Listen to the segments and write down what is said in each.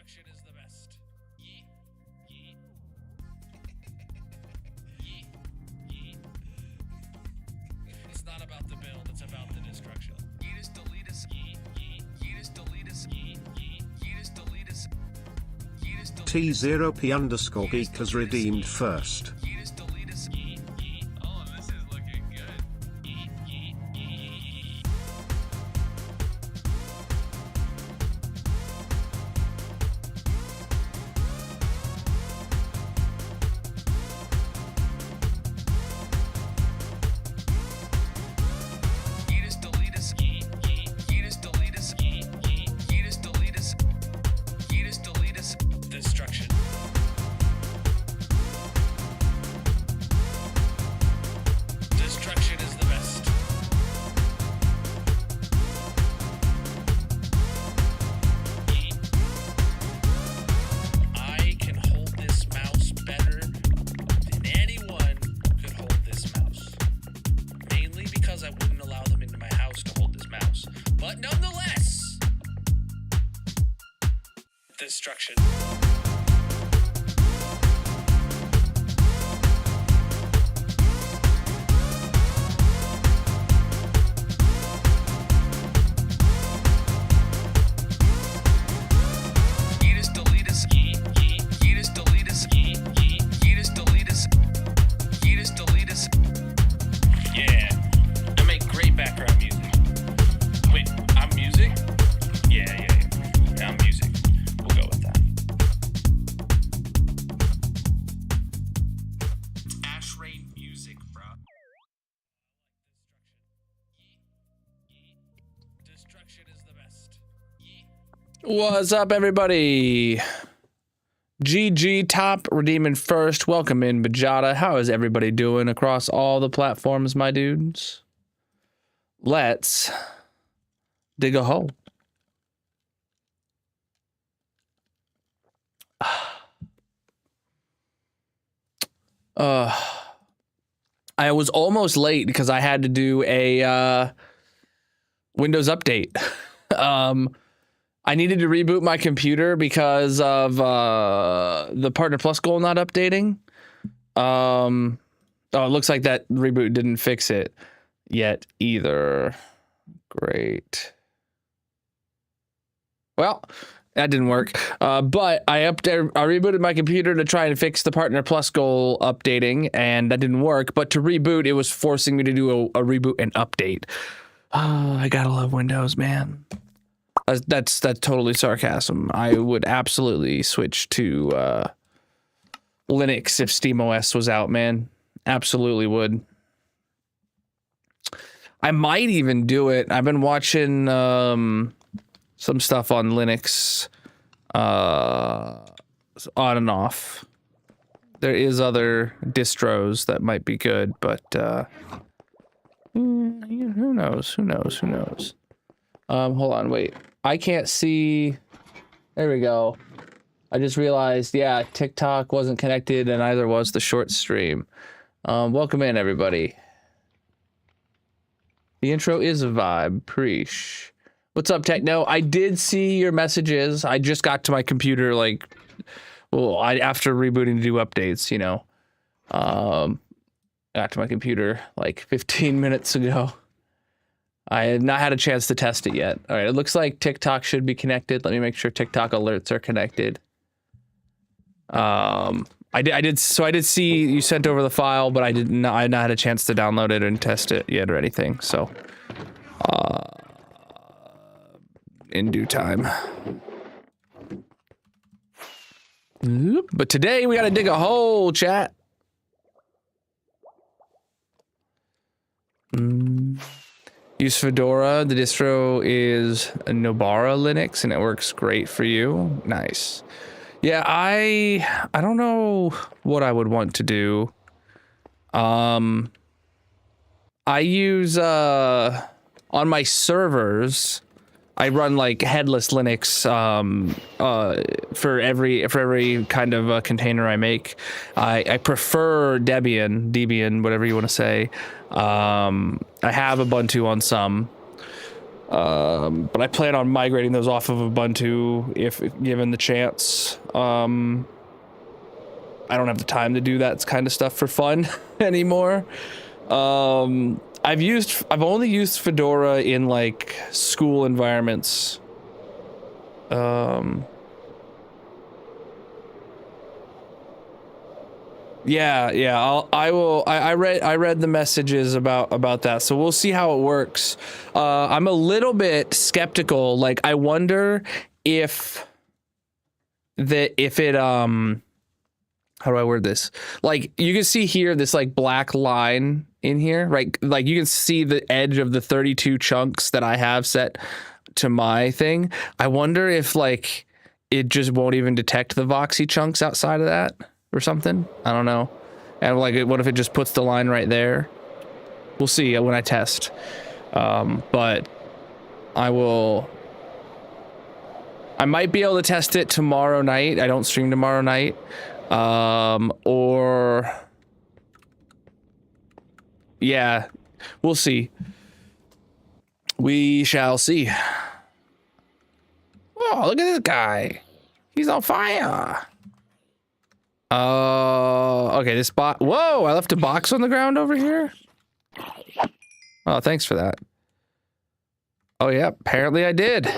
Destruction is the best. Yeet. Yeet. Yeet. Yeet. It's not about the build, it's about the destruction. Yeetus deletus. Yeet. Yeet. Yeetus deletus. Yeet. Yeet. Yeetus deletus. Yeetus deletus. T0P_geek has redeemed first. Yeetus deletus. Yeet. Yeet. Oh, this is looking good. Yeet. Yeet. Yeet. Yeetus deletus. Yeet. Yeet. Yeetus deletus. Yeet. Yeet. Yeetus deletus. Yeetus deletus. Destruction. Destruction is the best. Yeet. I can hold this mouse better than anyone could hold this mouse. Mainly because I wouldn't allow them into my house to hold this mouse. But nonetheless, destruction. Yeetus deletus. Yeet. Yeet. Yeetus deletus. Yeet. Yeet. Yeetus deletus. Yeetus deletus. Yeah. I make great background music. Wait, I'm music? Yeah. I'm music. We'll go with that. It's Ash Rain music, bro. Destruction is the best. Yeet. What's up, everybody? GG Top redeeming first. Welcome in, Bajada. How is everybody doing across all the platforms, my dudes? Let's dig a hole. I was almost late because I had to do a Windows update. I needed to reboot my computer because of the Partner Plus goal not updating. Oh, it looks like that reboot didn't fix it yet either. Great. Well, that didn't work. But I rebooted my computer to try and fix the Partner Plus goal updating, and that didn't work. But to reboot, it was forcing me to do a reboot and update. I gotta love Windows, man. That's totally sarcasm. I would absolutely switch to Linux if SteamOS was out, man. Absolutely would. I might even do it. I've been watching some stuff on Linux on and off. There is other distros that might be good, but who knows? Hold on, wait. I can't see. There we go. I just realized, yeah, TikTok wasn't connected, and neither was the short stream. Welcome in, everybody. The intro is a vibe. Preach. What's up, Techno? I did see your messages. I just got to my computer, after rebooting to do updates, you know. Got to my computer like 15 minutes ago. I had not had a chance to test it yet. All right, it looks like TikTok should be connected. Let me make sure TikTok alerts are connected. I did see you sent over the file, but I had not had a chance to download it and test it yet or anything. So, in due time. But today we got to dig a hole, chat. Use Fedora. The distro is a Nobara Linux, and it works great for you. Nice. Yeah, I don't know what I would want to do. I use on my servers, I run like headless Linux for every kind of container I make. I prefer Debian, whatever you want to say. I have Ubuntu on some, But I plan on migrating those off of Ubuntu if given the chance. I don't have the time to do that kind of stuff for fun anymore. I've only used Fedora in like school environments. Yeah. I read the messages about that, so we'll see how it works. I'm a little bit skeptical. Like, I wonder if it how do I word this? Like, you can see here this like black line in here, right? Like, you can see the edge of the 32 chunks that I have set to my thing. I wonder if like it just won't even detect the voxy chunks outside of that or something. I don't know. And like, what if it just puts the line right there? We'll see when I test. But I might be able to test it tomorrow night. I don't stream tomorrow night. Or yeah, we'll see. We shall see. Oh, look at this guy. He's on fire. Okay, this box. Whoa, I left a box on the ground over here. Oh, thanks for that. Oh, yeah, apparently I did.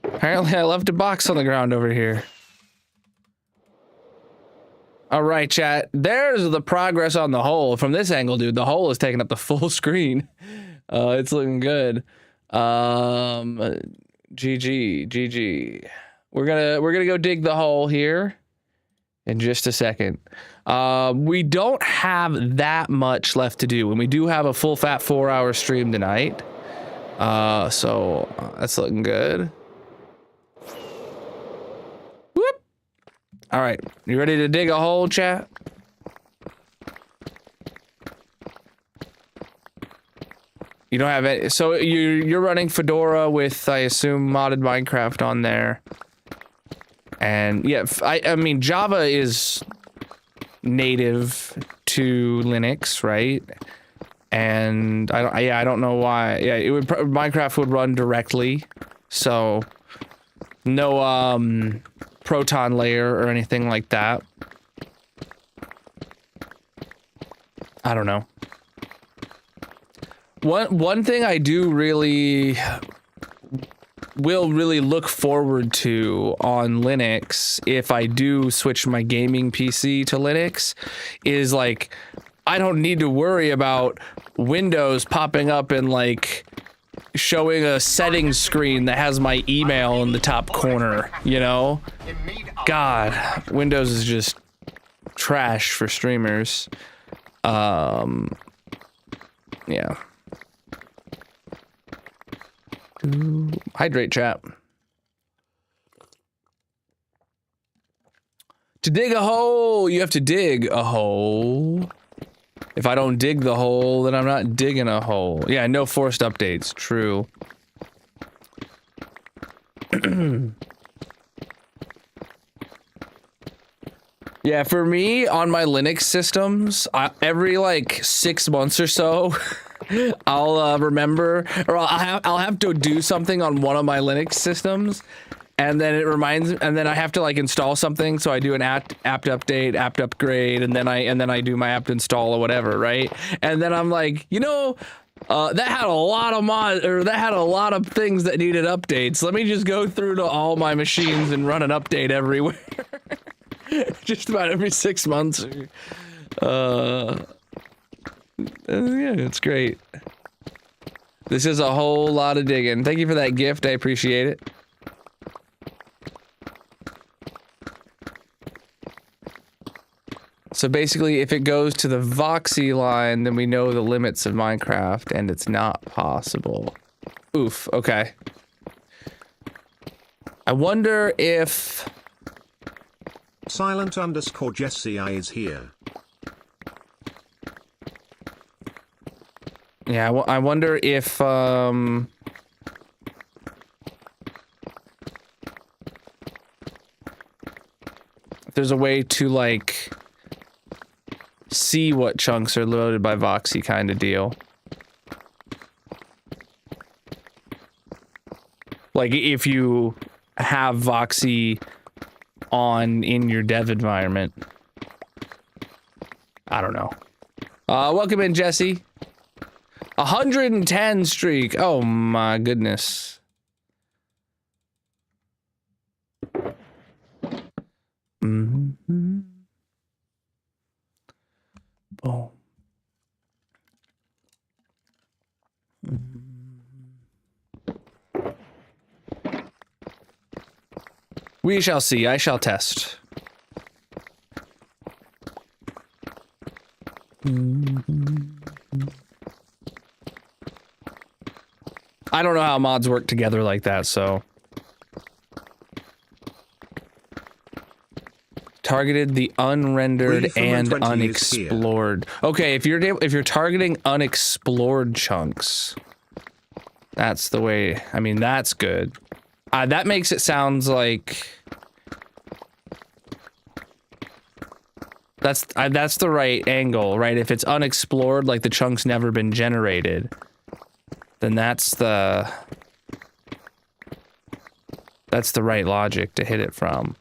Apparently I left a box on the ground over here. All right, chat. There's the progress on the hole. From this angle, dude, the hole is taking up the full screen. It's looking good. GG. We're gonna go dig the hole here in just a second. We don't have that much left to do, and we do have a full fat 4-hour stream tonight. So that's looking good. Whoop. All right, you ready to dig a hole, chat? You don't have it, so you're running Fedora with, I assume, modded Minecraft on there. And yeah, I mean, Java is native to Linux, right? And I don't know why. Yeah, Minecraft would run directly, so no Proton layer or anything like that. I don't know. One thing I do will really look forward to on Linux if I do switch my gaming PC to Linux is like, I don't need to worry about Windows popping up and like showing a settings screen that has my email in the top corner, you know? God, Windows is just trash for streamers. Yeah. Hydrate, chat. To dig a hole, you have to dig a hole. If I don't dig the hole, then I'm not digging a hole. Yeah, no forced updates. True. Yeah, for me, on my Linux systems, every like 6 months or so, I'll remember, or I'll have to do something on one of my Linux systems, and then it reminds, and then I have to like install something, so I do an apt update, apt upgrade, and then I do my apt install or whatever, right? And then I'm like, you know, that had a lot of that had a lot of things that needed updates. Let me just go through to all my machines and run an update everywhere. Just about every 6 months. Yeah, it's great. This is a whole lot of digging. Thank you for that gift. I appreciate it. So basically, if it goes to the Voxy line, then we know the limits of Minecraft, and it's not possible. Oof, okay. I wonder if... Silent_Jesse is here. Yeah, I wonder if there's a way to like see what chunks are loaded by Voxy kind of deal. Like if you have Voxy on in your dev environment. I don't know. Welcome in, Jesse. 110 streak. Oh my goodness. Mm-hmm. Oh. We shall see. I shall test. I don't know how mods work together like that, so. Targeted the unrendered and unexplored. Okay, if you're targeting unexplored chunks, that's the way. I mean, that's good. That makes it sounds like that's the right angle, right? If it's unexplored, like the chunk's never been generated, then that's the right logic to hit it from.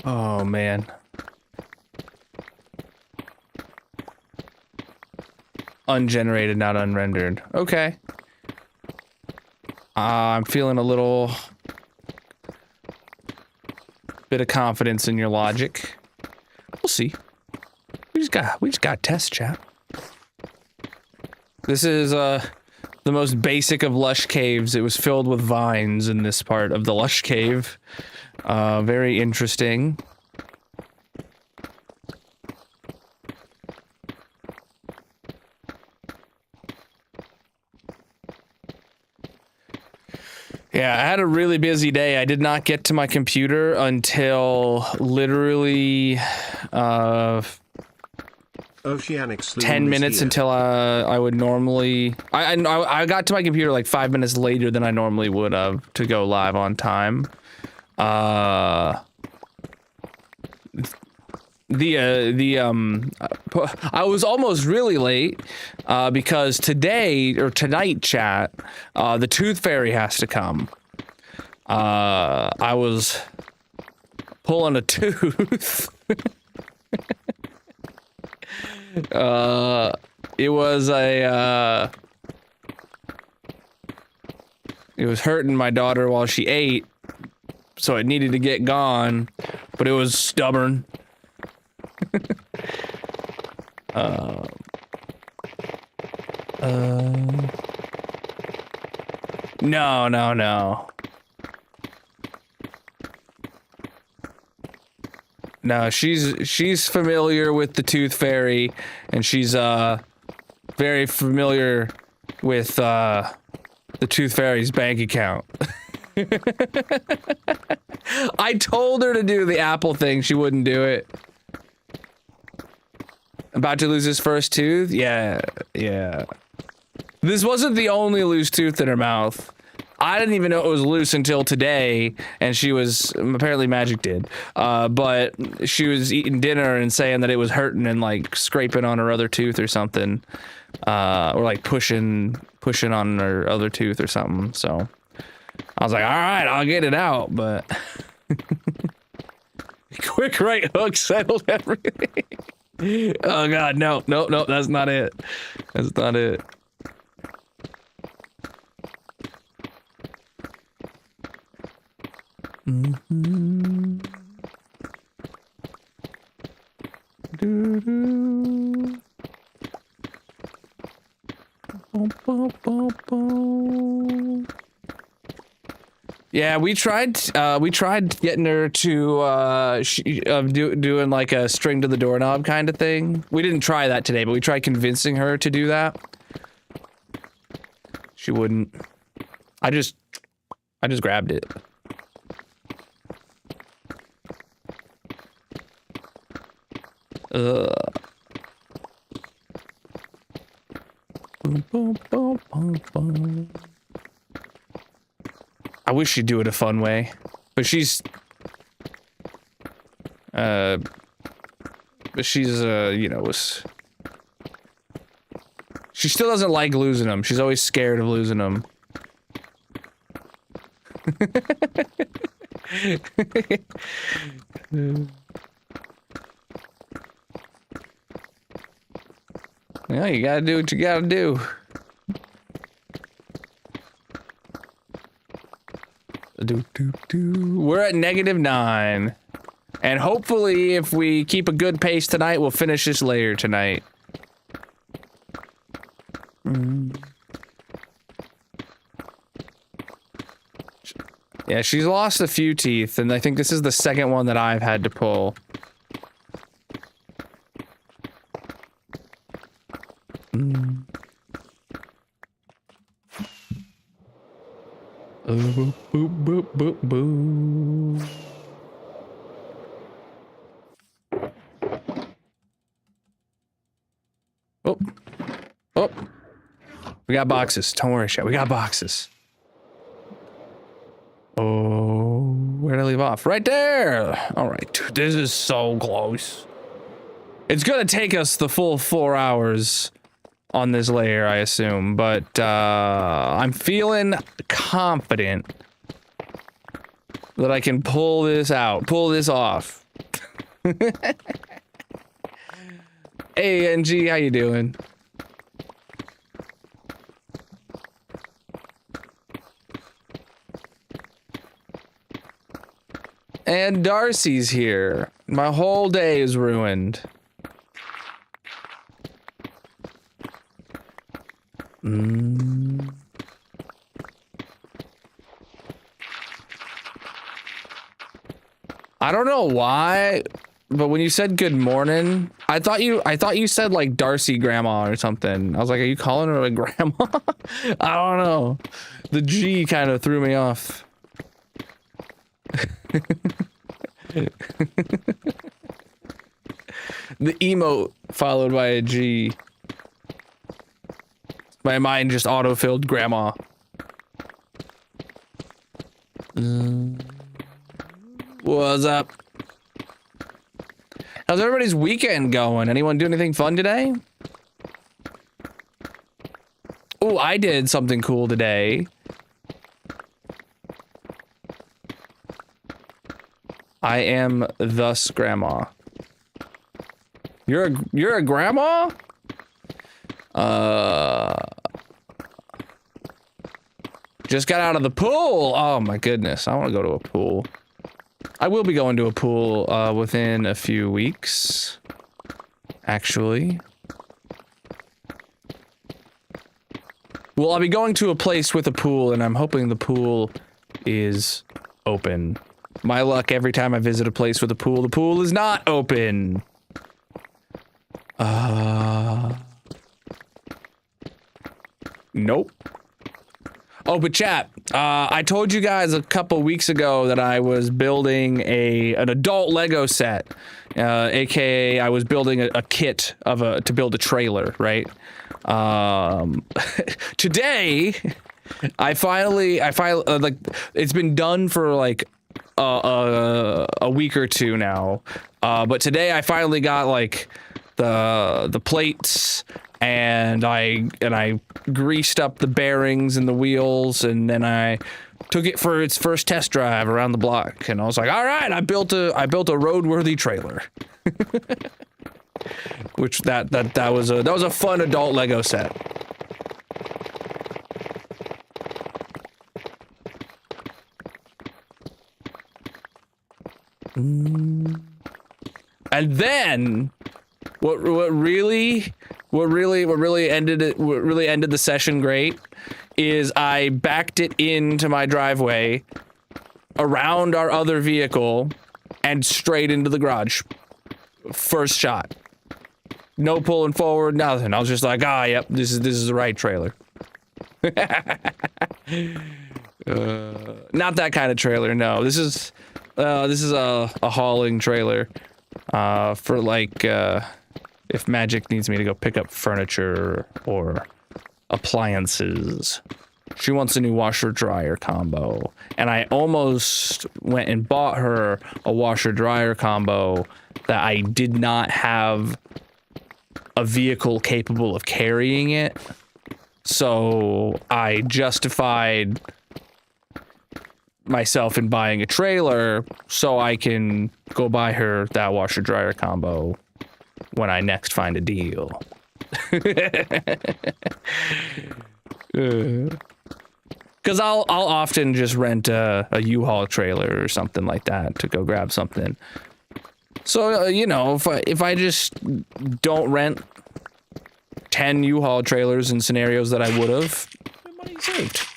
Oh man. Ungenerated, not unrendered. Okay. I'm feeling a little bit of confidence in your logic. We'll see. We just got test chat. This is the most basic of lush caves. It was filled with vines in this part of the lush cave. Very interesting. Yeah, I had a really busy day. I did not get to my computer until literally 10 minutes until I would normally. I got to my computer like 5 minutes later than I normally would have to go live on time. I was almost really late because tonight, chat, the Tooth Fairy has to come. I was pulling a tooth. It was hurting my daughter while she ate, so it needed to get gone, but it was stubborn. No. No, she's familiar with the Tooth Fairy, and she's very familiar with the Tooth Fairy's bank account. I told her to do the Apple thing, she wouldn't do it. About to lose his first tooth? Yeah. This wasn't the only loose tooth in her mouth. I didn't even know it was loose until today, and she was, apparently Magic did, but she was eating dinner and saying that it was hurting and like scraping on her other tooth or something, or like pushing on her other tooth or something, so I was like, all right, I'll get it out, but quick right hook settled everything. Oh god, no, that's not it. That's not it. Yeah, we tried getting her to doing like a string to the doorknob kind of thing. We didn't try that today, but we tried convincing her to do that. She wouldn't. I just grabbed it. Boom, boom, boom, boom, boom. I wish she'd do it a fun way, but she's you know, she still doesn't like losing them. She's always scared of losing them. Yeah, you gotta do what you gotta do. We're at -9. And hopefully, if we keep a good pace tonight, we'll finish this layer tonight. Yeah, she's lost a few teeth, and I think this is the second one that I've had to pull. Boop, boop, boop, boop, boop. Oh. Oh. We got boxes. Don't worry, chat. We got boxes. Oh, where did I leave off? Right there. All right. Dude, this is so close. It's going to take us the full 4 hours on this layer, I assume, but I'm feeling confident that I can pull this off. Hey, NG, how you doing? And Darcy's here. My whole day is ruined. I don't know why, but when you said good morning, I thought you said like Darcy grandma or something. I was like, are you calling her a grandma? I don't know. The G kind of threw me off. The emote followed by a G. My mind just auto-filled grandma. What's up? How's everybody's weekend going? Anyone do anything fun today? Oh, I did something cool today. I am thus grandma. You're a grandma? Just got out of the pool. Oh my goodness, I want to go to a pool. I will be going to a pool within a few weeks, actually. Well, I'll be going to a place with a pool, and I'm hoping the pool is open. My luck, every time I visit a place with a pool, the pool is not open. Nope. Oh, but chat, I told you guys a couple weeks ago that I was building an adult Lego set, aka I was building a kit to build a trailer, right? Today, I finally like it's been done for like a week or two now, but today I finally got like the plates. And I greased up the bearings and the wheels, and then I took it for its first test drive around the block. And I was like, all right, I built a roadworthy trailer. Which that was a fun adult Lego set. And then what really ended the session great is I backed it into my driveway around our other vehicle and straight into the garage. First shot. No pulling forward, nothing. I was just like, yep, this is the right trailer. Not that kind of trailer, no. This is a hauling trailer for like if Magic needs me to go pick up furniture or appliances. She wants a new washer dryer combo. And I almost went and bought her a washer dryer combo that I did not have a vehicle capable of carrying it. So I justified myself in buying a trailer so I can go buy her that washer dryer combo when I next find a deal. Because I'll often just rent a U-Haul trailer or something like that to go grab something. So, you know, if I just don't rent 10 U-Haul trailers in scenarios that I would have, money saved.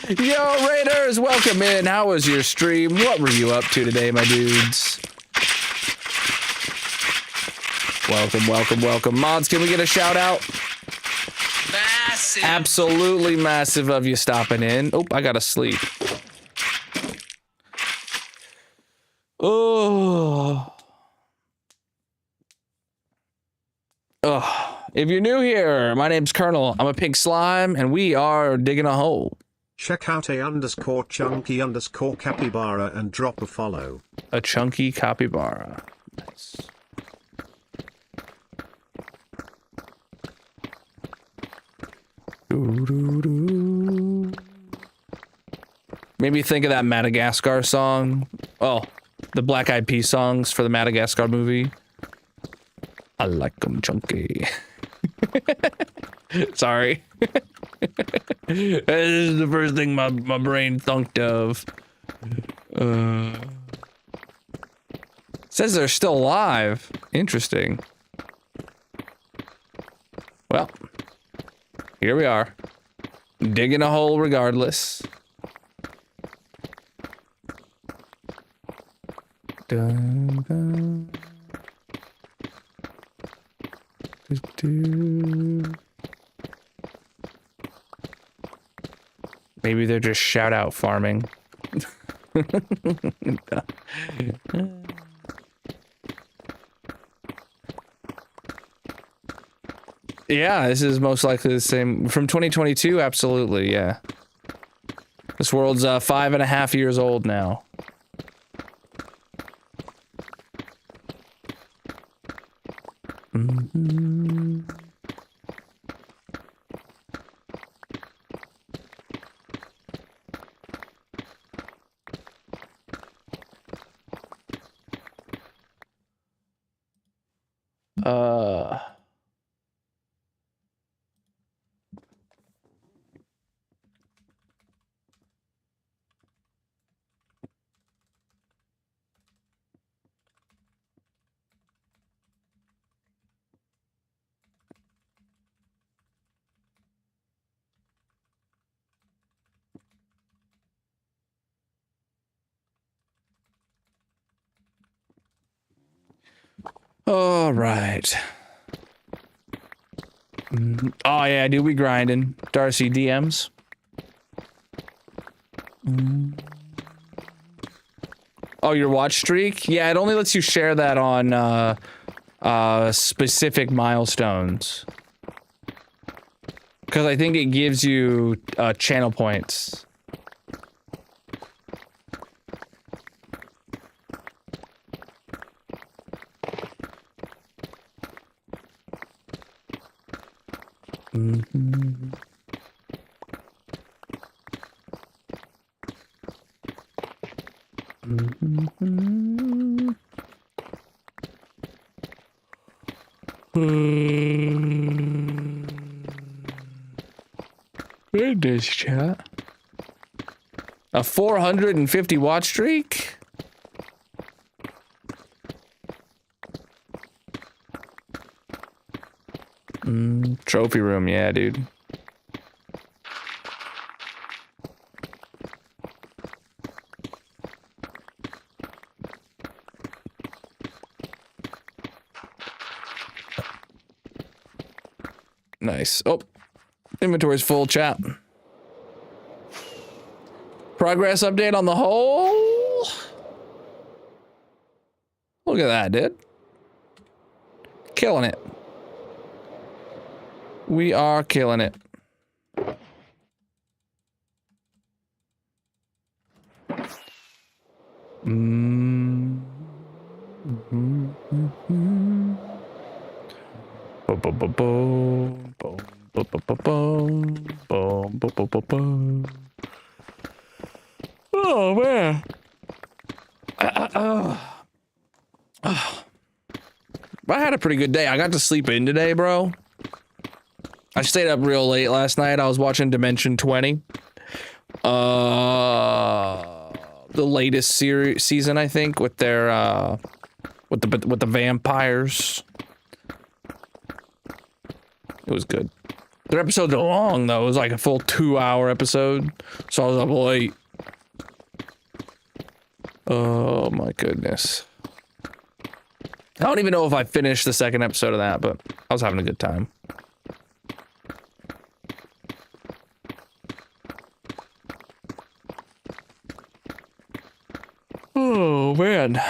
Yo, Raiders, welcome in. How was your stream? What were you up to today, my dudes? Welcome, welcome, welcome. Mods, can we get a shout out? Massive. Absolutely massive of you stopping in. Oh, I gotta sleep. Oh. Oh. If you're new here, my name's Colonel. I'm a pink slime, and we are digging a hole. Check out _chunky_capybara and drop a follow. A chunky capybara. Nice. Maybe think of that Madagascar song. Oh, the Black Eyed Peas songs for the Madagascar movie. I like them chunky. Sorry. This is the first thing my brain thunked of. Says they're still alive. Interesting. Well, here we are. Digging a hole regardless. Dun, dun. Maybe they're just shout out farming. Yeah, this is most likely the same from 2022. Absolutely, yeah. This world's 5.5 years old now. Mm-hmm. All right. Oh yeah, I do be grinding. Darcy DMs. Oh, your watch streak? Yeah, it only lets you share that on specific milestones. Because I think it gives you channel points. Mm-hmm. Mm-hmm. Goodness, chat. A 450 watch streak? Trophy room, yeah, dude. Nice. Oh, inventory's full, chat. Progress update on the whole. Look at that, dude. Killing it. We are killing it. Boom, boom, boom, boom, boom, boom, boom, boom, boom, boom. Oh man. I had a pretty good day. I got to sleep in today, bro. I stayed up real late last night. I was watching Dimension 20. The latest season, I think, with their with the vampires. It was good. Their episodes are long though. It was like a full 2-hour episode, so I was up late. Oh my goodness. I don't even know if I finished the second episode of that, but I was having a good time. Oh man.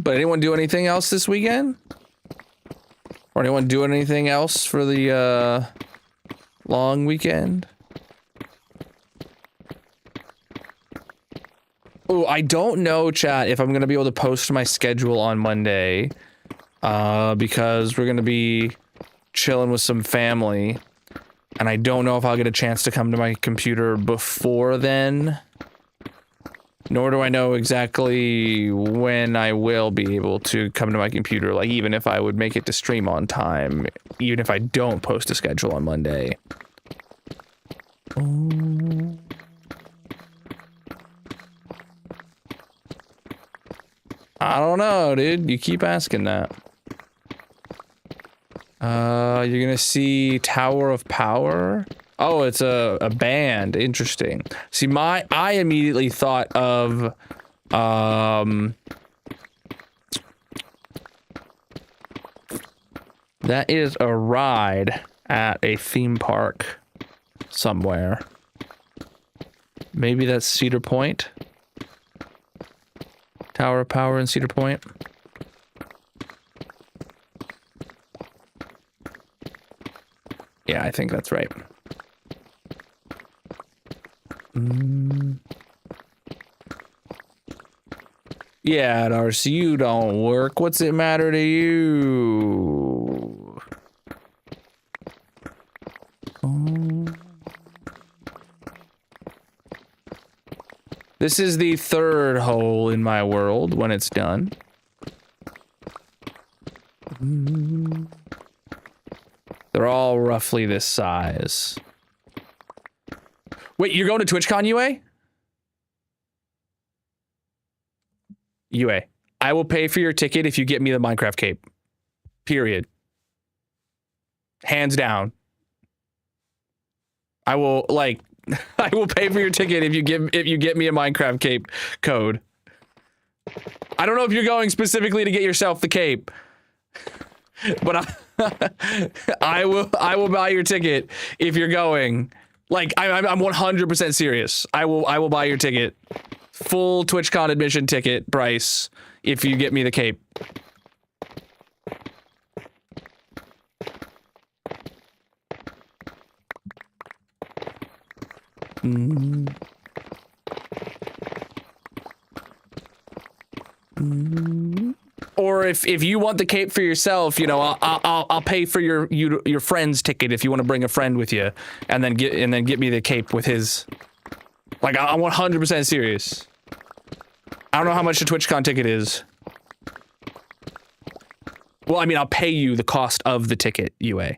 But anyone do anything else this weekend? Or anyone doing anything else for the long weekend? Oh, I don't know, chat, if I'm gonna be able to post my schedule on Monday, because we're gonna be chilling with some family, and I don't know if I'll get a chance to come to my computer before then. Nor do I know exactly when I will be able to come to my computer, like even if I would make it to stream on time, even if I don't post a schedule on Monday. I don't know, dude. You keep asking that. You're gonna see Tower of Power. Oh, it's a band. Interesting. See, I immediately thought of that is a ride at a theme park somewhere. Maybe that's Cedar Point. Tower of Power in Cedar Point. Yeah, I think that's right. Yeah, Darcy, you don't work. What's it matter to you? This is the third hole in my world when it's done. They're all roughly this size. Wait, you're going to TwitchCon, UA? UA, I will pay for your ticket if you get me the Minecraft cape. Period. Hands down. I will, like, I will pay for your ticket if you get me a Minecraft cape code. I don't know if you're going specifically to get yourself the cape, but I will buy your ticket if you're going. Like, I'm 100% serious. I will buy your ticket. Full TwitchCon admission ticket price if you get me the cape. Or if you want the cape for yourself, you know, I'll pay for your friend's ticket if you want to bring a friend with you, and then get me the cape with his. Like, I'm 100% serious. I don't know how much the TwitchCon ticket is. Well, I mean, I'll pay you the cost of the ticket, UA.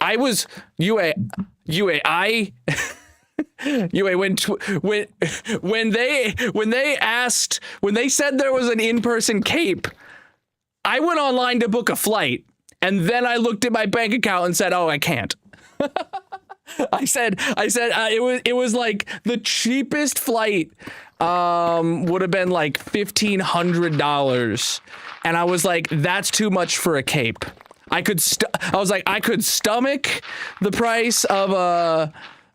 I was UA UA when they said there was an in-person cape, I went online to book a flight, and then I looked at my bank account and said, "Oh, I can't." I said it was like the cheapest flight would have been like $1,500, and I was like, that's too much for a cape. I was like, I could stomach the price of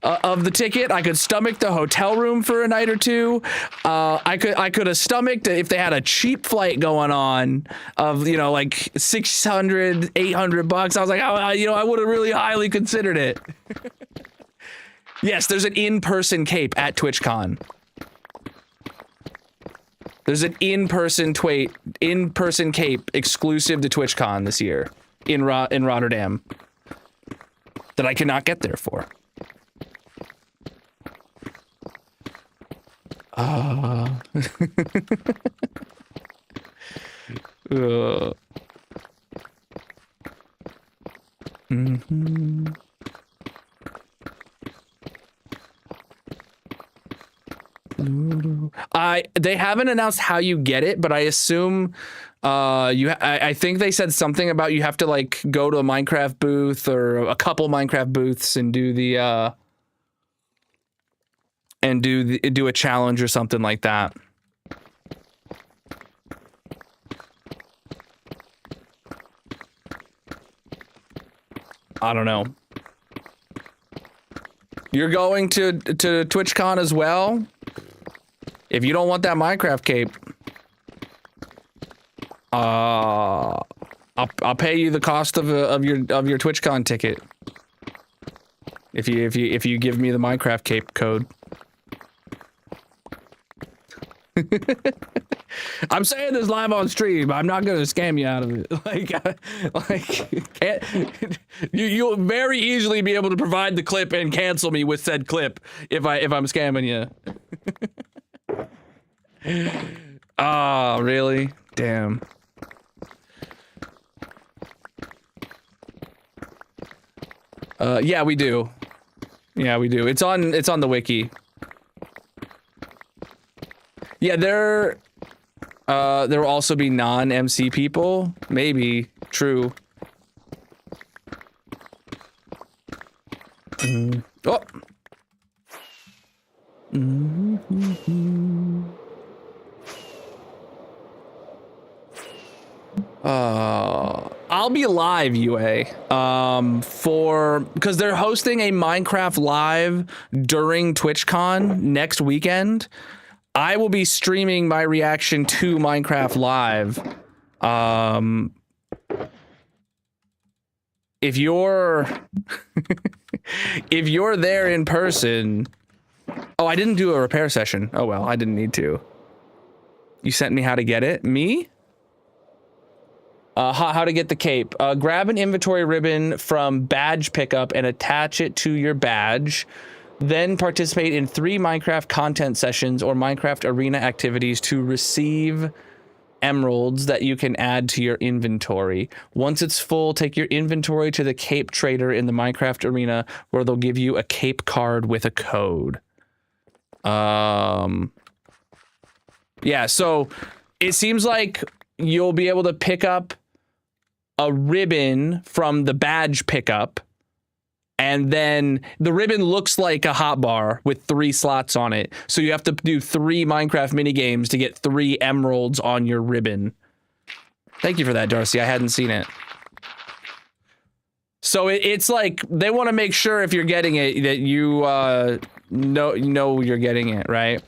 the ticket. I could stomach the hotel room for a night or two. I could have stomached if they had a cheap flight going on of, you know, like $600, $800. I was like, you know, I would have really highly considered it. Yes, there's an in-person cape at TwitchCon. There's an in-person cape exclusive to TwitchCon this year in Rotterdam that I cannot get there for. They haven't announced how you get it, but I assume I think they said something about you have to like go to a Minecraft booth or a couple Minecraft booths and do the do a challenge or something like that. I don't know. You're going to TwitchCon as well? If you don't want that Minecraft cape, I'll pay you the cost of your TwitchCon ticket. If you give me the Minecraft cape code. I'm saying this live on stream. I'm not gonna scam you out of it. You'll very easily be able to provide the clip and cancel me with said clip if I'm scamming you. Oh, really? Damn. Yeah, we do. Yeah, we do. It's on the wiki. Yeah, there will also be non-MC people. Maybe. True. Oh. I'll be live, UA. Because they're hosting a Minecraft live during TwitchCon next weekend. I will be streaming my reaction to Minecraft live. If you're if you're there in person. Oh, I didn't do a repair session. Oh well, I didn't need to. You sent me how to get it? Me? How to get the cape. Grab an inventory ribbon from badge pickup and attach it to your badge. Then participate in 3 Minecraft content sessions or Minecraft arena activities to receive emeralds that you can add to your inventory. Once it's full, take your inventory to the cape trader in the Minecraft arena where they'll give you a cape card with a code. Yeah, so it seems like you'll be able to pick up a ribbon from the badge pickup. And then the ribbon looks like a hotbar with 3 slots on it. So you have to do 3 Minecraft minigames to get 3 emeralds on your ribbon. Thank you for that, Darcy. I hadn't seen it. So it's like they want to make sure if you're getting it that you know you're getting it, right?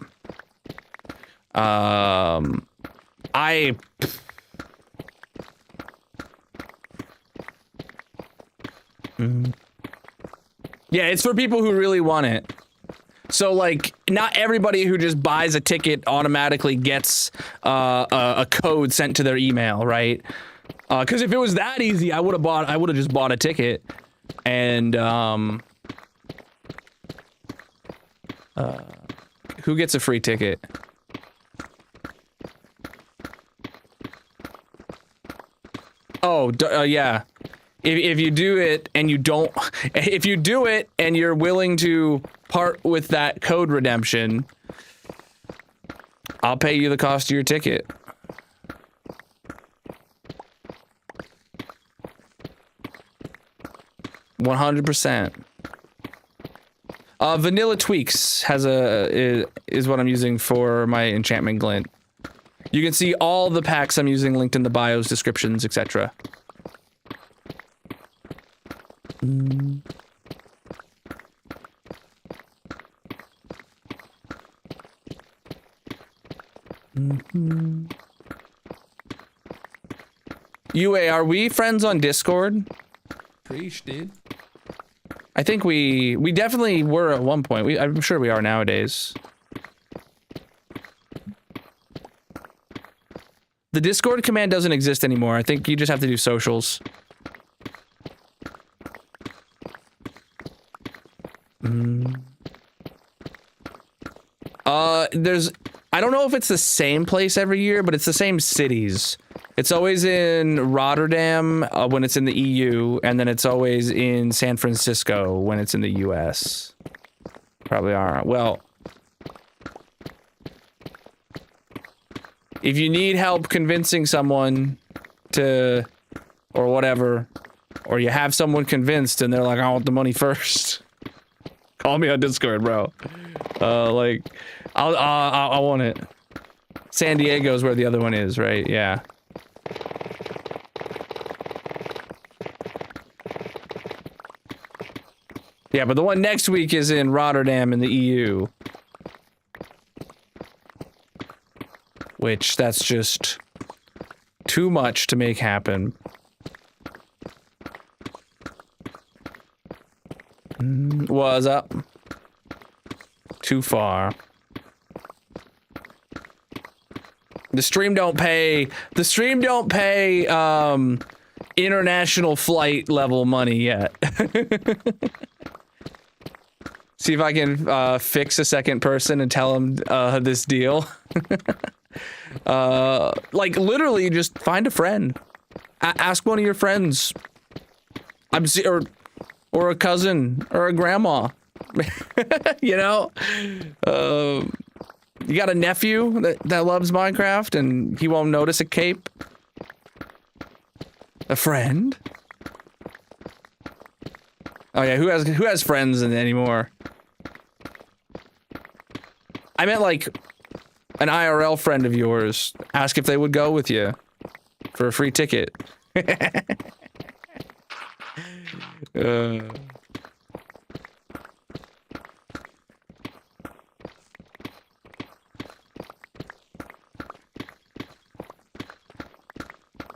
Yeah, it's for people who really want it. So, like, not everybody who just buys a ticket automatically gets a code sent to their email, right? Because if it was that easy, I would have just bought a ticket. And who gets a free ticket? Oh, yeah. If you do it and you don't, if you do it and you're willing to part with that code redemption, I'll pay you the cost of your ticket. $100%. Vanilla Tweaks has is what I'm using for my enchantment glint. You can see all the packs I'm using linked in the bios, descriptions, etc. UA, are we friends on Discord? Preach, dude. I think we definitely were at one point. I'm sure we are nowadays. The Discord command doesn't exist anymore. I think you just have to do socials. I don't know if it's the same place every year, but it's the same cities. It's always in Rotterdam when it's in the EU, and then it's always in San Francisco when it's in the US. Probably are. Well, if you need help convincing someone to, or whatever, or you have someone convinced and they're like, I want the money first, call me on Discord, bro. Like, I want it. San Diego's where the other one is, right? Yeah. Yeah, but the one next week is in Rotterdam in the EU. Which, that's just too much to make happen. Was up. Too far. The stream don't pay international flight level money yet. See if I can fix a second person and tell them this deal. Like literally just find a friend. Ask one of your friends. Or a cousin or a grandma. You know? You got a nephew that loves Minecraft and he won't notice a cape? A friend? Oh yeah, who has friends anymore? I meant like an IRL friend of yours. Ask if they would go with you for a free ticket.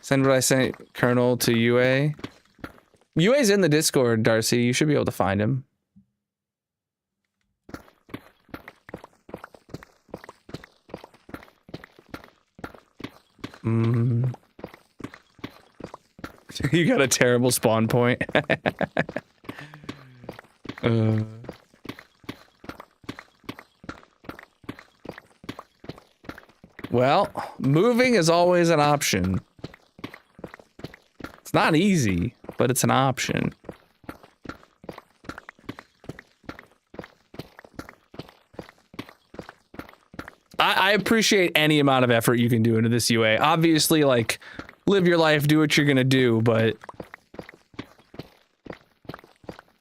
Send what I sent Colonel to UA. UA's in the Discord, Darcy. You should be able to find him. You got a terrible spawn point. Well, moving is always an option. It's not easy, but it's an option. I appreciate any amount of effort you can do into this UA. Obviously, like, live your life, do what you're gonna do, but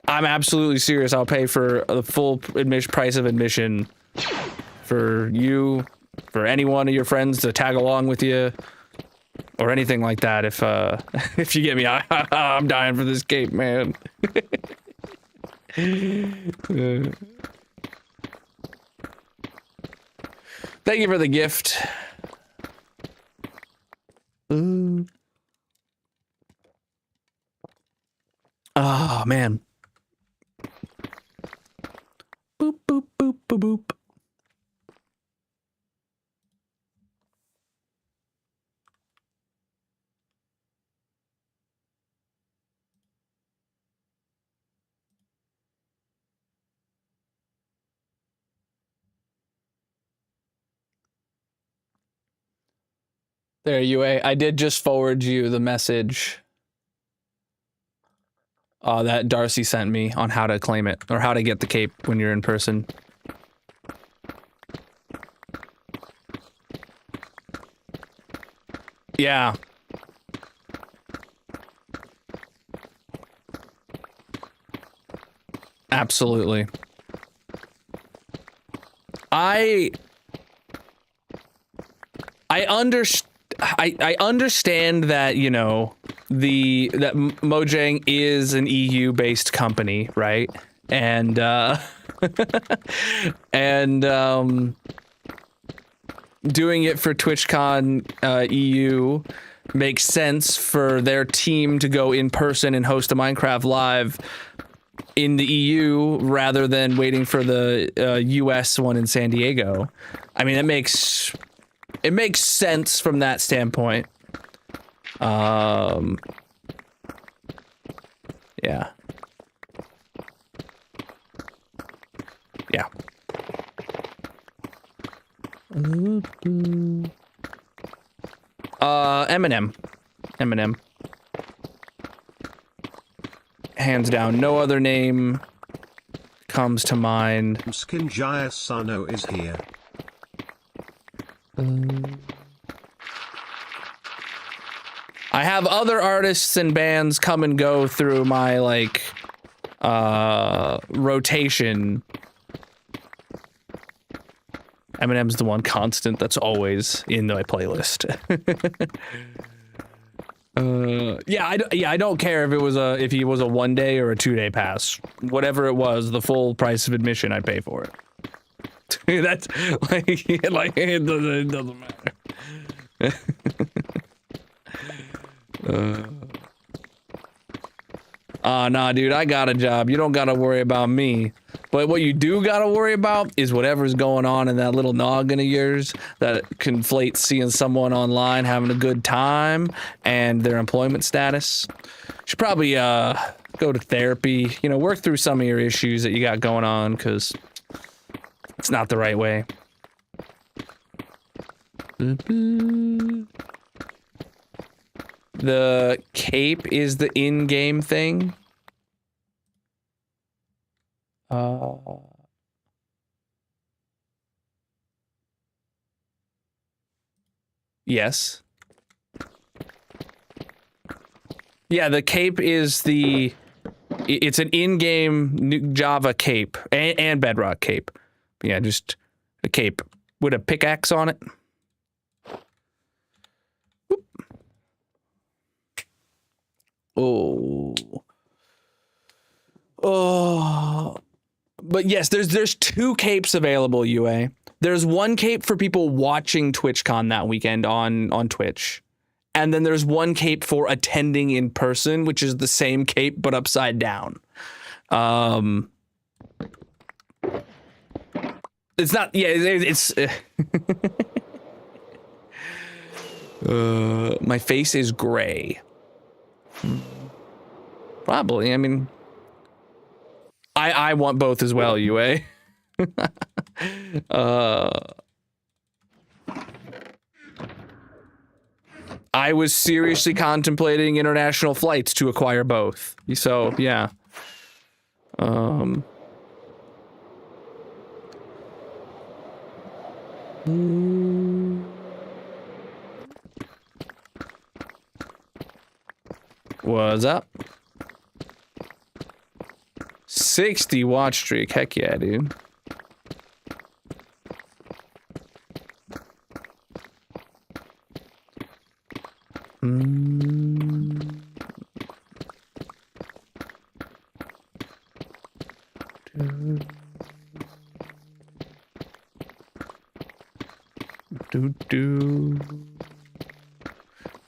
I'm absolutely serious. I'll pay for the full price of admission for you, for any one of your friends to tag along with you, or anything like that. If you get me, I'm dying for this cape, man. Thank you for the gift. Oh, man. Boop, boop, boop, boop, boop. There, UA. I did just forward you the message that Darcy sent me on how to claim it, or how to get the cape when you're in person. Yeah. Absolutely. I understand that, you know, that Mojang is an EU-based company, right? And and doing it for TwitchCon EU makes sense for their team to go in person and host a Minecraft Live in the EU rather than waiting for the US one in San Diego. I mean, it makes sense from that standpoint. Yeah. Yeah. Eminem. Hands down, no other name comes to mind. Skinjaya Sano is here. I have other artists and bands come and go through my, like, rotation. Eminem's the one constant that's always in my playlist. I don't care if he was a 1 day or a 2 day pass. Whatever it was, the full price of admission, I'd pay for it. That's like it doesn't matter. Nah, dude, I got a job. You don't gotta worry about me. But what you do gotta worry about is whatever's going on in that little noggin of yours that conflates seeing someone online having a good time and their employment status. You should probably go to therapy, you know, work through some of your issues that you got going on, because it's not the right way. The cape is the in-game thing. Yes. Yeah, the cape is it's an in-game Java cape and Bedrock cape. Yeah, just a cape with a pickaxe on it. Whoop. Oh. But yes, there's two capes available, UA. There's one cape for people watching TwitchCon that weekend on Twitch. And then there's one cape for attending in person, which is the same cape but upside down. It's not, yeah, it's my face is gray. Probably, I mean, I want both as well, UA. I was seriously contemplating international flights to acquire both. So, yeah. What's up? 60 watch streak. Heck yeah, dude.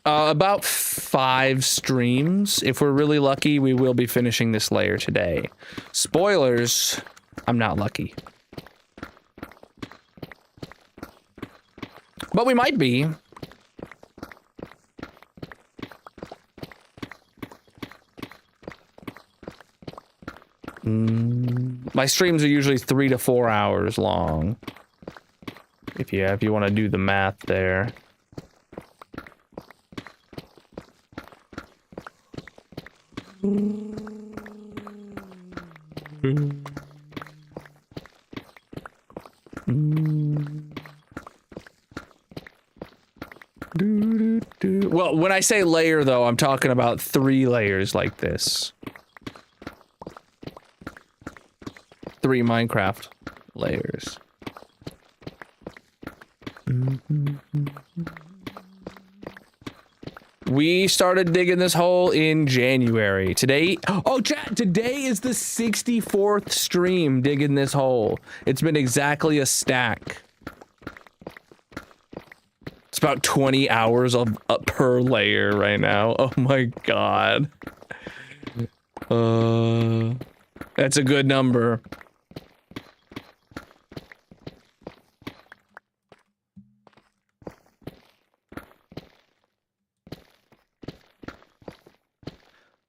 About 5 streams. If we're really lucky, we will be finishing this layer today. Spoilers, I'm not lucky. But we might be. My streams are usually 3 to 4 hours long. If you want to do the math there. Well, when I say layer, though, I'm talking about 3 layers like this. 3 Minecraft layers. We started digging this hole in January. Today, oh chat, today is the 64th stream digging this hole. It's been exactly a stack. It's about 20 hours of per layer right now. Oh my god. That's a good number.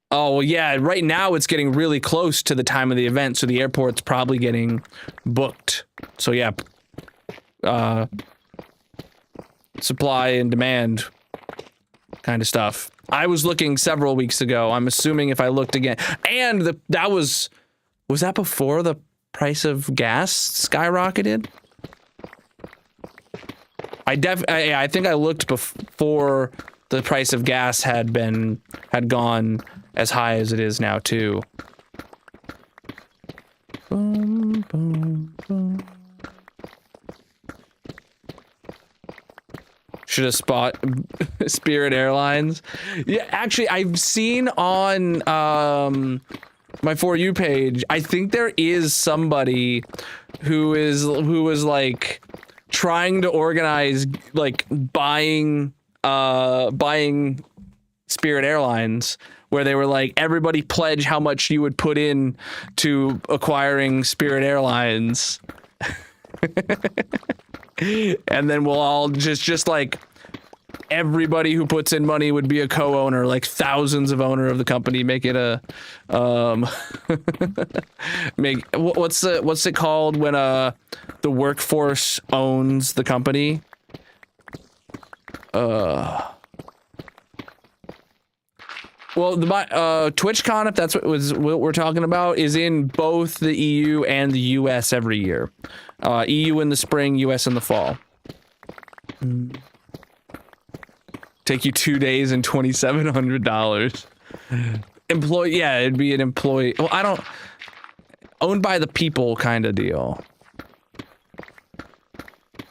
Oh, well, yeah, right now it's getting really close to the time of the event, so the airport's probably getting booked. So yeah, supply and demand kind of stuff. I was looking several weeks ago. I'm assuming if I looked again, and that was that before the price of gas skyrocketed? I think I looked before the price of gas had gone as high as it is now too. Boom, boom, boom. Should have spot Spirit Airlines. Yeah, actually, I've seen on my For You page. I think there is somebody who was like trying to organize like buying Spirit Airlines, where they were like, everybody pledge how much you would put in to acquiring Spirit Airlines. And then we'll all just like everybody who puts in money would be a co-owner, like thousands of owner of the company, make it a what's it called when the workforce owns the company? Well, the TwitchCon, if that's what we're talking about, is in both the EU and the US every year. EU in the spring, US in the fall. Take you 2 days and $2,700. Employee, yeah, it'd be an employee. Well, I don't owned by the people kind of deal.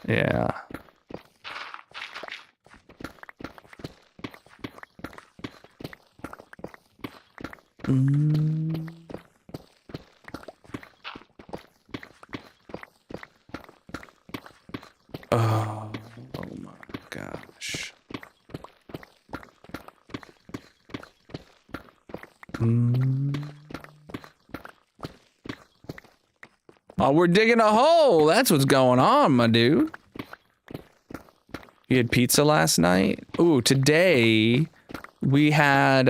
Yeah. Oh my gosh. Oh, we're digging a hole. That's what's going on, my dude. You had pizza last night? Ooh, today we had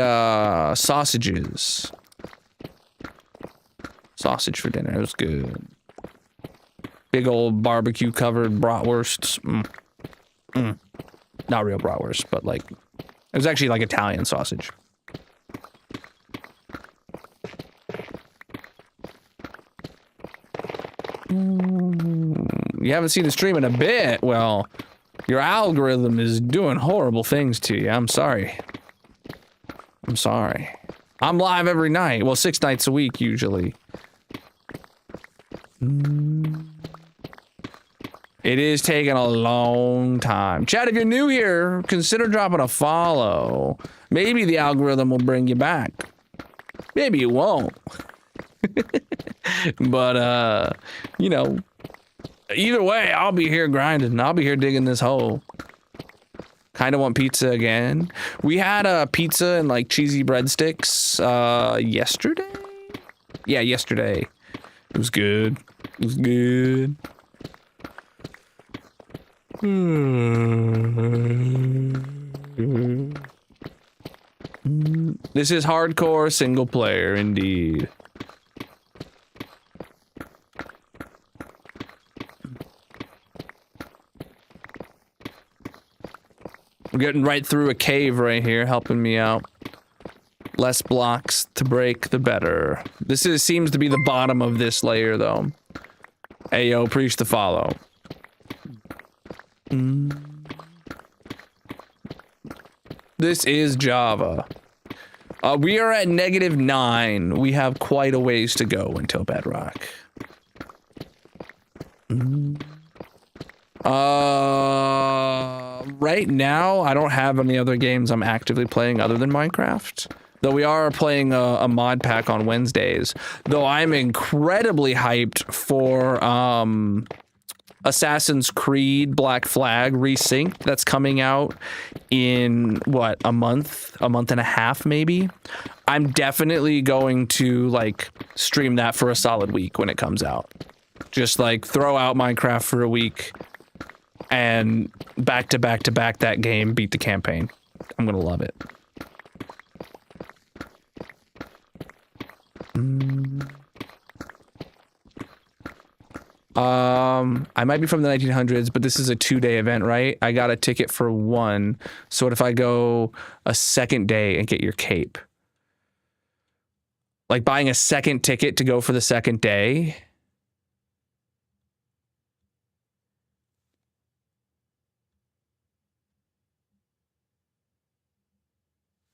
sausages. Sausage for dinner. It was good. Big old barbecue covered bratwursts. Not real bratwurst, but like it was actually like Italian sausage. You haven't seen the stream in a bit. Well, your algorithm is doing horrible things to you. I'm sorry. I'm sorry. I'm live every night. Well, 6 nights a week usually. It is taking a long time. Chat, if you're new here, consider dropping a follow. Maybe the algorithm will bring you back. Maybe it won't. But, you know, either way, I'll be here grinding. I'll be here digging this hole. Kind of want pizza again. We had a pizza and like cheesy breadsticks yesterday. Yeah, yesterday. It was good. It was good. This is hardcore single player indeed. I'm getting right through a cave right here, helping me out. Less blocks to break, the better. This seems to be the bottom of this layer, though. Ayo, preach the follow. This is Java. We are at -9. We have quite a ways to go until Bedrock. right now, I don't have any other games I'm actively playing other than Minecraft. Though we are playing a mod pack on Wednesdays. Though I'm incredibly hyped for Assassin's Creed Black Flag Resynced that's coming out in what, a month and a half maybe. I'm definitely going to like stream that for a solid week when it comes out. Just like throw out Minecraft for a week and back to back to back that game, beat the campaign. I'm gonna love it. I might be from the 1900s, but this is a 2-day event, right? I got a ticket for 1. So what if I go a second day and get your cape? Like buying a second ticket to go for the second day?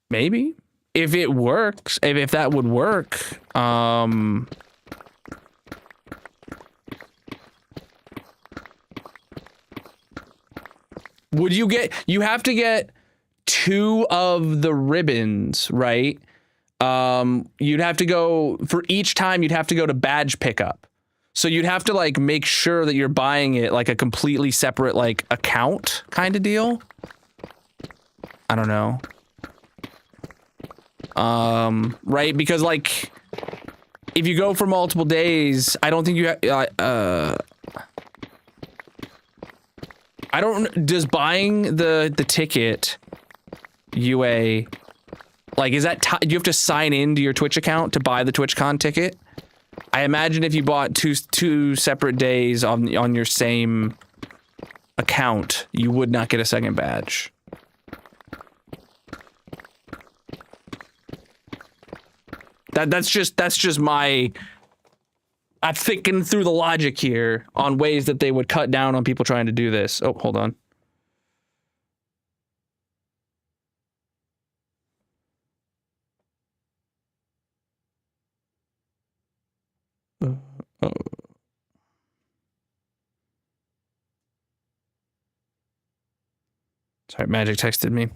Maybe. If it works, if that would work, would you have to get 2 of the ribbons, right? You'd have to go, for each time you'd have to go to badge pickup. So you'd have to like make sure that you're buying it like a completely separate like account kind of deal. I don't know. Right? Because like if you go for multiple days, I don't think you I don't, does buying the ticket UA, like, is that, do you have to sign into your Twitch account to buy the TwitchCon ticket? I imagine if you bought two separate days on your same account, you would not get a second badge. That's just my, I'm thinking through the logic here on ways that they would cut down on people trying to do this. Oh, hold on. Sorry, Magic texted me.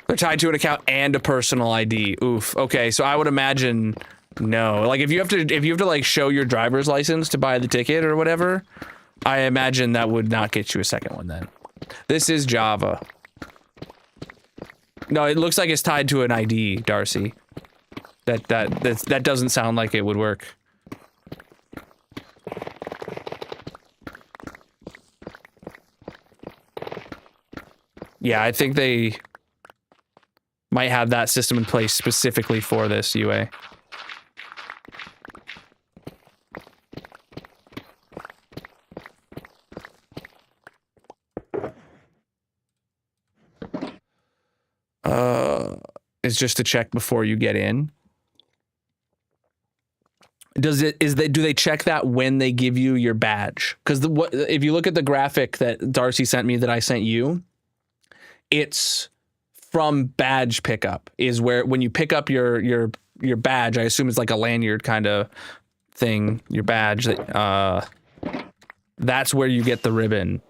They're tied to an account and a personal ID. Oof. Okay, so I would imagine no. Like if you have to like show your driver's license to buy the ticket or whatever, I imagine that would not get you a second one then. This is Java. No, it looks like it's tied to an ID, Darcy. That doesn't sound like it would work. Yeah, I think they might have that system in place specifically for this UA. It's just to check before you get in. Do they check that when they give you your badge? Because if you look at the graphic that Darcy sent me that I sent you, it's from badge pickup is where when you pick up your badge, I assume it's like a lanyard kind of thing, your badge, that that's where you get the ribbon.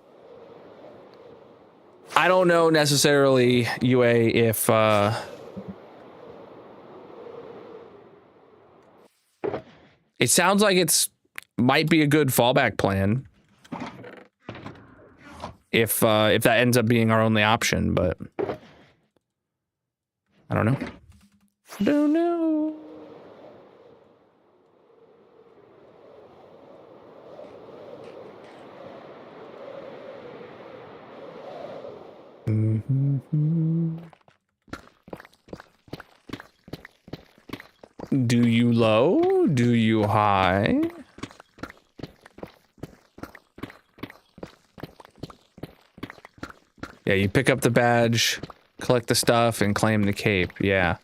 I don't know necessarily, UA, if it sounds like it's might be a good fallback plan if that ends up being our only option, but I don't know. Don't know. Do you low? Do you high? Yeah, you pick up the badge, collect the stuff, and claim the cape. Yeah.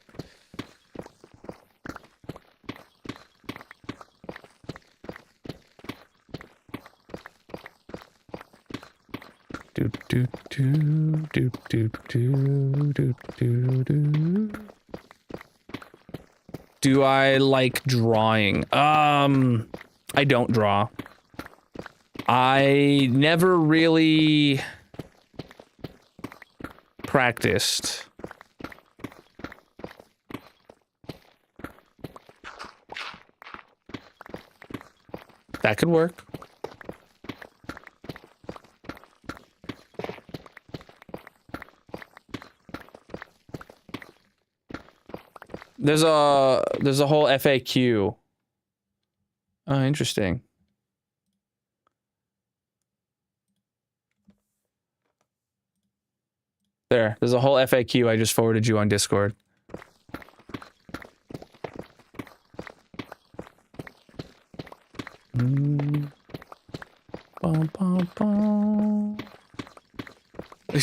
Do I like drawing? I don't draw. I never really practiced. That could work. There's a whole FAQ. Oh, interesting. There's a whole FAQ I just forwarded you on Discord. Bum, bum, bum.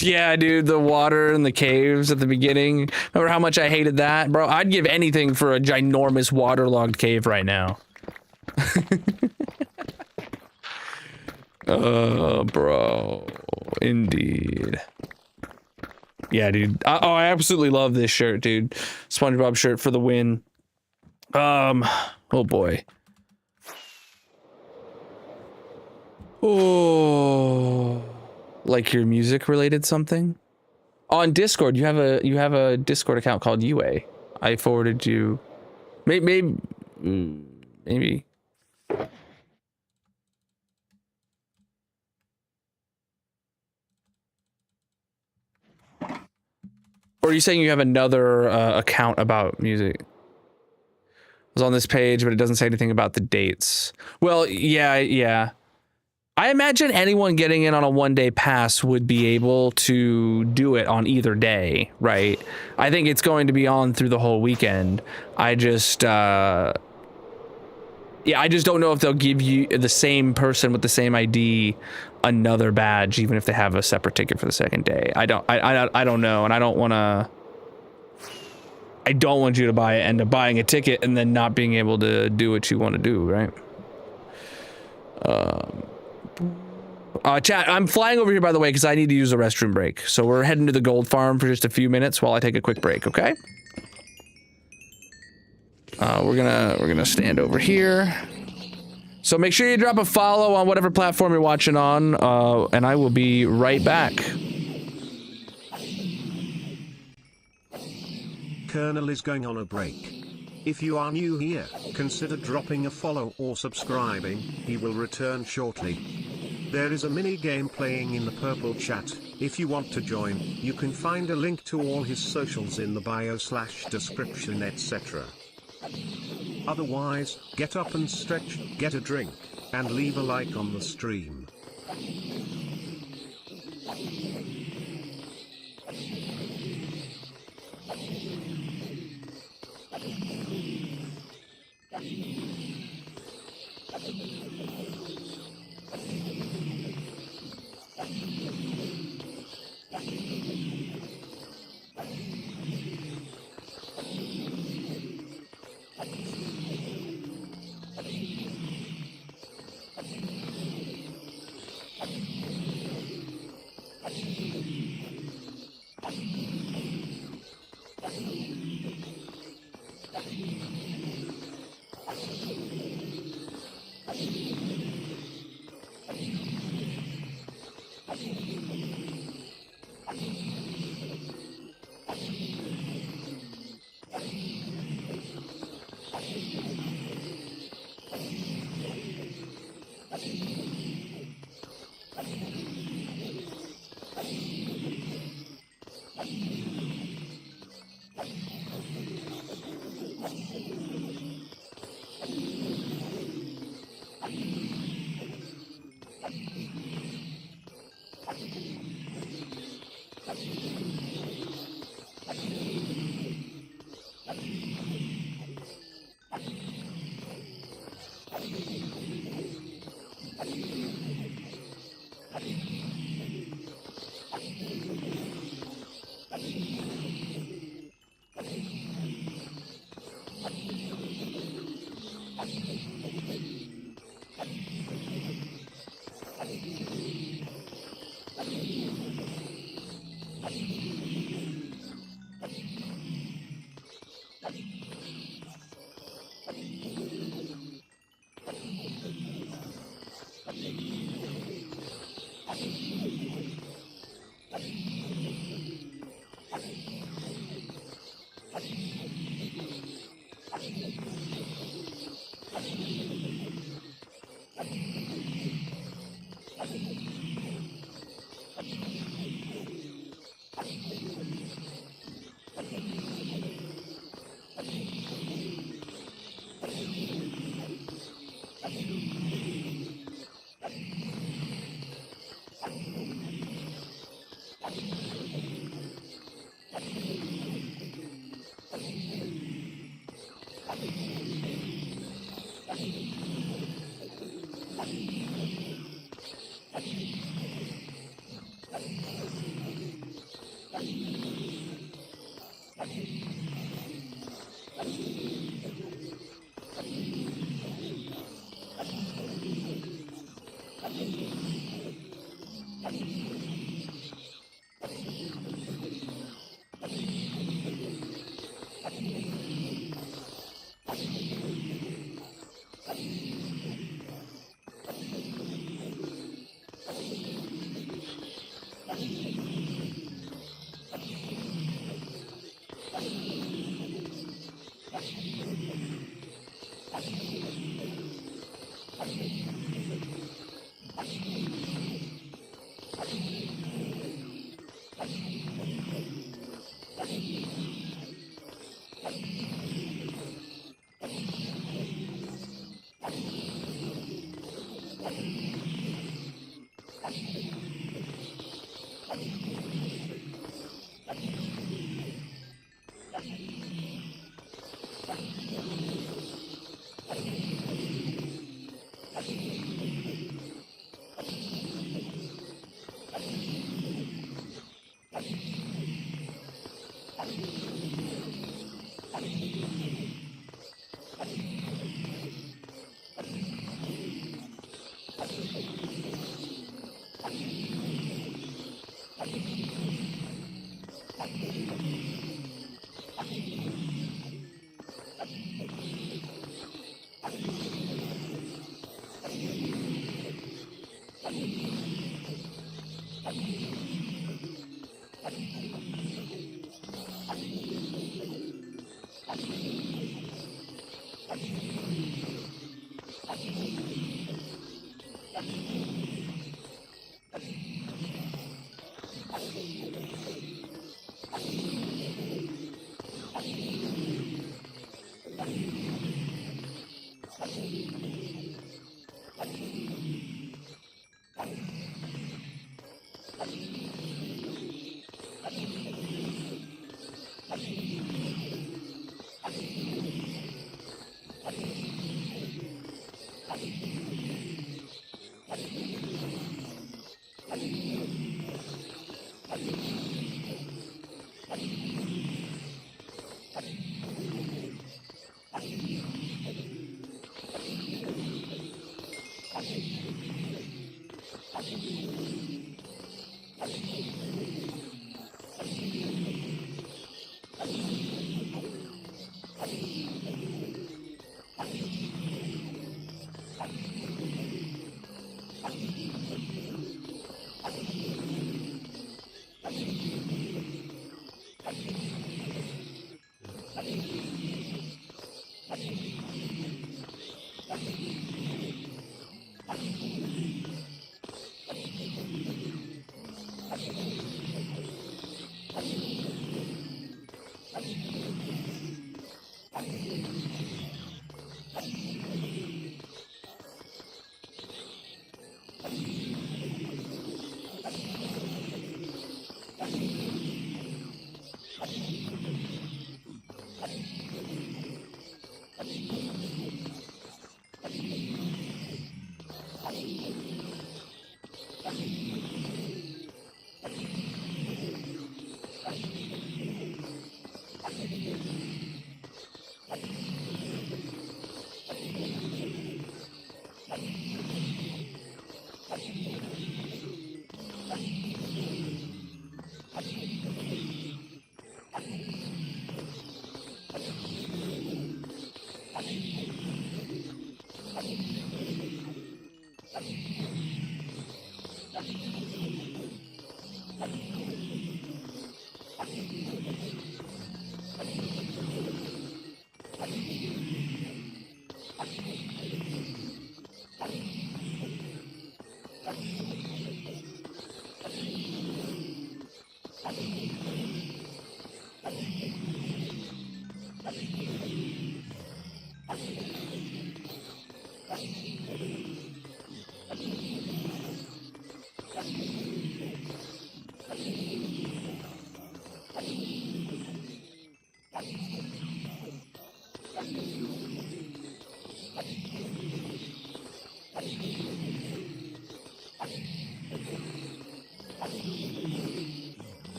Yeah, dude, the water and the caves at the beginning. Remember how much I hated that? Bro, I'd give anything for a ginormous waterlogged cave right now. Oh, bro. Indeed. Yeah, dude. I absolutely love this shirt, dude. SpongeBob shirt for the win. Oh boy. Oh, like your music related something? On Discord, you have a Discord account called UA. I forwarded you. Maybe. Or are you saying you have another account about music? It was on this page, but it doesn't say anything about the dates. Well, yeah. I imagine anyone getting in on a one-day pass would be able to do it on either day, right? I think it's going to be on through the whole weekend. I just don't know if they'll give you the same person with the same ID another badge, even if they have a separate ticket for the second day. I don't know, and I don't want you to end up buying a ticket and then not being able to do what you want to do, right? Chat, I'm flying over here, by the way, because I need to use a restroom break. So we're heading to the gold farm for just a few minutes while I take a quick break, okay? We're gonna stand over here. So make sure you drop a follow on whatever platform you're watching on, and I will be right back. Colonel is going on a break. If you are new here, consider dropping a follow or subscribing. He will return shortly. There is a mini game playing in the purple chat. If you want to join, you can find a link to all his socials in the bio/description, etc. Otherwise, get up and stretch, get a drink, and leave a like on the stream.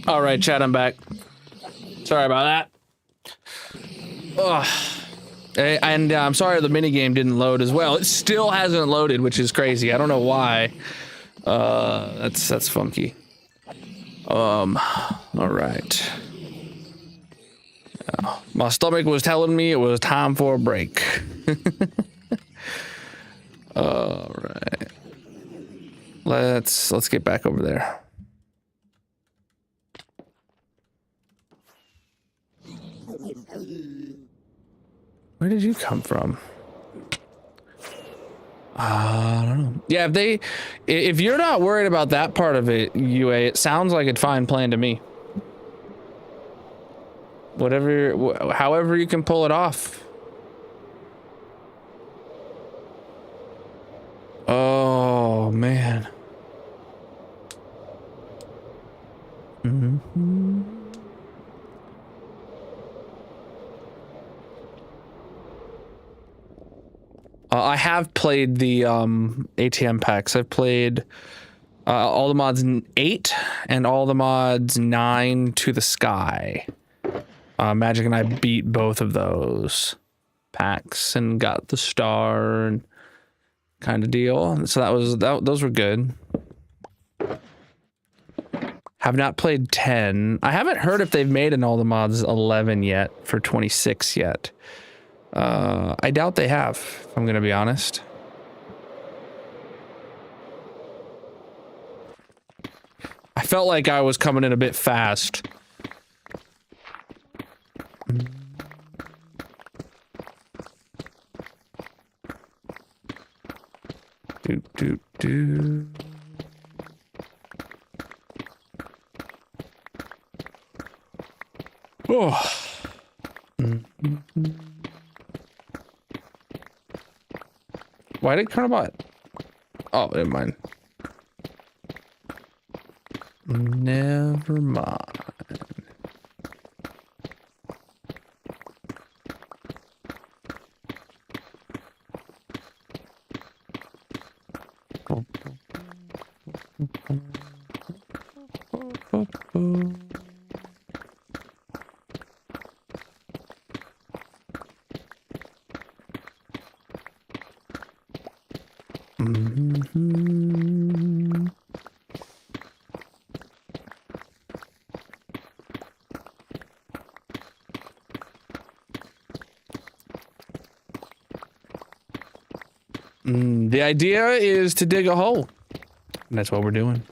All right, chat, I'm back. Sorry about that. Ugh. And I'm sorry the minigame didn't load as well. It still hasn't loaded, which is crazy. I don't know why. That's funky. All right. My stomach was telling me it was time for a break. All right. Let's get back over there. Where did you come from? I don't know. Yeah, if you're not worried about that part of it, UA, it sounds like a fine plan to me. Whatever, however you can pull it off. Oh, man. Mm-hmm. I have played the ATM packs. I've played all the mods 8 and all the mods 9 to the sky. Magic and I beat both of those packs and got the star and kind of deal. So those were good. Have not played 10. I haven't heard if they've made an all the mods 11 yet for 26 yet. I doubt they have, if I'm gonna be honest. I felt like I was coming in a bit fast. Do. Oh. Why did Colonel? Oh, never mind. Never mind. The idea is to dig a hole. And that's what we're doing.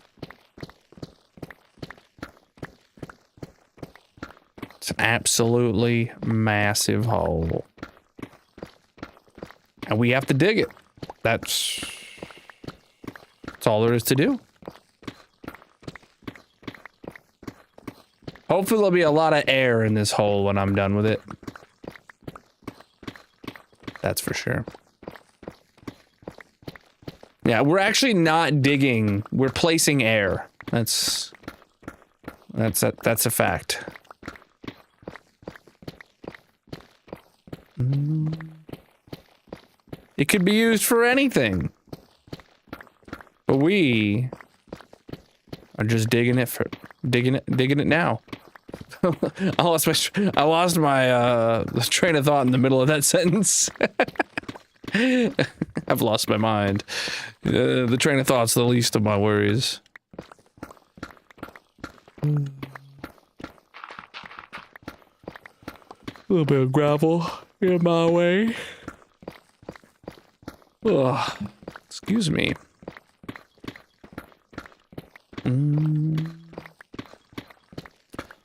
It's an absolutely massive hole. And we have to dig it. That's all there is to do. Hopefully there'll be a lot of air in this hole when I'm done with it. That's for sure. Yeah, we're actually not digging. We're placing air. That's a fact. It could be used for anything. But we are just digging it now. I lost my train of thought in the middle of that sentence. I've lost my mind. The train of thought's the least of my worries. A little bit of gravel in my way. Ugh. Excuse me.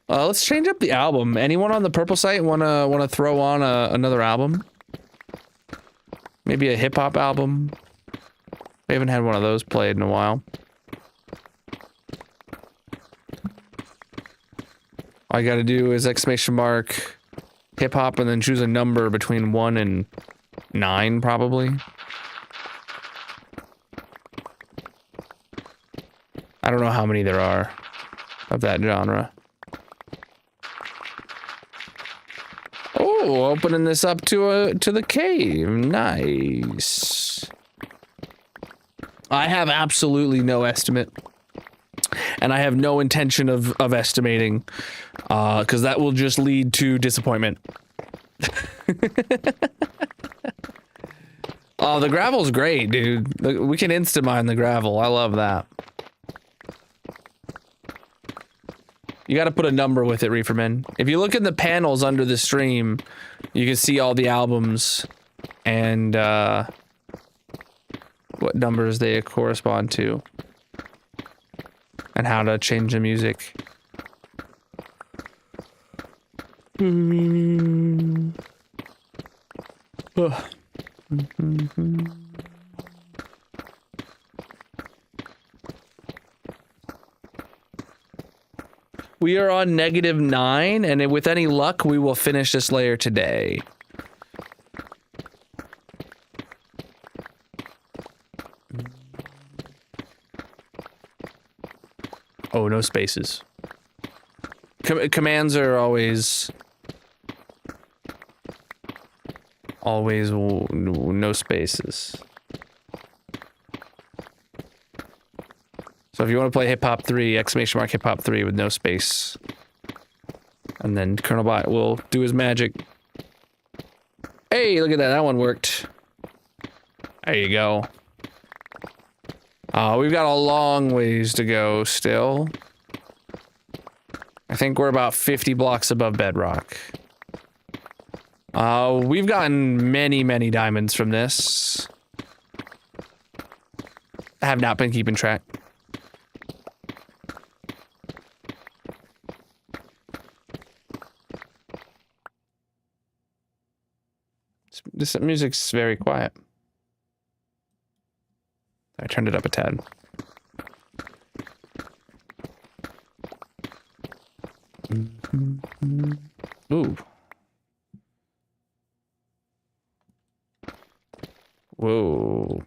Let's change up the album. Anyone on the purple site wanna throw on another album? Maybe a hip hop album. We haven't had one of those played in a while. All you gotta do is exclamation mark hip hop and then choose a number between 1 and 9, probably. I don't know how many there are of that genre. Oh, opening this up to the cave. Nice. I have absolutely no estimate. And I have no intention of estimating, because that will just lead to disappointment. Oh, the gravel's great, dude. We can insta-mine the gravel. I love that. You gotta put a number with it, Reeferman. If you look in the panels under the stream, you can see all the albums and what numbers they correspond to. And how to change the music. We are on -9, and with any luck, we will finish this layer today. Oh, no spaces. Commands are always no spaces. So if you want to play Hip Hop 3, exclamation mark Hip Hop 3 with no space. And then Colonel Bot will do his magic. Hey, look at that. That one worked. There you go. We've got a long ways to go still. I think we're about 50 blocks above bedrock. We've gotten many, many diamonds from this. I have not been keeping track. This music's very quiet. I turned it up a tad. Ooh. Whoa.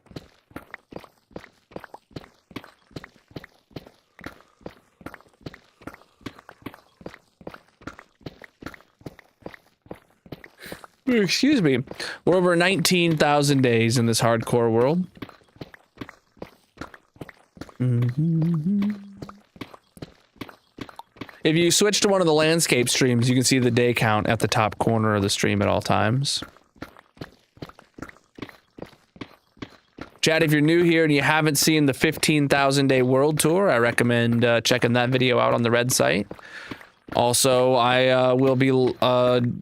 Excuse me. We're over 19,000 days in this hardcore world. If you switch to one of the landscape streams, you can see the day count at the top corner of the stream at all times. Chad, if you're new here and you haven't seen the 15,000 day world tour, I recommend checking that video out on the Red site. Also, I will be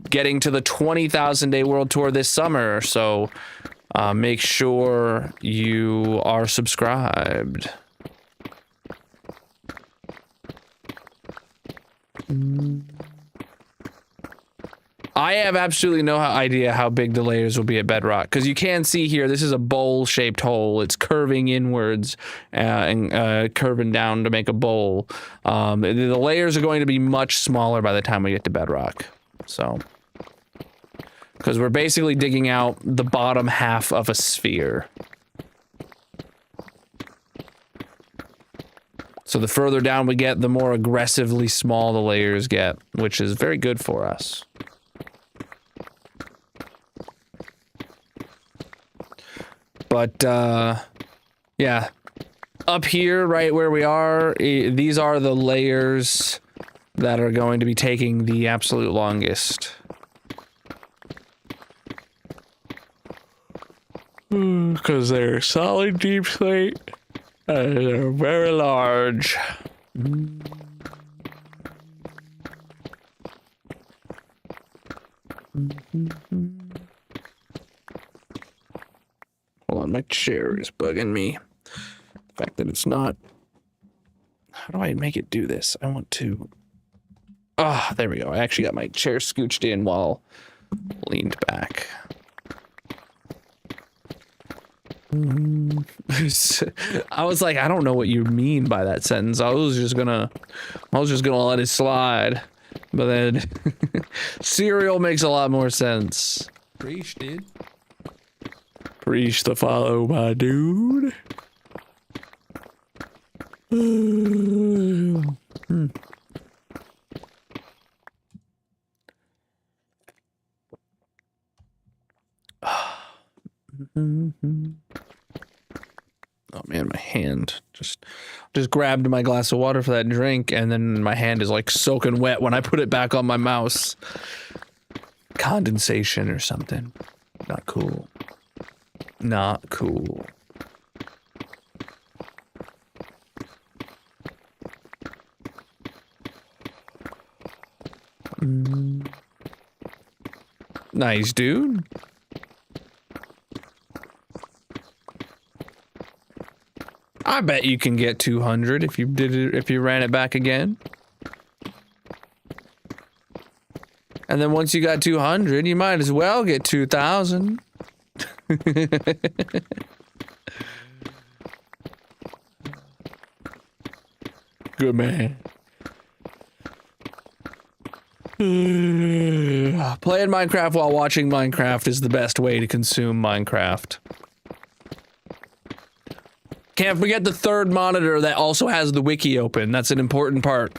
getting to the 20,000 day world tour this summer, so make sure you are subscribed. I have absolutely no idea how big the layers will be at bedrock, because you can see here this is a bowl-shaped hole. It's curving inwards and curving down to make a bowl. The layers are going to be much smaller by the time we get to bedrock. So, because we're basically digging out the bottom half of a sphere. So the further down we get, the more aggressively small the layers get, which is very good for us. But, yeah, up here, right where we are, these are the layers that are going to be taking the absolute longest. Because they're solid deep slate, and they're very large. Hold on, my chair is bugging me. The fact that it's not... How do I make it do this? I want to... Ah, there we go. I actually got my chair scooched in while leaned back. I was like, I don't know what you mean by that sentence. I was just gonna let it slide. But then cereal makes a lot more sense. Preach, dude. Preach the follow, my dude. Hmm. Oh man, my hand just grabbed my glass of water for that drink, and then my hand is like soaking wet when I put it back on my mouse. Condensation or something. Not cool. Not cool. Nice, dude. I bet you can get 200 if you did it, if you ran it back again. And then once you got 200, you might as well get 2,000. Good man. Playing Minecraft while watching Minecraft is the best way to consume Minecraft. Can't forget the third monitor that also has the wiki open. That's an important part.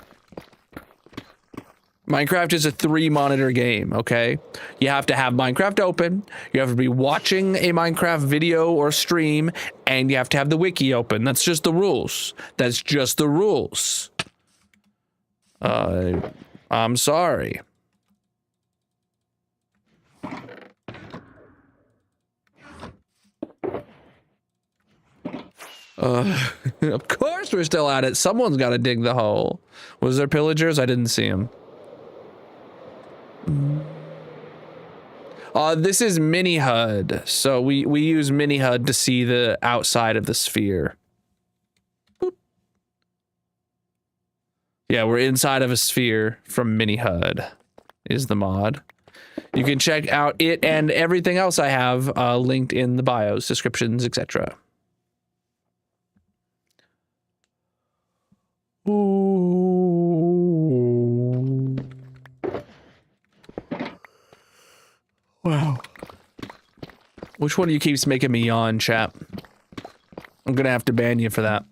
Minecraft is a 3-monitor game, okay? You have to have Minecraft open, you have to be watching a Minecraft video or stream, and you have to have the wiki open. That's just the rules. That's just the rules. I'm sorry. Of course we're still at it. Someone's got to dig the hole. Was there pillagers? I didn't see them. This is mini HUD. So we use mini HUD to see the outside of the sphere. Boop. Yeah, we're inside of a sphere from mini HUD is the mod. You can check out it and everything else I have linked in the bios, descriptions, etc. Ooh. Wow. Which one of you keeps making me yawn, chap? I'm gonna have to ban you for that.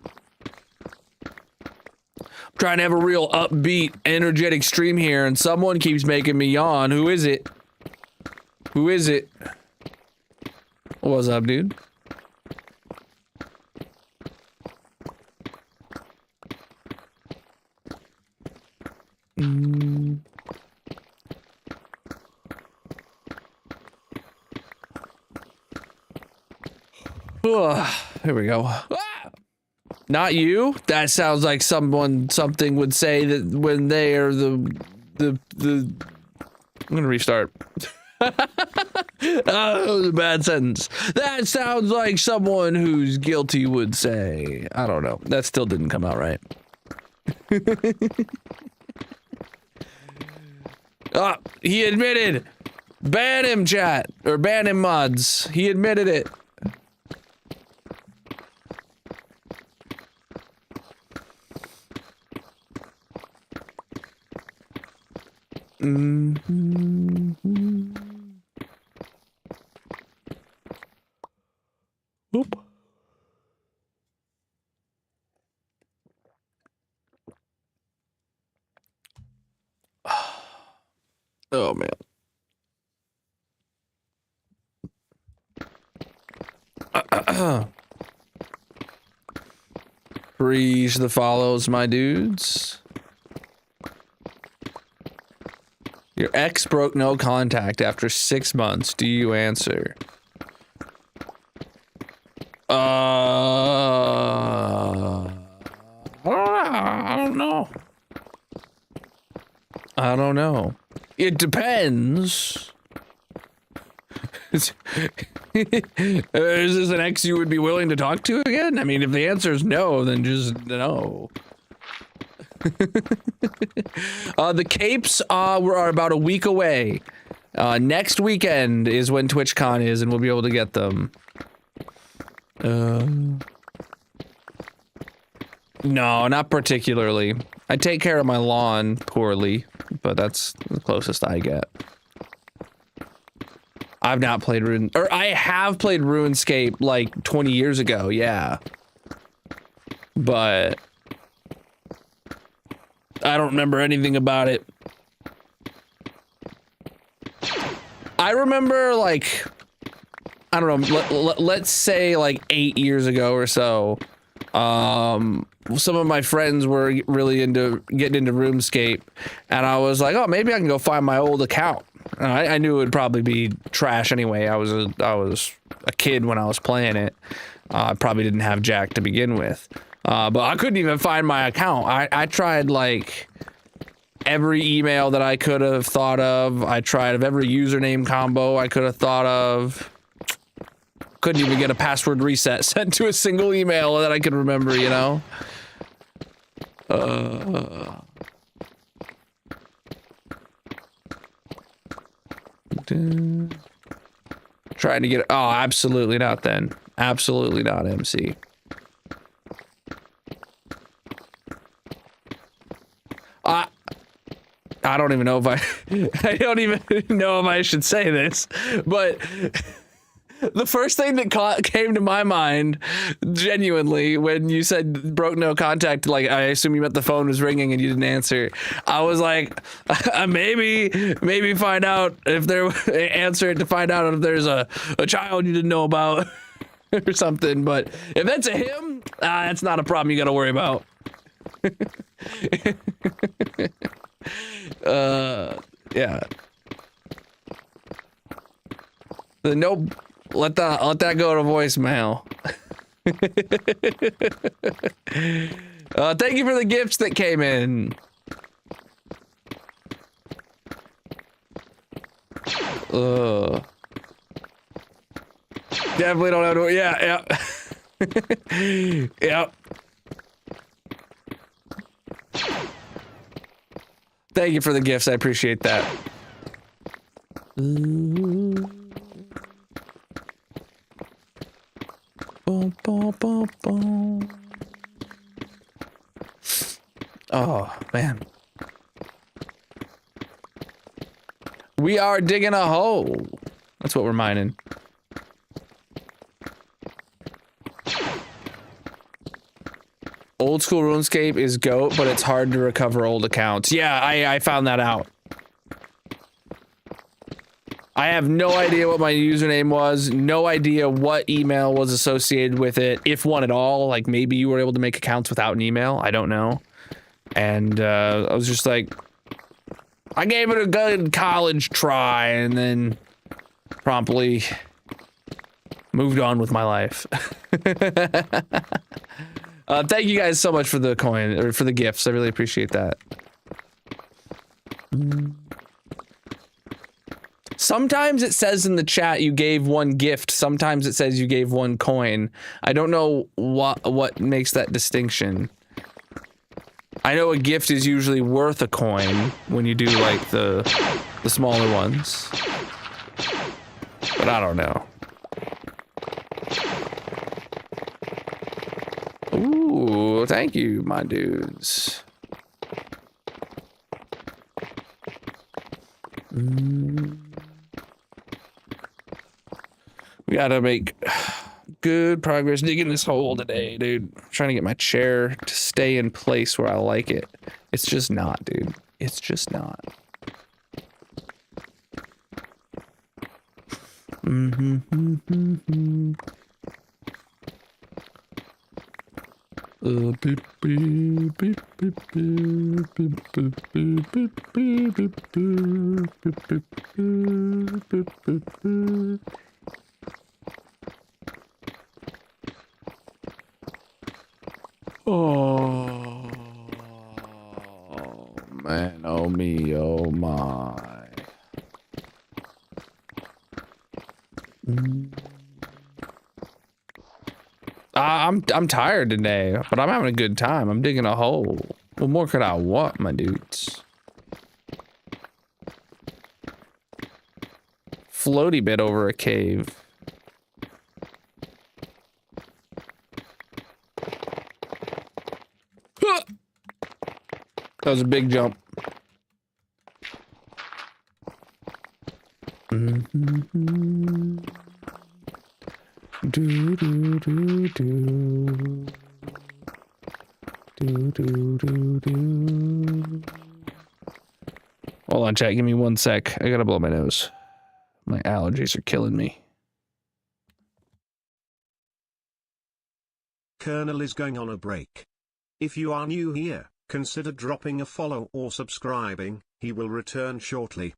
I'm trying to have a real upbeat, energetic stream here, and someone keeps making me yawn. Who is it? Who is it? What's up, dude? Here we go. Ah! Not you? That sounds like something would say that when they are the I'm gonna restart. That was a bad sentence. That sounds like someone who's guilty would say. I don't know. That still didn't come out right. Ah, he admitted. Ban him, chat. Or ban him, mods. He admitted it. Oop. Oh man. Preach the follows, my dudes. Your ex broke no contact after 6 months. Do you answer? I don't know. I don't know. It depends. Is this an ex you would be willing to talk to again? I mean, if the answer is no, then just no. The capes are about a week away. Next weekend is when TwitchCon is, and we'll be able to get them. No, not particularly. I take care of my lawn poorly, but that's the closest I get. I've not played I have played RuneScape like 20 years ago, yeah. But I don't remember anything about it. I remember like, I don't know, let's say like 8 years ago or so. Some of my friends were really into getting into RuneScape, and I was like, oh, maybe I can go find my old account. I knew it would probably be trash anyway. I was a kid when I was playing it. I probably didn't have Jack to begin with, but I couldn't even find my account. I tried like every email that I could have thought of. I tried of every username combo I could have thought of. Couldn't even get a password reset sent to a single email that I could remember, you know? Trying to get it. Oh, absolutely not then. Absolutely not, MC. I don't even know if I don't even know if I should say this, but the first thing that came to my mind, genuinely, when you said broke no contact, like I assume you meant the phone was ringing and you didn't answer. I was like, maybe find out if answer it to find out if there's a child you didn't know about or something. But if that's a him, that's not a problem you got to worry about. Yeah. No. Let that go to voicemail. Thank you for the gifts that came in. Definitely don't have to. Yeah. Yep. Thank you for the gifts. I appreciate that. Boom, boom, boom, boom. Oh, man. We are digging a hole. That's what we're mining. Old school RuneScape is GOAT, but it's hard to recover old accounts. Yeah, I found that out. I have no idea what my username was, no idea what email was associated with it, if one at all. Like maybe you were able to make accounts without an email, I don't know. And I was just like, I gave it a good college try and then promptly moved on with my life. Thank you guys so much for the coin, or for the gifts, I really appreciate that. Sometimes it says in the chat you gave one gift. Sometimes it says you gave one coin. I don't know what makes that distinction. I know a gift is usually worth a coin when you do like the smaller ones. But I don't know. Ooh, thank you, my dudes. We gotta make good progress digging this hole today, dude. I'm trying to get my chair to stay in place where I like it. It's just not, dude. It's just not. Oh man, oh me, oh my. I'm tired today, but I'm having a good time. I'm digging a hole. What more could I want, my dudes? Floaty bit over a cave. That was a big jump. Mm-hmm. Do do do do. Do do do do. Hold on, chat. Give me 1 sec. I gotta blow my nose. My allergies are killing me. Colonel is going on a break. If you are new here, consider dropping a follow or subscribing, he will return shortly.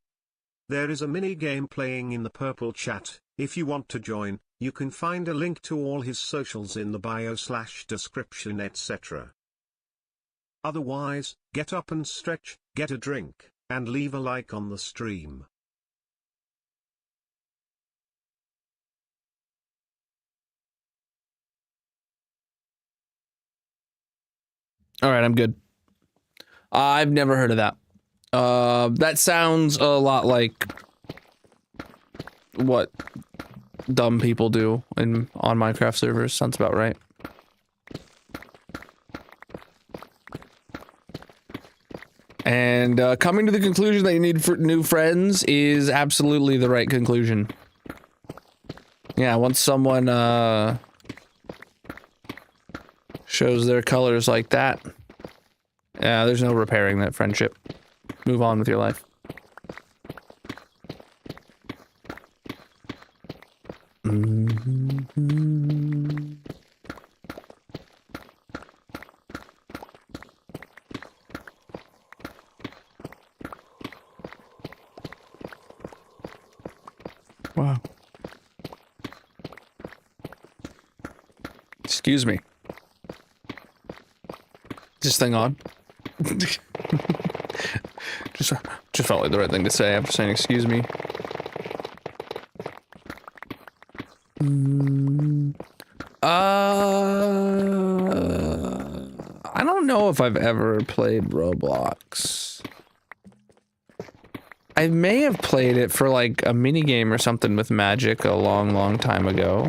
There is a mini game playing in the purple chat. If you want to join, you can find a link to all his socials in the bio/description etc. Otherwise, get up and stretch, get a drink, and leave a like on the stream. All right, I'm good. I've never heard of that. That sounds a lot like what dumb people do on Minecraft servers. Sounds about right. And coming to the conclusion that you need new friends is absolutely the right conclusion. Yeah, once someone shows their colors like that, yeah, there's no repairing that friendship. Move on with your life. Mm-hmm. Wow. Excuse me. Is this thing on? just felt like the right thing to say after saying excuse me. I don't know if I've ever played Roblox. I may have played it for like a mini game or something with Magic a long time ago.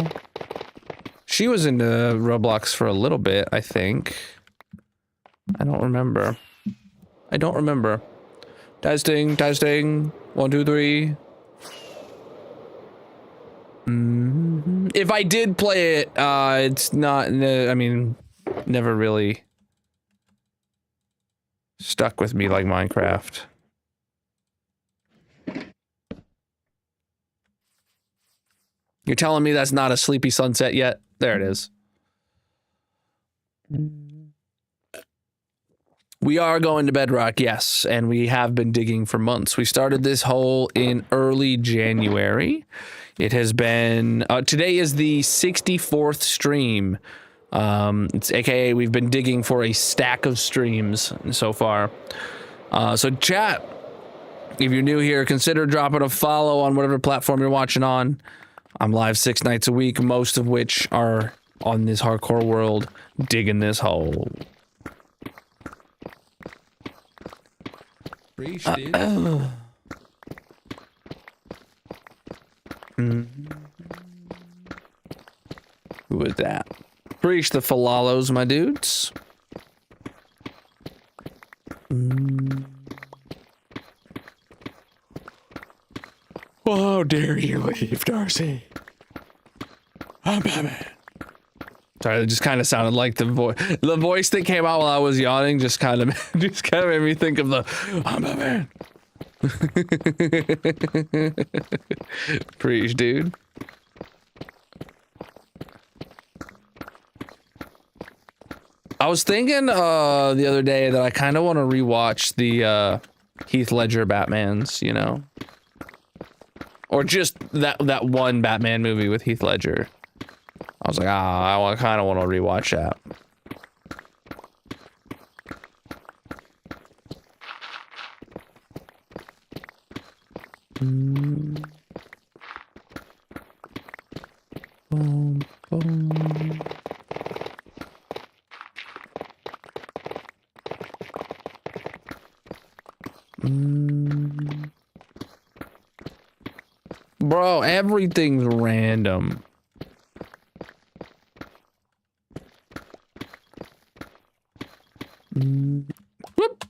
She was into Roblox for a little bit, I think. I don't remember. Testing. 1, 2, 3. If I did play it, it's not, I mean, never really stuck with me like Minecraft. You're telling me that's not a sleepy sunset yet? There it is. We are going to Bedrock, yes, and we have been digging for months. We started this hole in early January. It has been, today is the 64th stream. It's AKA we've been digging for a stack of streams so far. So chat, if you're new here, consider dropping a follow on whatever platform you're watching on. I'm live 6 nights a week, most of which are on this hardcore world, digging this hole. Preach, dude. Who is that? Preach the falalos, my dudes. Oh, how dare you leave, Darcy? I'm Batman. Sorry, it just kind of sounded like the voice that came out while I was yawning just kind of made me think of the I'm Batman. Preach, dude. I was thinking the other day that I kind of want to rewatch the Heath Ledger Batmans, you know, or just that one Batman movie with Heath Ledger. I was like, I kind of want to rewatch that. Boom, boom. Bro, everything's random. Whoop.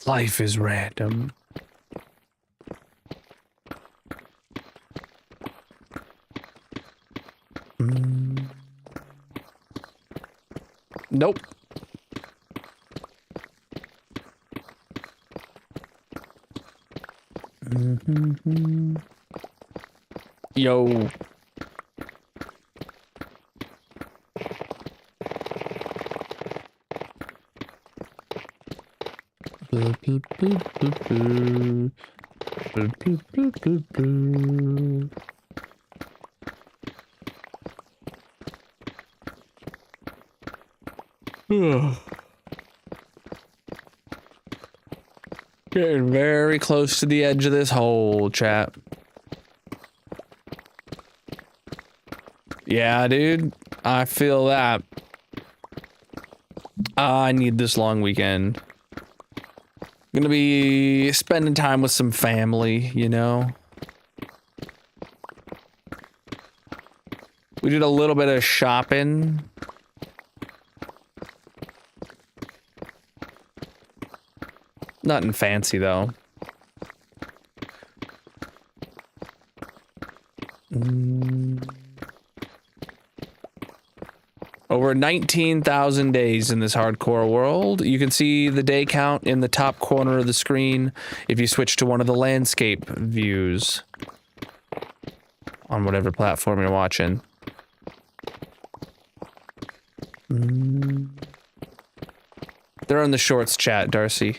Life is random. Nope. Yo. Getting very close to the edge of this hole, chat. Yeah, dude. I feel that. I need this long weekend. Gonna be spending time with some family, you know? We did a little bit of shopping. Nothing fancy, though. Over 19,000 days in this hardcore world. You can see the day count in the top corner of the screen if you switch to one of the landscape views on whatever platform you're watching. They're in the shorts chat, Darcy.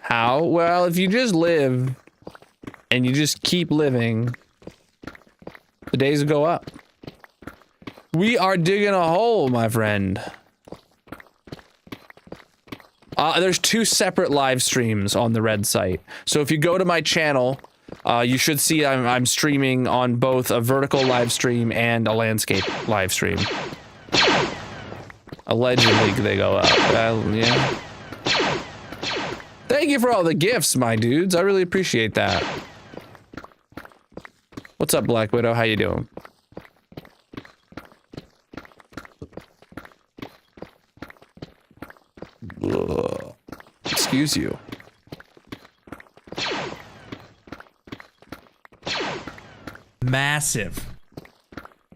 How? Well, if you just live and you just keep living, the days go up. We are digging a hole, my friend. There's 2 separate live streams on the red site. So if you go to my channel, you should see I'm streaming on both a vertical live stream and a landscape live stream. Allegedly, they go up. Yeah. Thank you for all the gifts, my dudes. I really appreciate that. What's up, Black Widow? How you doing? Ugh. Excuse you. Massive.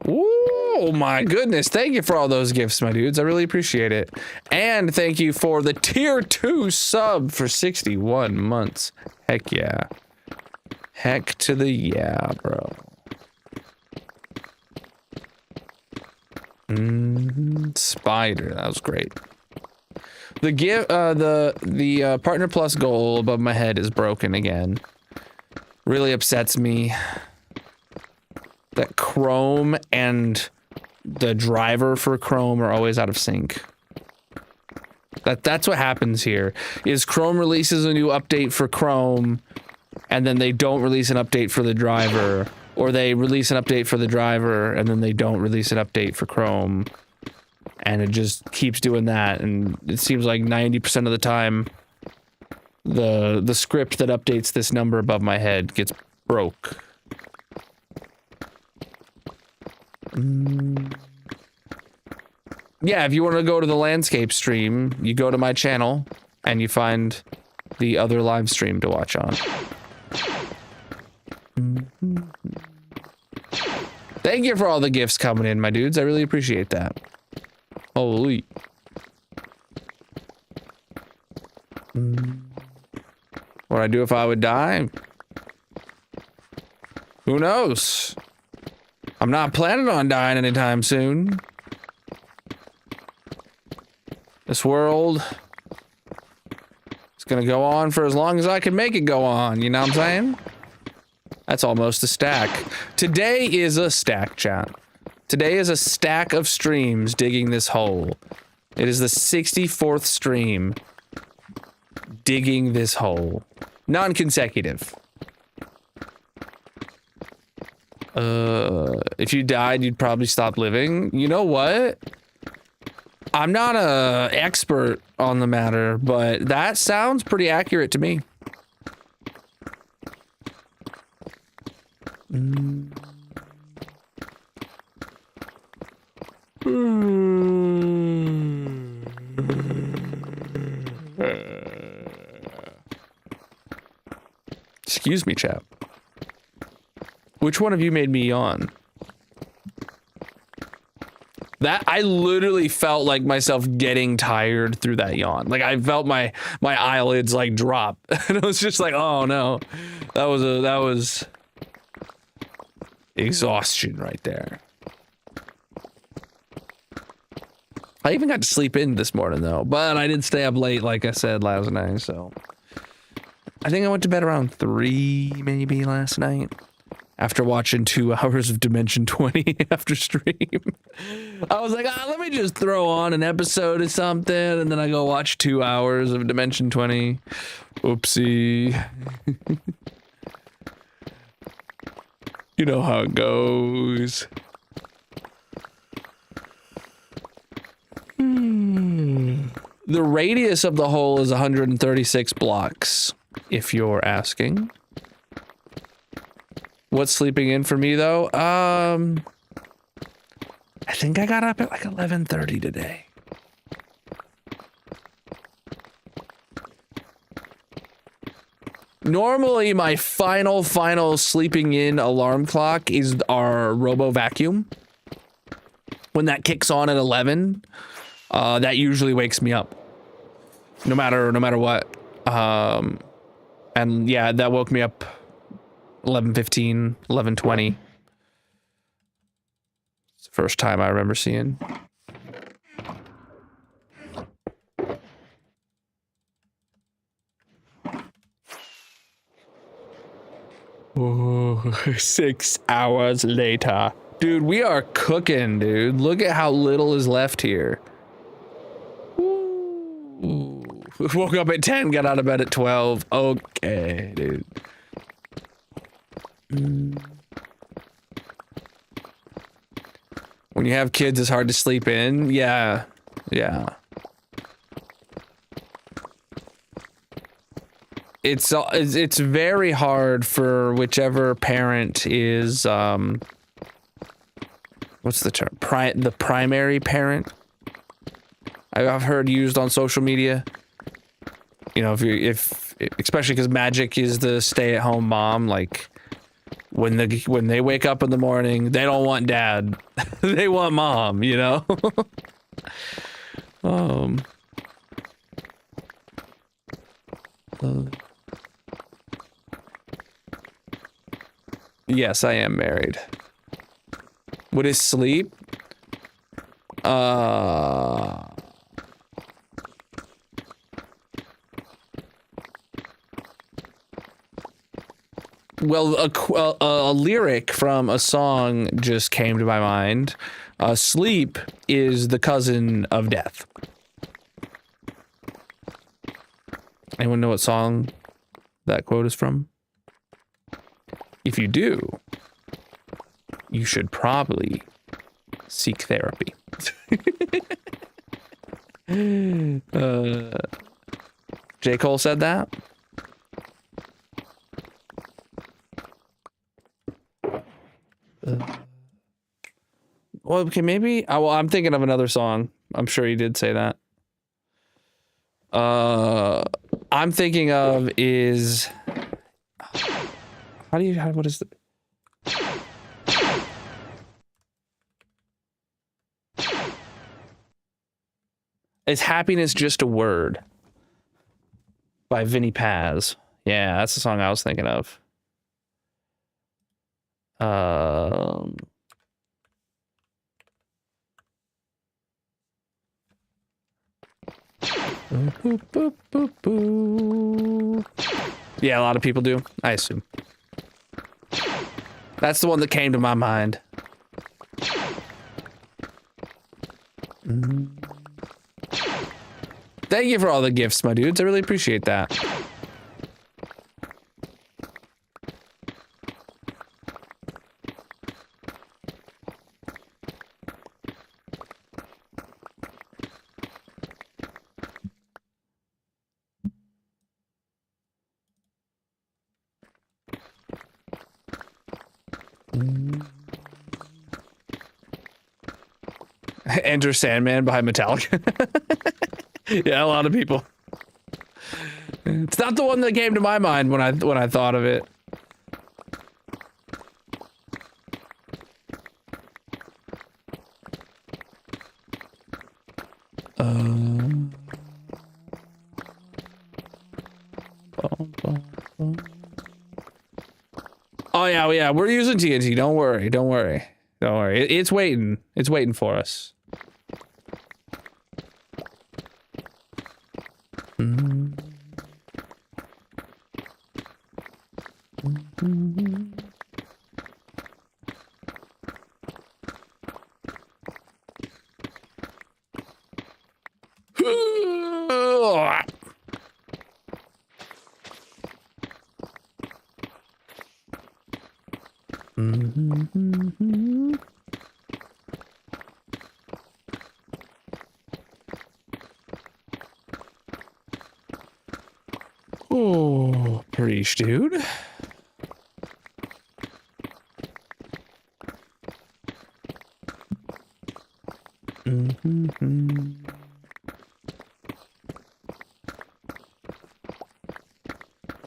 Oh my goodness. Thank you for all those gifts, my dudes. I really appreciate it. And thank you for the tier 2 sub for 61 months. Heck yeah. Heck to the yeah, bro. Spider, that was great. The Partner Plus goal above my head is broken again. Really upsets me that Chrome and the driver for Chrome are always out of sync. That's what happens here. Is Chrome releases a new update for Chrome, and then they don't release an update for the driver, or they release an update for the driver and then they don't release an update for Chrome, and it just keeps doing that. And it seems like 90% of the time the script that updates this number above my head gets broke. Yeah, if you want to go to the landscape stream, you go to my channel and you find the other live stream to watch on. Thank you for all the gifts coming in, my dudes. I really appreciate that. Holy. What would I do if I would die? Who knows? I'm not planning on dying anytime soon. This world is gonna go on for as long as I can make it go on, you know what I'm saying? That's almost a stack. Today is a stack, chat. Today is a stack of streams digging this hole. It is the 64th stream digging this hole. Non-consecutive. If you died, you'd probably stop living. You know what? I'm not a expert on the matter, but that sounds pretty accurate to me. Excuse me, chap. Which one of you made me yawn? That I literally felt like myself getting tired through that yawn. Like I felt my eyelids like drop, and it was just like, oh no, that was exhaustion right there. I even got to sleep in this morning though, but I did stay up late, like I said last night. So I think I went to bed around 3 maybe last night. After watching 2 hours of Dimension 20 after stream. I was like, let me just throw on an episode of something, and then I go watch 2 hours of Dimension 20. Oopsie. You know how it goes. The radius of the hole is 136 blocks, if you're asking. What's sleeping in for me though? I think I got up at like 11:30 today. Normally my final sleeping in alarm clock is our robo vacuum. When that kicks on at 11, that usually wakes me up. No matter what. And yeah, that woke me up 11:15, 11:20. It's the first time I remember seeing. Oh, 6 hours later. Dude, we are cooking, dude. Look at how little is left here. Ooh. Woke up at 10, got out of bed at 12. Okay, dude. When you have kids, it's hard to sleep in. Yeah. It's very hard for whichever parent is what's the term? The primary parent. I've heard used on social media. You know, if especially because Magic is the stay-at-home mom, like. When they wake up in the morning, they don't want dad. They want mom, you know? Yes, I am married. What is sleep? Well, a lyric from a song just came to my mind. Sleep is the cousin of death. Anyone know what song that quote is from? If you do, you should probably seek therapy. J. Cole said that? Well, okay, maybe. I'm thinking of another song. I'm sure he did say that. I'm thinking of is. What is the. Is happiness just a word? By Vinnie Paz. Yeah, that's the song I was thinking of. Boop, boop, boop, boop. Yeah, a lot of people do, I assume. That's the one that came to my mind. Thank you for all the gifts, my dudes. I really appreciate that. Enter Sandman behind Metallica. Yeah, a lot of people. It's not the one that came to my mind when I thought of it. Oh yeah, we're using TNT. Don't worry. It's waiting. It's waiting for us. Oh, preach, dude.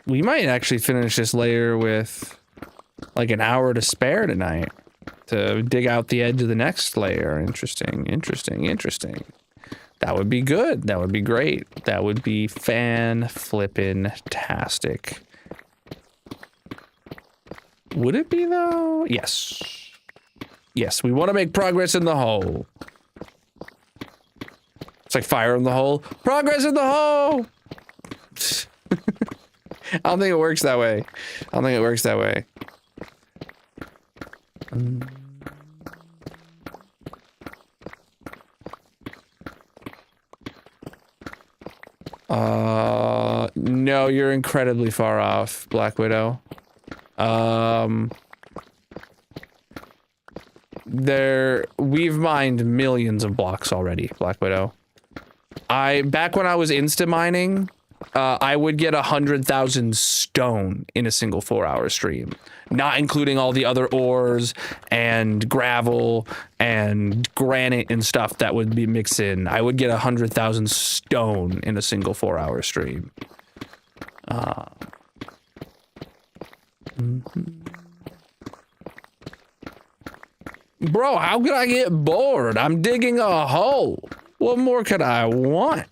We might actually finish this layer with like an hour to spare tonight to dig out the edge of the next layer. Interesting. That would be good. That would be great. That would be fan-flippin-tastic. Would it be though? Yes. Yes, we want to make progress in the hole. It's like fire in the hole. Progress in the hole! I don't think it works that way. No, you're incredibly far off, Black Widow. We've mined millions of blocks already, Black Widow. Back when I was insta mining, I would get 100,000 stone in a single 4-hour stream, not including all the other ores and gravel and granite and stuff that would be mixed in. I would get 100,000 stone in a single 4-hour stream. Bro, how could I get bored? I'm digging a hole. What more could I want?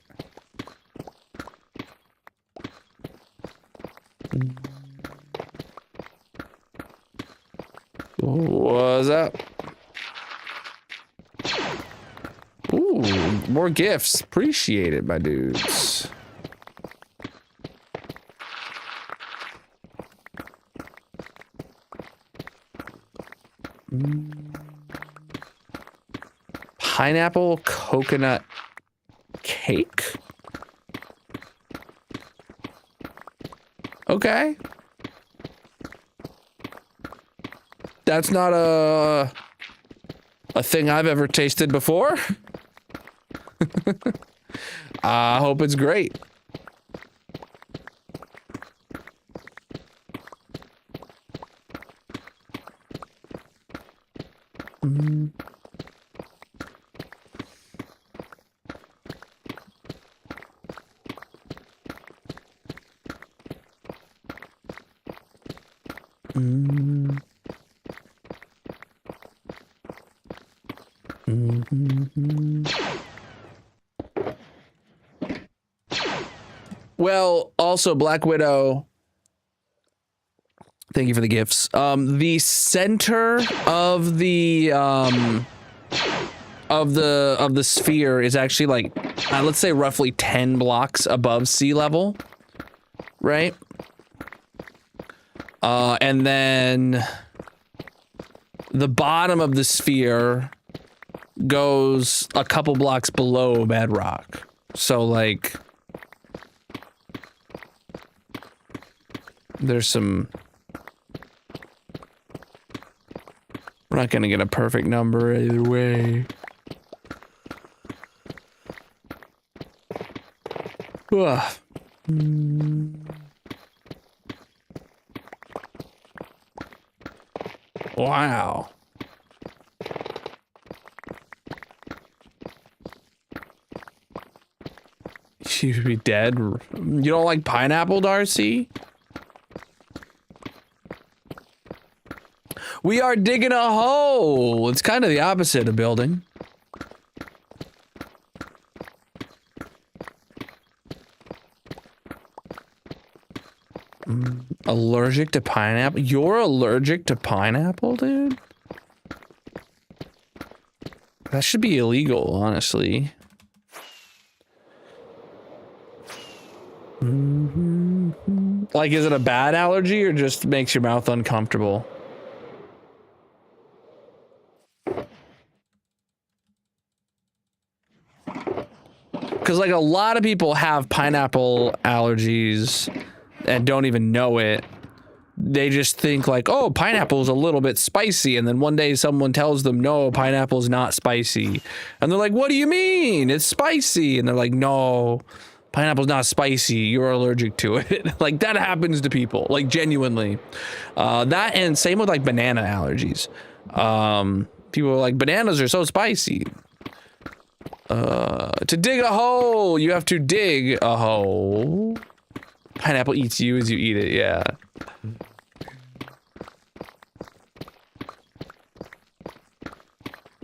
What's up? Ooh, more gifts. Appreciate it, my dudes. Pineapple coconut cake? Okay. That's not a thing I've ever tasted before. I hope it's great. Well, also Black Widow, thank you for the gifts. The center of the sphere is actually like let's say roughly 10 blocks above sea level, right? And then the bottom of the sphere goes a couple blocks below bedrock. So like there's some, we're not gonna get a perfect number either way. Ugh. Wow. You'd be dead. You don't like pineapple, Darcy? We are digging a hole. It's kind of the opposite of building. Allergic to pineapple? You're allergic to pineapple, dude? That should be illegal, honestly. Like, is it a bad allergy or just makes your mouth uncomfortable? Because, like, a lot of people have pineapple allergies and don't even know it. They just think, like, oh, pineapple is a little bit spicy. And then one day someone tells them, no, pineapple is not spicy. And they're like, what do you mean? It's spicy. And they're like, no, pineapple's not spicy. You're allergic to it. Like, that happens to people, like, genuinely. That, and same with, like, banana allergies. People are like, bananas are so spicy. To dig a hole, you have to dig a hole. Pineapple eats you as you eat it, yeah.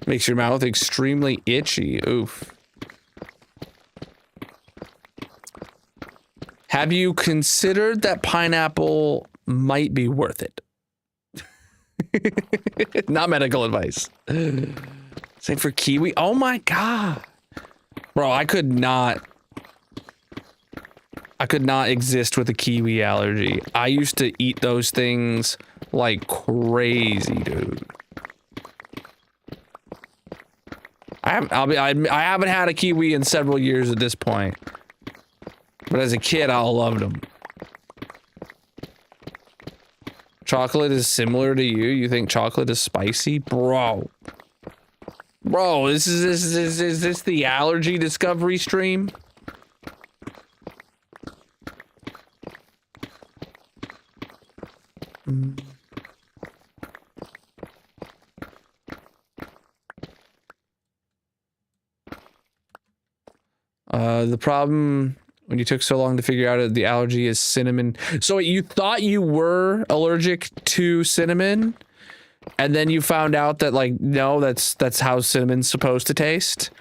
Makes your mouth extremely itchy. Oof. Have you considered that pineapple might be worth it? Not medical advice. Same for kiwi. Oh my god. Bro, I could not exist with a kiwi allergy. I used to eat those things like crazy, dude. I haven't had a kiwi in several years at this point. But as a kid, I loved them. Chocolate is similar to you? You think chocolate is spicy? Bro, is this the allergy discovery stream? The problem when you took so long to figure out the allergy is cinnamon. So you thought you were allergic to cinnamon, and then you found out that, like, no, that's how cinnamon's supposed to taste.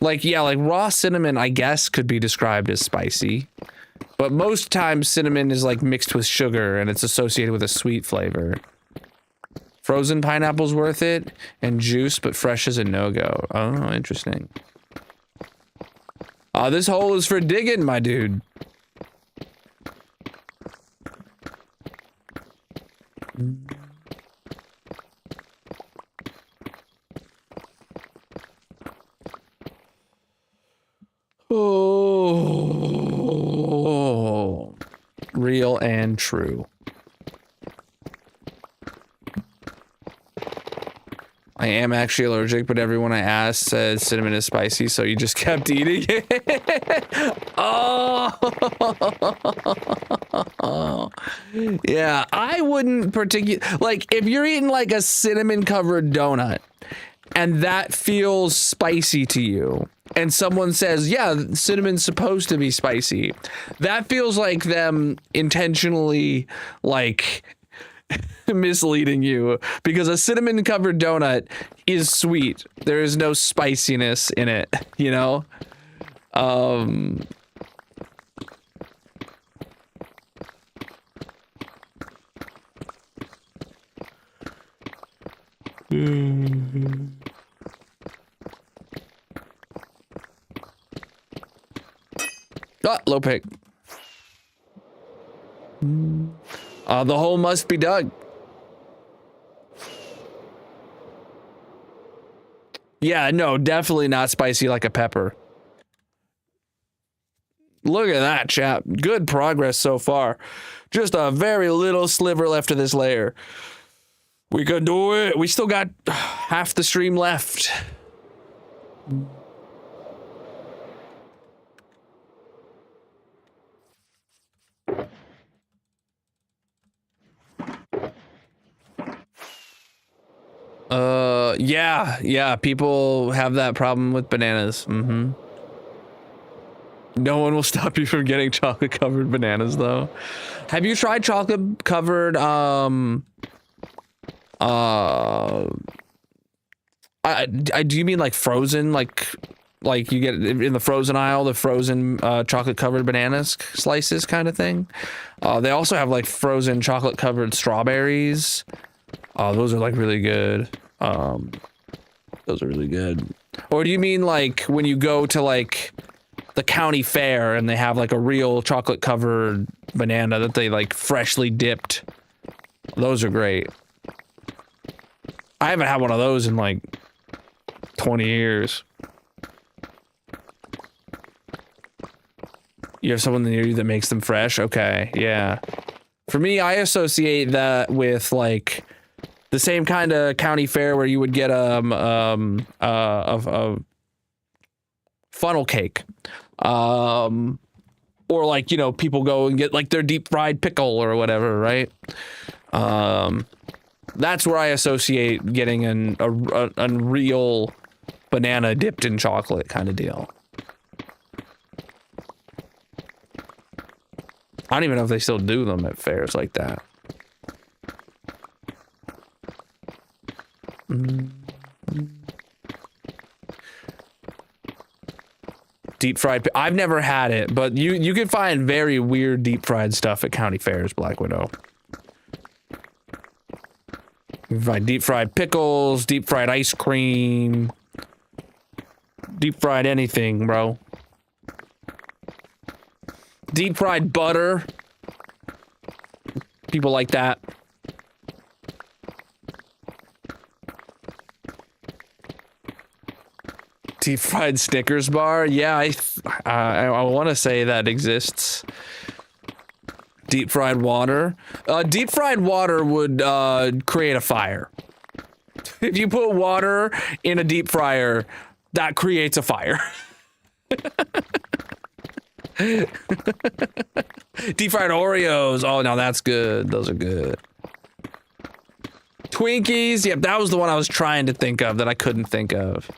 Like, yeah, like raw cinnamon, I guess, could be described as spicy, but most times cinnamon is like mixed with sugar and it's associated with a sweet flavor. Frozen pineapple's worth it, and juice, but fresh is a no-go. Oh, interesting. This hole is for digging, my dude. Oh, real and true. I am actually allergic, but everyone I asked said cinnamon is spicy, so you just kept eating it. Oh, yeah, I wouldn't like, if you're eating like a cinnamon covered donut and that feels spicy to you, and someone says, yeah, cinnamon's supposed to be spicy, that feels like them intentionally, like, misleading you, because a cinnamon covered donut is sweet. There is no spiciness in it, you know? Ah, low pick. The hole must be dug. Yeah, no, definitely not spicy like a pepper. Look at that, chap. Good progress so far. Just a very little sliver left of this layer. We can do it. We still got half the stream left. Yeah, people have that problem with bananas. No one will stop you from getting chocolate covered bananas though. Have you tried chocolate covered do you mean like frozen, like you get in the frozen aisle, the frozen chocolate covered bananas slices kind of thing? They also have like frozen chocolate covered strawberries. Those are like really good. Those are really good. Or do you mean like when you go to like the county fair and they have like a real chocolate covered banana that they like freshly dipped? Those are great. I haven't had one of those in like 20 years. You have someone near you that makes them fresh? Okay, yeah. For me, I associate that with like the same kind of county fair where you would get a funnel cake. Or like, you know, people go and get like their deep fried pickle or whatever, right? That's where I associate getting a real banana dipped in chocolate kind of deal. I don't even know if they still do them at fairs like that. Deep fried. I've never had it, but you can find very weird deep fried stuff at county fairs, Black Widow. You can find deep fried pickles, deep fried ice cream, deep fried anything, bro. Deep fried butter. People like that. Deep fried Snickers bar. Yeah, I want to say that exists. Deep fried water. Deep fried water would create a fire. If you put water in a deep fryer, that creates a fire. Deep fried Oreos. Oh, now that's good. Those are good. Twinkies. Yep, that was the one I was trying to think of that I couldn't think of.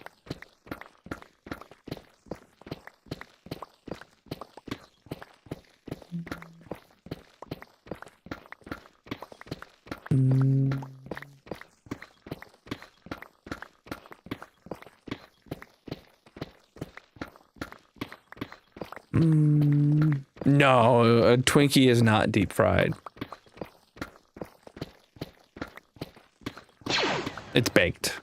No, a Twinkie is not deep fried. It's baked.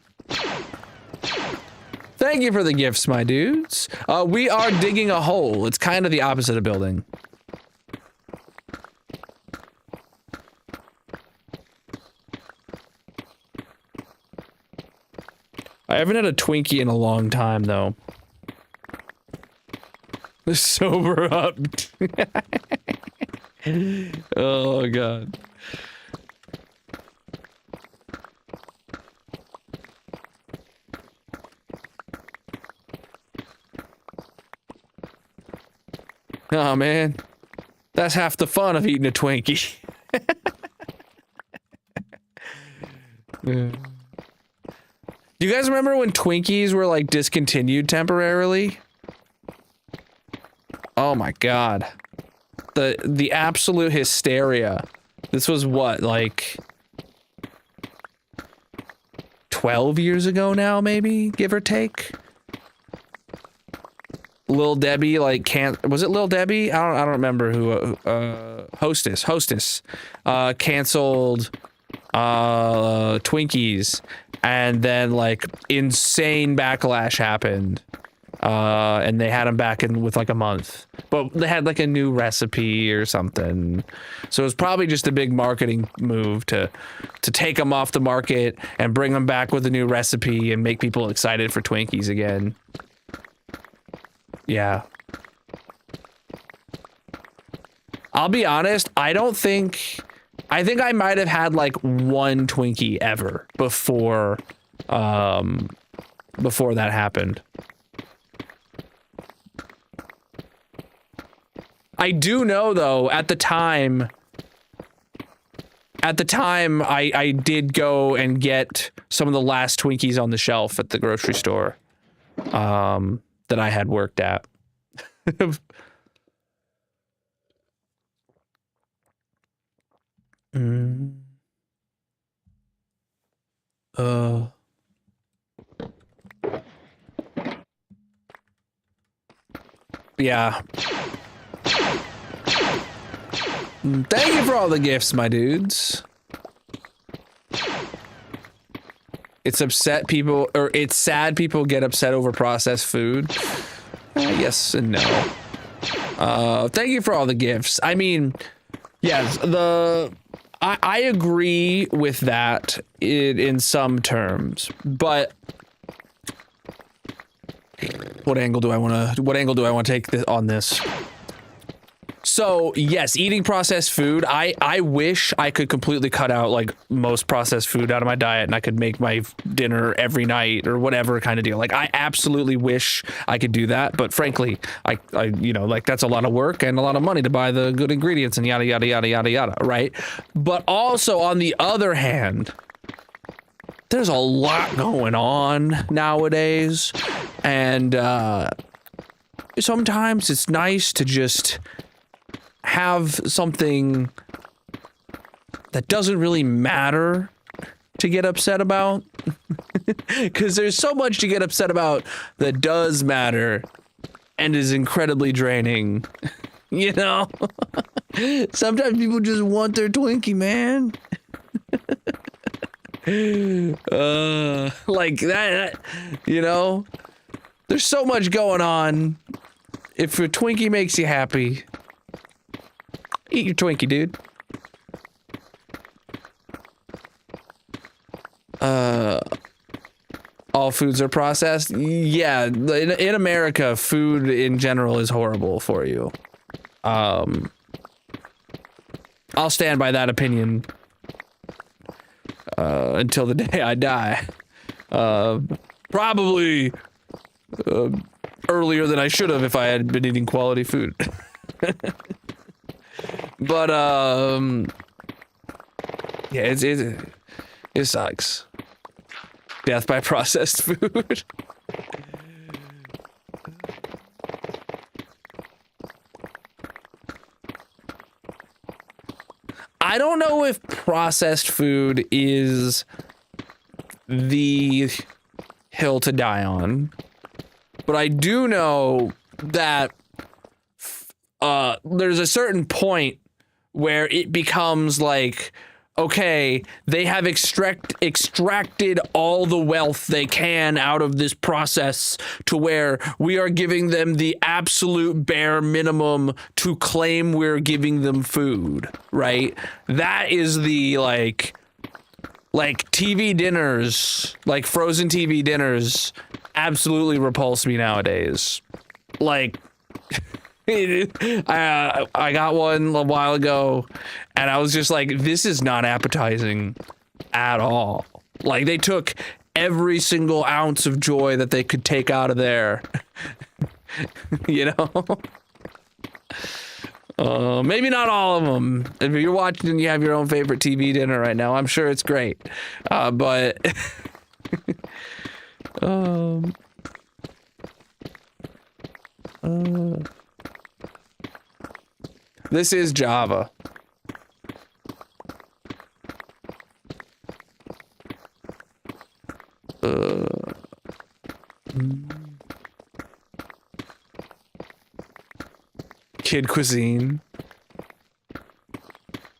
Thank you for the gifts, my dudes. We are digging a hole. It's kind of the opposite of building. I haven't had a Twinkie in a long time, though. Sober up. Oh, God. Oh, man. That's half the fun of eating a Twinkie. Yeah. Do you guys remember when Twinkies were like discontinued temporarily? Oh my God. The absolute hysteria. This was what, like 12 years ago now, maybe, give or take? Lil Debbie, like, was it Lil Debbie? I don't remember who, Hostess, canceled, Twinkies, and then, like, insane backlash happened, and they had them back in with, like, a month, but they had, like, a new recipe or something, so it was probably just a big marketing move to take them off the market and bring them back with a new recipe and make people excited for Twinkies again. Yeah. I'll be honest, I think I might have had like one Twinkie ever before that happened. I do know though, at the time I did go and get some of the last Twinkies on the shelf at the grocery store. That I had worked at. Mm. Yeah. Thank you for all the gifts, my dudes. It's upset people, or it's sad people get upset over processed food. Yes and no. Thank you for all the gifts. I mean, yes, I agree with that in some terms, but what angle do I want to take on this? So yes, eating processed food. I wish I could completely cut out like most processed food out of my diet and I could make my dinner every night or whatever kind of deal. Like I absolutely wish I could do that, but frankly, I you know, like that's a lot of work and a lot of money to buy the good ingredients and yada yada yada yada yada, right? But also on the other hand, there's a lot going on nowadays, and sometimes it's nice to just have something that doesn't really matter to get upset about, because there's so much to get upset about that does matter and is incredibly draining. You know, sometimes people just want their Twinkie, man. Like that, you know, there's so much going on. If a Twinkie makes you happy, eat your Twinkie, dude. All foods are processed. Yeah, in America, food in general is horrible for you. I'll stand by that opinion until the day I die. Probably earlier than I should have if I had been eating quality food. But yeah, it sucks. Death by processed food. I don't know if processed food is the hill to die on, but I do know that there's a certain point where it becomes like, okay, they have extracted all the wealth they can out of this process to where we are giving them the absolute bare minimum to claim we're giving them food, right? That is the like TV dinners, like frozen TV dinners absolutely repulse me nowadays. Like I got one a while ago and I was just like, this is not appetizing at all. Like they took every single ounce of joy that they could take out of there. You know? Maybe not all of them. If you're watching and you have your own favorite TV dinner right now, I'm sure it's great. But this is Java. Kid cuisine.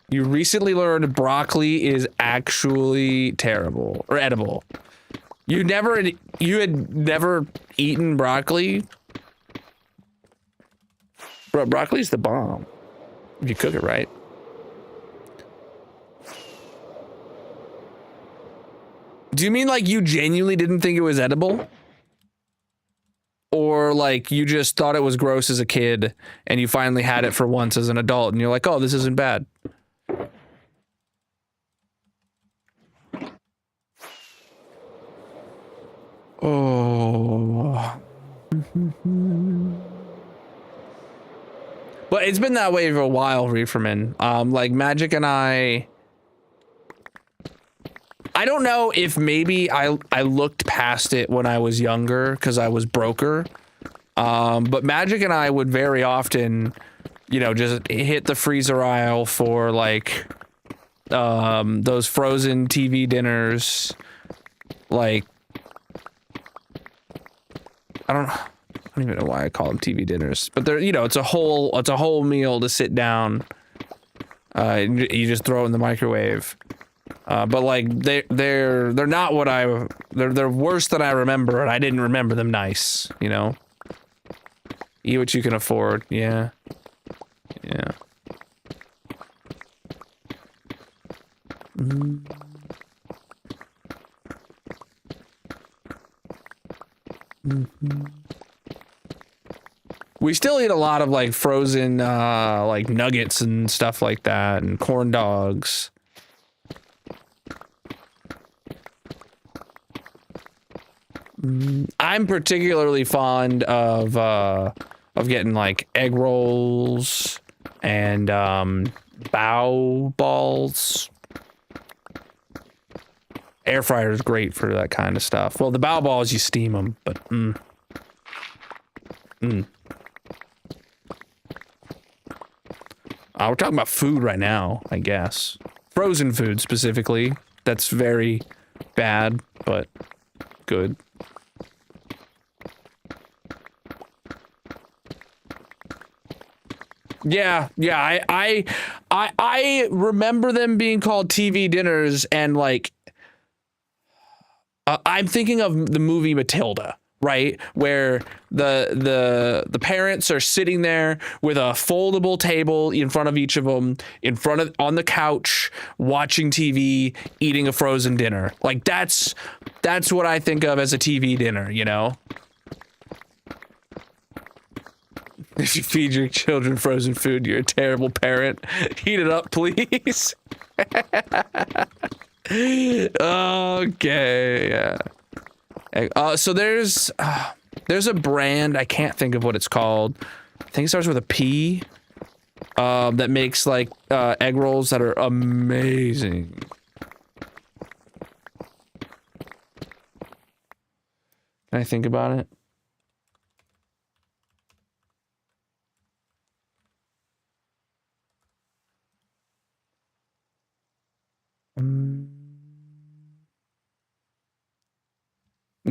You recently learned broccoli is actually terrible or edible. You had never eaten broccoli? Bro, broccoli's the bomb. If you cook it right. Do you mean like you genuinely didn't think it was edible? Or like you just thought it was gross as a kid and you finally had it for once as an adult and you're like, oh, this isn't bad. Oh. But it's been that way for a while, Reeferman. Like Magic and I don't know if maybe I looked past it when I was younger because I was broker. But Magic and I would very often, you know, just hit the freezer aisle for like those frozen TV dinners, like, I don't even know why I call them TV dinners, but they're, you know, it's a whole meal to sit down. You just throw it in the microwave. But like they're not what they're worse than I remember, and I didn't remember them nice, you know. Eat what you can afford, yeah. Yeah. We still eat a lot of like frozen like nuggets and stuff like that, and corn dogs. I'm particularly fond of getting like egg rolls and bao balls. Air fryer is great for that kind of stuff. Well, the bao balls you steam them, but we're talking about food right now, I guess. Frozen food specifically. That's very bad, but good. Yeah, I remember them being called TV dinners, and like, I'm thinking of the movie Matilda, right? Where the parents are sitting there with a foldable table in front of each of them, on the couch, watching TV, eating a frozen dinner. Like that's what I think of as a TV dinner, you know? If you feed your children frozen food, you're a terrible parent. Heat it up, please. Okay, yeah. So there's a brand, I can't think of what it's called. I think it starts with a P. That makes like egg rolls that are amazing. Can I think about it?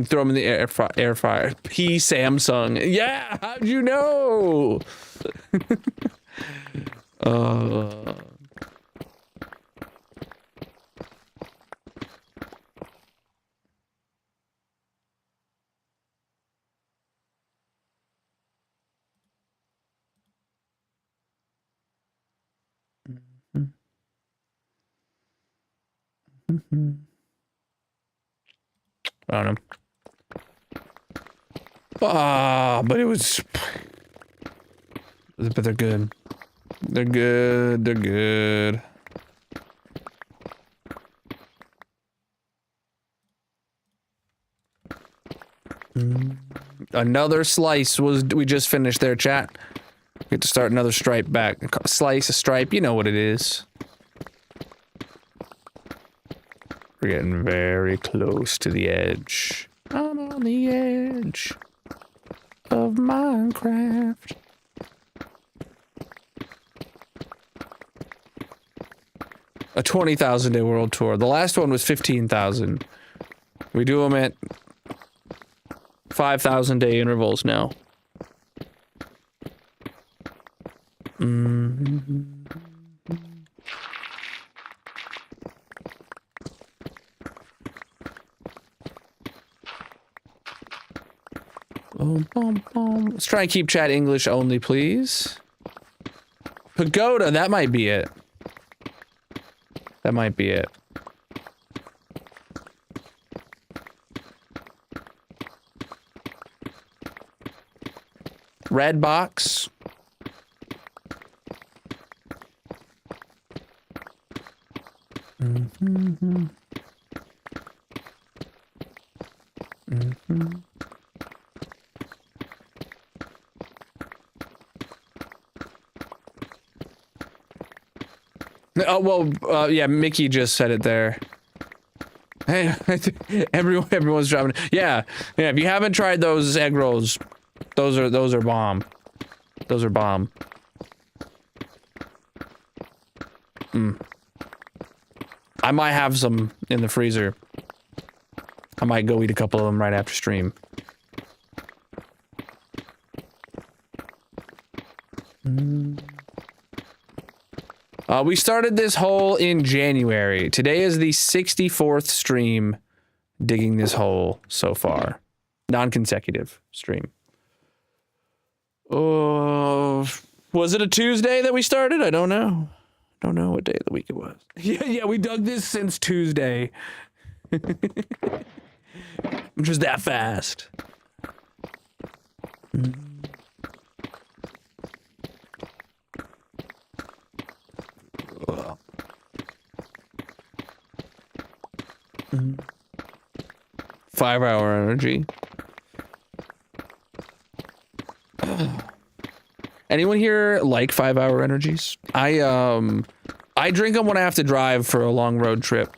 Throw them in the air fryer. P Samsung. Yeah, how'd you know? I don't know. But it was. But they're good. They're good. They're good. Another slice we just finished there, chat. Get to start another stripe back. A slice, a stripe, you know what it is. We're getting very close to the edge. I'm on the edge of Minecraft. A 20,000 day world tour. The last one was 15,000. We do them at 5,000 day intervals now. Let's try and keep chat English only, please. Pagoda, that might be it. That might be it. Red box. Oh, well, yeah, Mickey just said it there. Hey, everyone's dropping. Yeah, if you haven't tried those egg rolls, those are bomb. Those are bomb. I might have some in the freezer. I might go eat a couple of them right after stream. We started this hole in January. Today is the 64th stream digging this hole so far. Non-consecutive stream. Was it a Tuesday that we started? I don't know. Don't know what day of the week it was. Yeah, we dug this since Tuesday. Which was that fast. 5-hour energy. Anyone here like 5-hour energies? I drink them when I have to drive for a long road trip.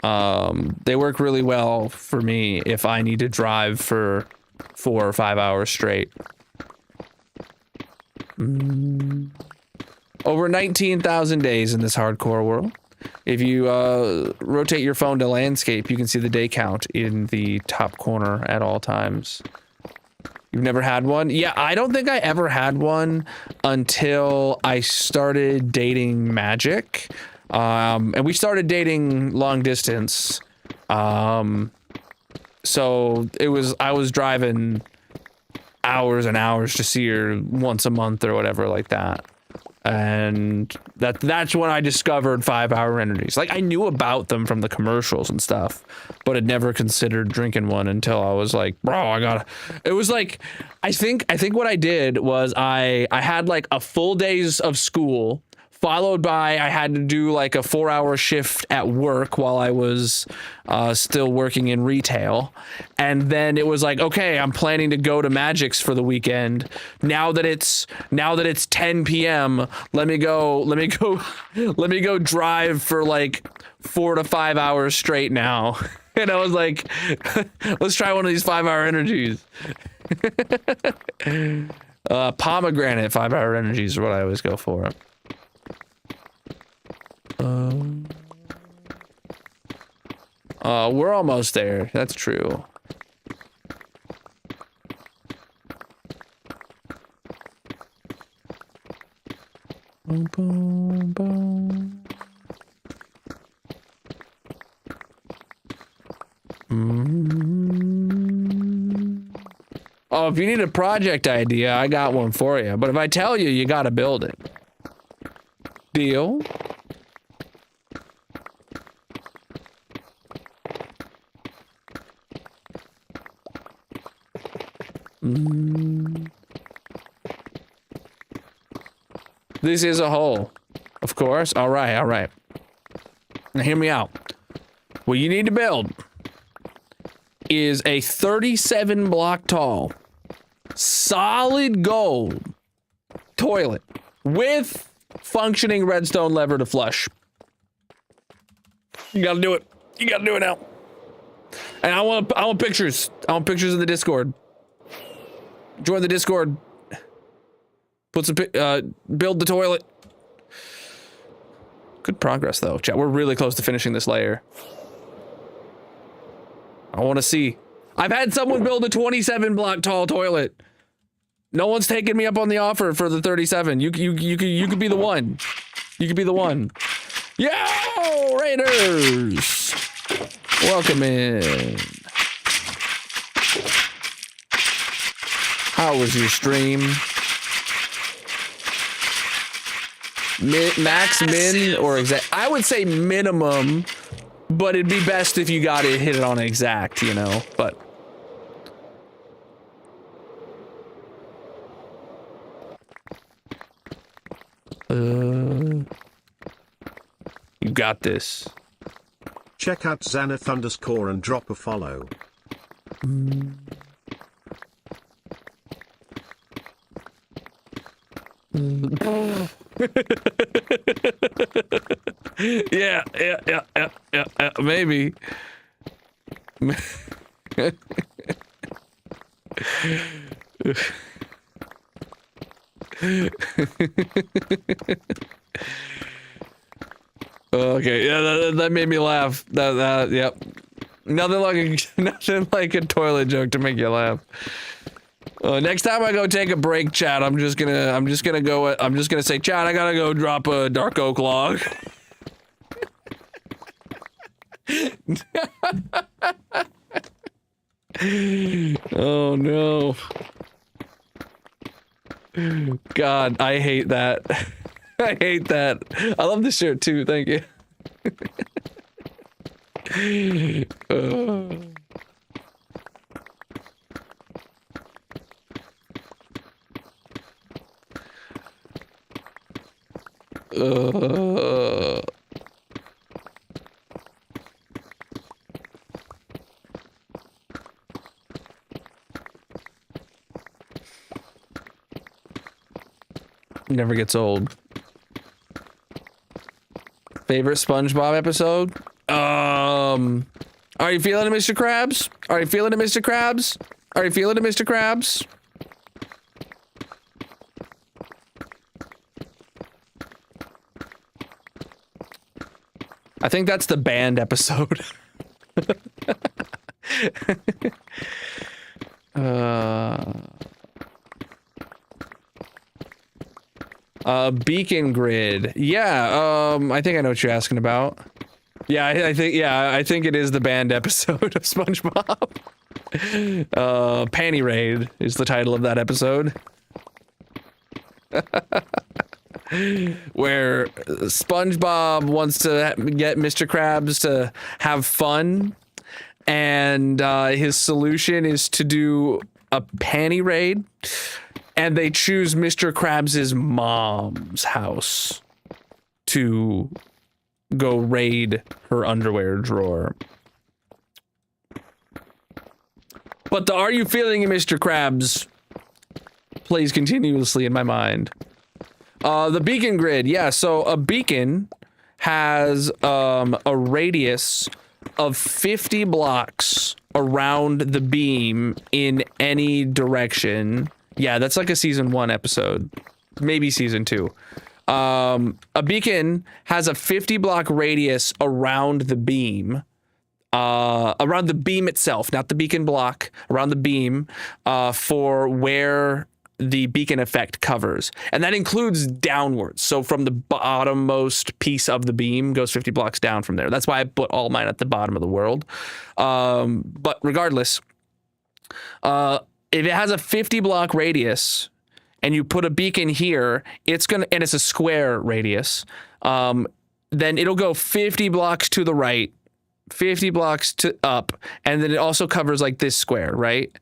They work really well for me if I need to drive for 4 or 5 hours straight. Over 19,000 days in this hardcore world. If you rotate your phone to landscape, you can see the day count in the top corner at all times. You've never had one? Yeah, I don't think I ever had one until I started dating Magic. And we started dating long distance. So I was driving hours and hours to see her once a month or whatever like that. And that's when I discovered 5-hour energies. Like, I knew about them from the commercials and stuff, but had never considered drinking one until I was like, bro, it was like, I think what I did was I had like a full days of school, followed by I had to do like a 4-hour shift at work while I was still working in retail. And then it was like, okay, I'm planning to go to Magic's for the weekend. Now that it's 10 p.m., let me go drive for like 4 to 5 hours straight now. And I was like, let's try one of these 5-hour energies. Pomegranate 5-hour energies are what I always go for. We're almost there. That's true. Boom, boom, boom. Oh, if you need a project idea, I got one for you. But if I tell you, you gotta build it. Deal? This is a hole. Of course. All right. Now hear me out. What you need to build is a 37 block tall, solid gold toilet with functioning redstone lever to flush. You gotta do it. You gotta do it now. And I want pictures. I want pictures in the Discord. Join the Discord. Put some build the toilet. Good progress though, chat. We're really close to finishing this layer. I want to see. I've had someone build a 27 block tall toilet. No one's taken me up on the offer for the 37. You could be the one. You could be the one. Yo, Raiders! Welcome in. How was your stream? Max, min, or exact? I would say minimum, but it'd be best if you got it, hit it on exact, you know, but. You got this. Check out Xanath_ and drop a follow. Yeah, maybe. Okay, yeah, that made me laugh. Yep. Nothing like a toilet joke to make you laugh. Next time I go take a break, chat, I'm just gonna say, chat, I gotta go drop a dark oak log. Oh no. God, I hate that. I hate that. I love this shirt too, thank you. Never gets old. Favorite SpongeBob episode? Are you feeling it, Mr. Krabs? Are you feeling it, Mr. Krabs? Are you feeling it, Mr. Krabs? I think that's the band episode. Beacon grid. Yeah, I think I know what you're asking about. Yeah, I think it is the band episode of SpongeBob. Panty Raid is the title of that episode. Where SpongeBob wants to get Mr. Krabs to have fun, and his solution is to do a panty raid, and they choose Mr. Krabs' mom's house to go raid her underwear drawer. But the "Are you feeling it, Mr. Krabs" plays continuously in my mind. The beacon grid, yeah, so a beacon has a radius of 50 blocks around the beam in any direction. Yeah, that's like a season 1 episode, maybe season 2. A beacon has a 50 block radius around the beam, itself, not the beacon block, around the beam, for where the beacon effect covers. And that includes downwards. So from the bottommost piece of the beam goes 50 blocks down from there. That's why I put all mine at the bottom of the world. But regardless, if it has a 50 block radius and you put a beacon here, and it's a square radius, then it'll go 50 blocks to the right, 50 blocks to up, and then it also covers like this square, right?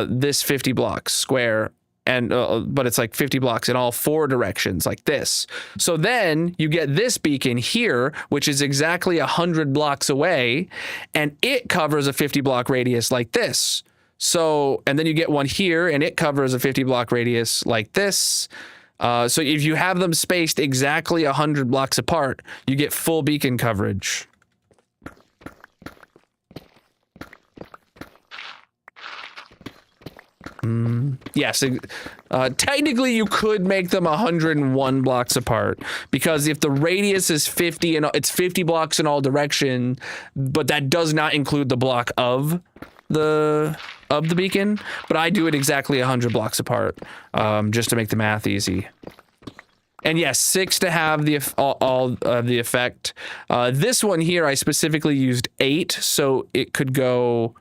This 50 blocks square, and but it's like 50 blocks in all 4 directions, like this. So then you get this beacon here, which is exactly 100 blocks away, and it covers a 50 block radius like this. So, and then you get one here, and it covers a 50 block radius like this. So if you have them spaced exactly 100 blocks apart, you get full beacon coverage. Yes, technically you could make them 101 blocks apart, because if the radius is 50 and it's 50 blocks in all direction, but that does not include the block of the beacon. But I do it exactly 100 blocks apart, just to make the math easy. And yes, 6 to have all of the effect. This one here, I specifically used 8, so it could go.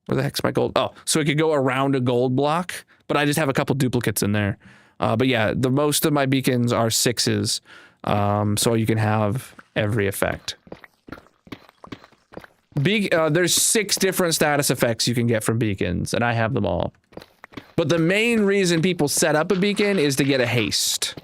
Where the heck's my gold? Oh, so it could go around a gold block, but I just have a couple duplicates in there. But yeah, the most of my beacons are 6s, so you can have every effect. There's 6 different status effects you can get from beacons, and I have them all. But the main reason people set up a beacon is to get a haste.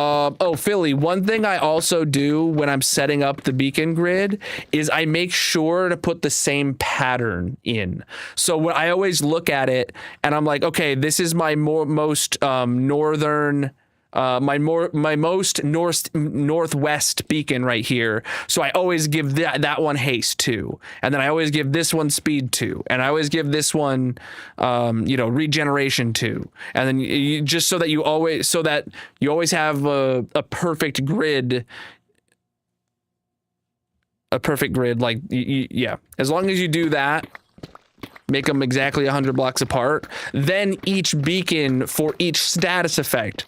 Oh, Philly, one thing I also do when I'm setting up the beacon grid is I make sure to put the same pattern in. So when I always look at it and I'm like, okay, this is my most northern my most northwest beacon right here. So I always give that one haste 2, and then I always give this one speed 2, and I always give this one regeneration 2, and then you just so that you always have a perfect grid. A perfect grid, like yeah. As long as you do that, make them exactly 100 blocks apart, then each beacon for each status effect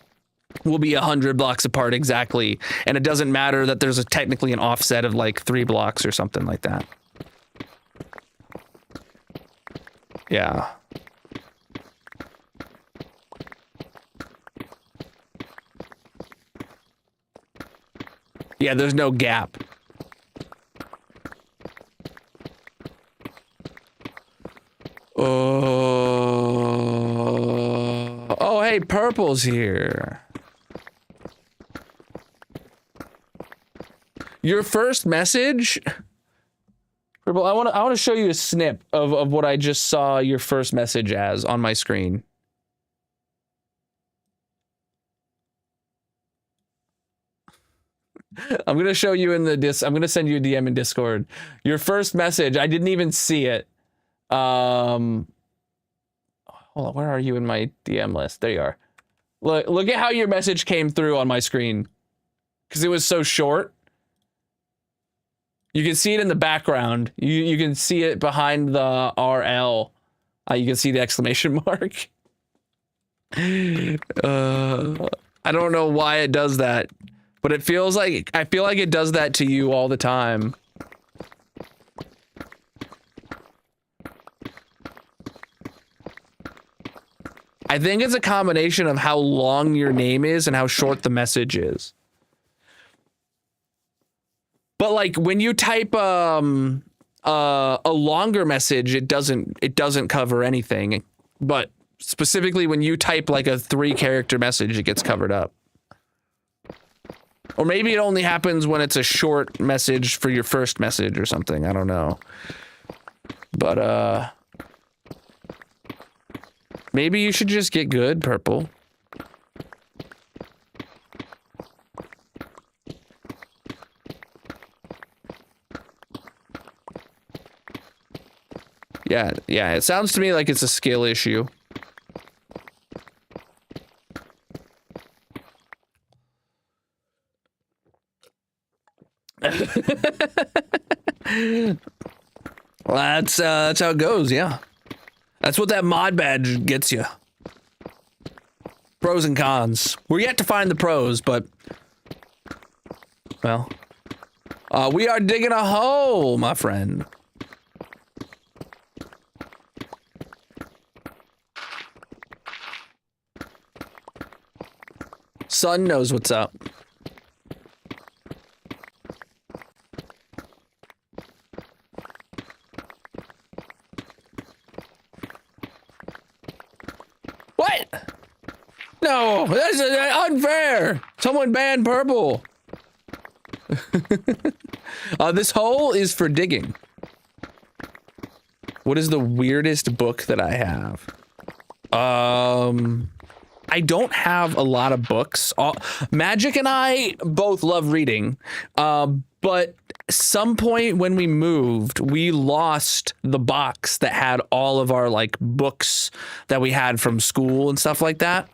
will be 100 blocks apart exactly, and it doesn't matter that there's technically an offset of like 3 blocks or something like that. Yeah. Yeah, there's no gap. Oh, hey, Purple's here. Your first message, Purple. I want to show you a snip of what I just saw your first message as on my screen. I'm gonna show you in the I'm gonna send you a DM in Discord. Your first message, I didn't even see it. Hold on, where are you in my DM list? There you are. Look at how your message came through on my screen, because it was so short. You can see it in the background. You can see it behind the RL. You can see the exclamation mark. I don't know why it does that, but I feel like it does that to you all the time. I think it's a combination of how long your name is and how short the message is. But like when you type a longer message, it doesn't cover anything. But specifically when you type like a 3-character message, it gets covered up. Or maybe it only happens when it's a short message for your first message or something. I don't know. But maybe you should just get good, Purple. Yeah, it sounds to me like it's a skill issue. Well, that's how it goes, yeah. That's what that mod badge gets you. Pros and cons. We're yet to find the pros, but... well... we are digging a hole, my friend. Sun knows what's up. What? No, that's unfair. Someone banned Purple. This hole is for digging. What is the weirdest book that I have? I don't have a lot of books. Magic and I both love reading, but some point when we moved, we lost the box that had all of our like books that we had from school and stuff like that.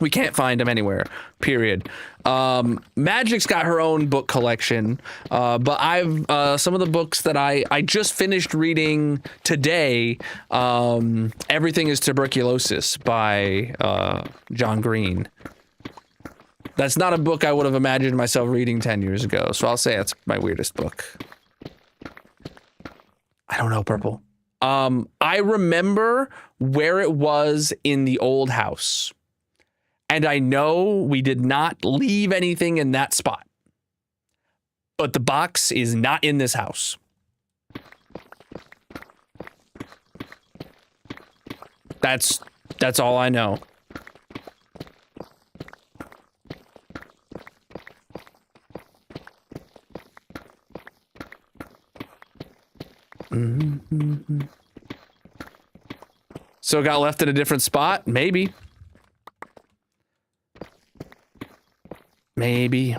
We can't find them anywhere, period. Magic's got her own book collection, but I've some of the books that I just finished reading today. Everything is Tuberculosis by John Green. That's not a book I would have imagined myself reading 10 years ago, so I'll say that's my weirdest book. I don't know, Purple. I remember where it was in the old house. And I know we did not leave anything in that spot. But the box is not in this house. That's all I know. Mm-hmm. So it got left in a different spot? Maybe. Maybe.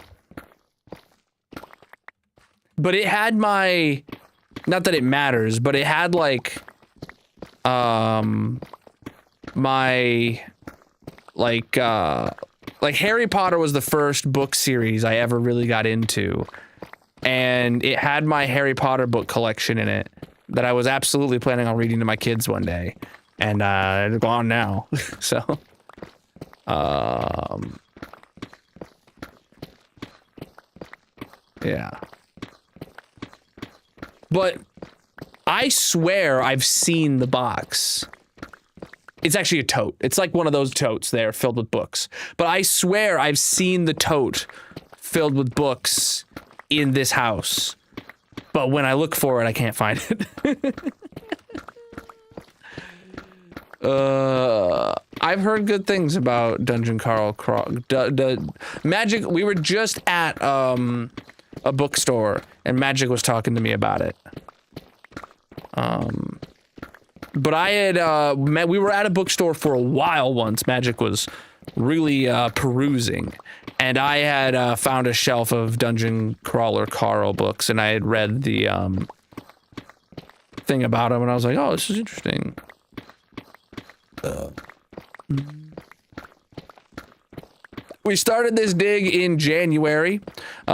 But it had my, not that it matters, but it had like, my, like Harry Potter was the first book series I ever really got into. And it had my Harry Potter book collection in it that I was absolutely planning on reading to my kids one day. And it's gone now. So, yeah. But I swear I've seen the box. It's actually a tote. It's like one of those totes there filled with books. But I swear I've seen the tote filled with books in this house. But when I look for it, I can't find it. I've heard good things about Dungeon Carl Magic. We were just at a bookstore and Magic was talking to me about it. But I had we were at a bookstore for a while once. Magic was really perusing, and I had found a shelf of Dungeon Crawler Carl books, and I had read the thing about him, and I was like, "Oh, this is interesting." We started this dig in January.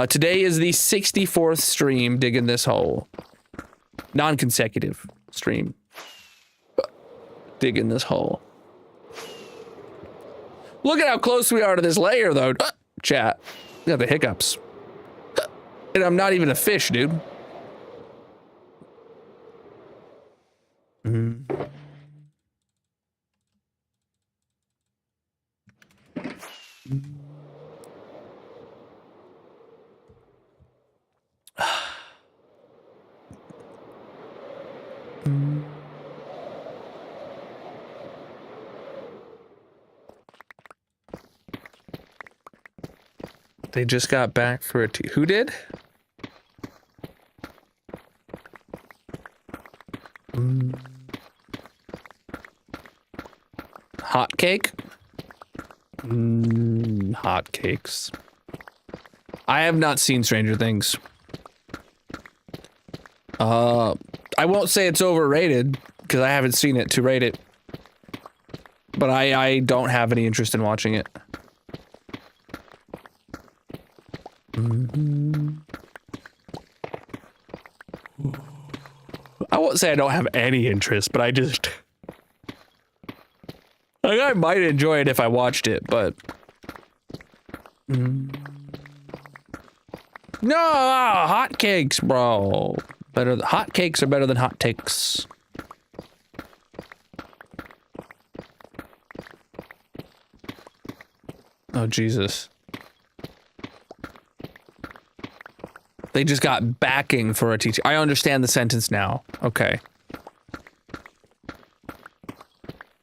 Today is the 64th stream digging this hole. Non-consecutive stream. Digging this hole. Look at how close we are to this layer, though. Chat. We got the hiccups. And I'm not even a fish, dude. They just got back for a who did? Hot cake? Hot cakes. I have not seen Stranger Things. I won't say it's overrated because I haven't seen it to rate it. But I don't have any interest in watching it. I won't say I don't have any interest, but I just... like, I might enjoy it if I watched it, but... No, hot cakes, bro. Hot cakes are better than hot takes. Oh, Jesus. They just got backing for a teacher. I understand the sentence now. Okay.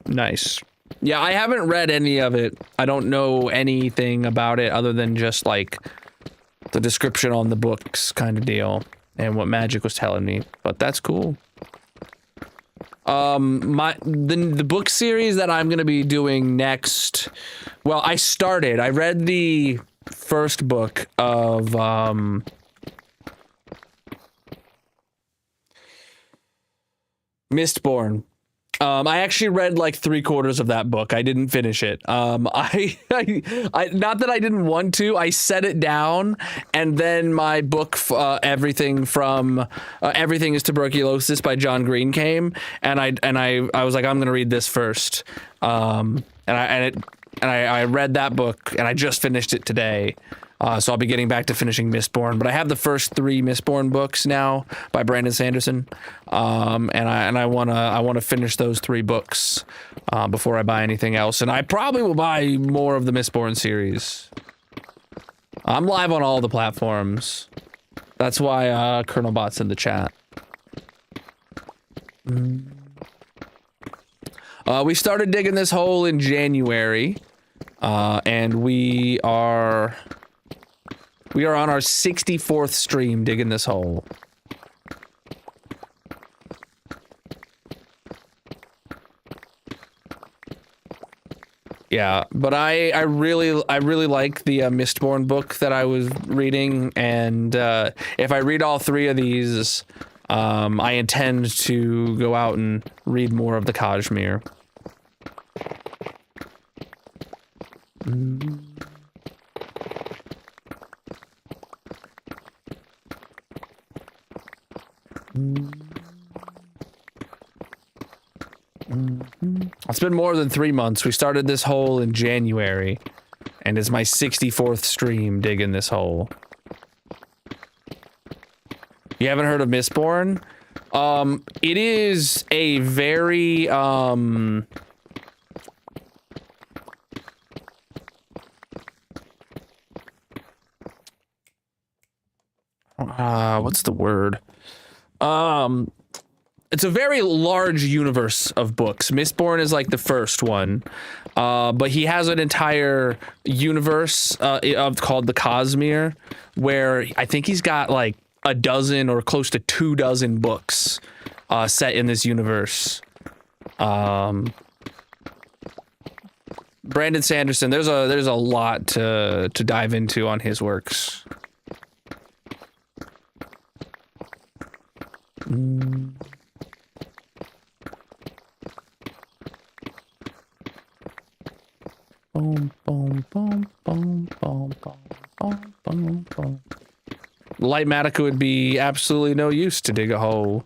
Nice. Yeah, I haven't read any of it. I don't know anything about it other than just like the description on the books kind of deal and what Magic was telling me, but that's cool. The book series that I'm going to be doing next, well, I read the first book of, Mistborn. I actually read like 3/4 of that book. I didn't finish it. I not that I didn't want to. I set it down, and then my book, Everything is Tuberculosis by John Green came, and I was like, I'm gonna read this first. And I read that book, and I just finished it today. So I'll be getting back to finishing Mistborn, but I have the first 3 Mistborn books now by Brandon Sanderson, and I wanna finish those 3 books before I buy anything else, and I probably will buy more of the Mistborn series. I'm live on all the platforms. That's why Colonel Bot's in the chat. We started digging this hole in January, and we are on our 64th stream digging this hole. Yeah, but I really like the Mistborn book that I was reading, and if I read all 3 of these, I intend to go out and read more of the Kashmir. It's been more than 3 months. We started this hole in January, and it's my 64th stream digging this hole. You haven't heard of Mistborn? It is a very, what's the word? It's a very large universe of books. Mistborn is like the first one, but he has an entire universe called the Cosmere, where I think he's got like a dozen or close to 24 books set in this universe. Brandon Sanderson, there's a lot to dive into on his works. Boom, boom, boom, boom, boom, boom, boom, boom, boom. Lightmatica would be absolutely no use to dig a hole.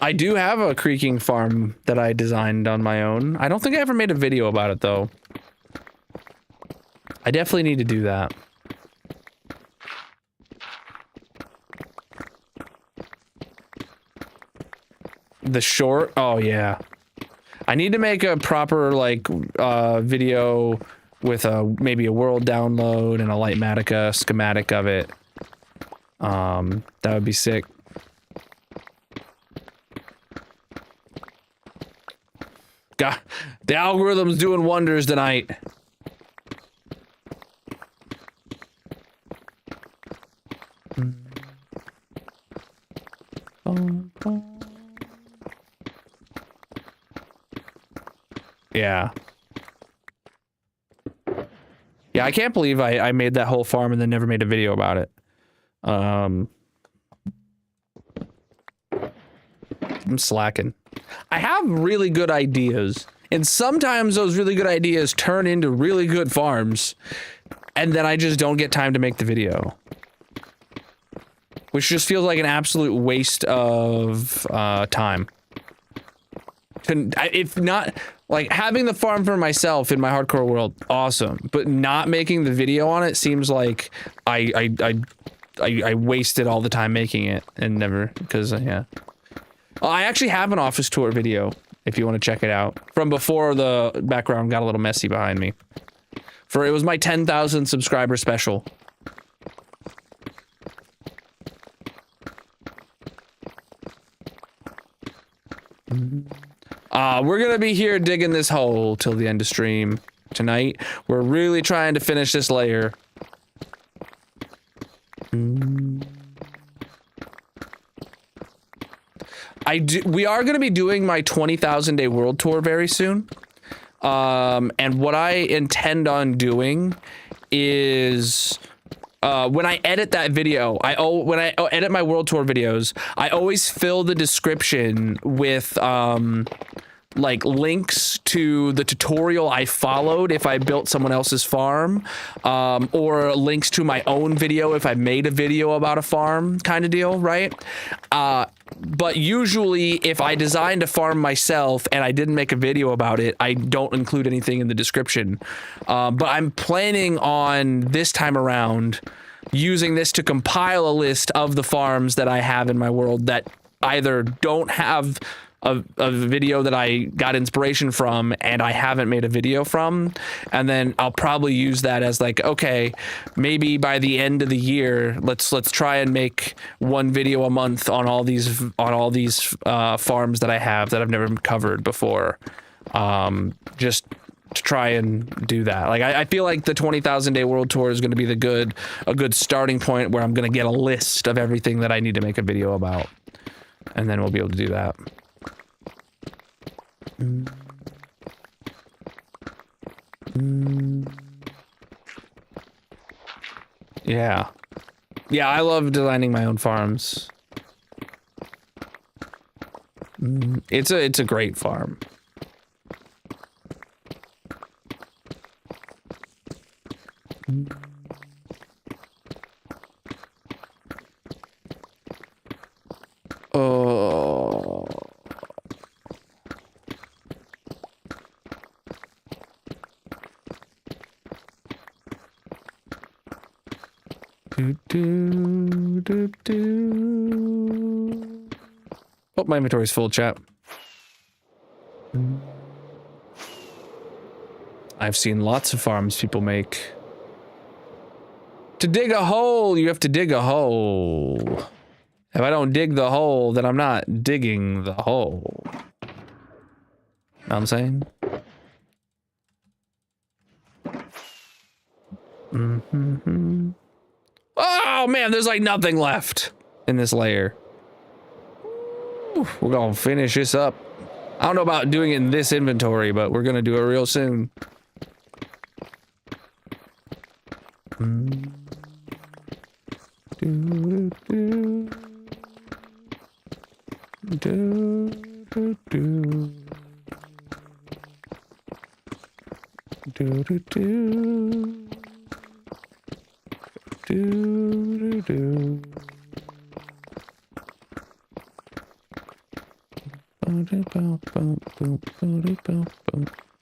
I do have a creaking farm that I designed on my own. I don't think I ever made a video about it though. I definitely need to do that. The short? Oh yeah. I need to make a proper like video with maybe a world download and a Lightmatica schematic of it. That would be sick. God, the algorithm's doing wonders tonight. Yeah. Yeah, I can't believe I made that whole farm and then never made a video about it. I'm slacking. I have really good ideas, and sometimes those really good ideas turn into really good farms, and then I just don't get time to make the video. Which just feels like an absolute waste of time. If not, like, having the farm for myself in my hardcore world, awesome. But not making the video on it seems like I wasted all the time making it and never, because, yeah. I actually have an office tour video, if you want to check it out. From before the background got a little messy behind me. It was my 10,000 subscriber special. We're gonna be here digging this hole till the end of stream tonight. We're really trying to finish this layer. We are gonna be doing my 20,000 day world tour very soon. And what I intend on doing is when I edit that video, when I edit my world tour videos, I always fill the description with like links to the tutorial I followed if I built someone else's farm, or links to my own video if I made a video about a farm kind of deal, right? But usually if I designed a farm myself and I didn't make a video about it, I don't include anything in the description. But I'm planning on this time around using this to compile a list of the farms that I have in my world that either don't have a video that I got inspiration from and I haven't made a video from, and then I'll probably use that as like, okay, maybe by the end of the year, let's try and make one video a month on all these farms that I have that I've never covered before. Just to try and do that. Like I feel like the 20,000 Day World Tour is going to be a good starting point where I'm going to get a list of everything that I need to make a video about, and then we'll be able to do that. Yeah. Yeah, I love designing my own farms. It's a great farm. Oh. Oh, my inventory's full, chat. I've seen lots of farms people make. To dig a hole, you have to dig a hole. If I don't dig the hole, then I'm not digging the hole. Know what I'm saying? Oh man, there's like nothing left in this layer. We're gonna finish this up. I don't know about doing it in this inventory, but we're gonna do it real soon.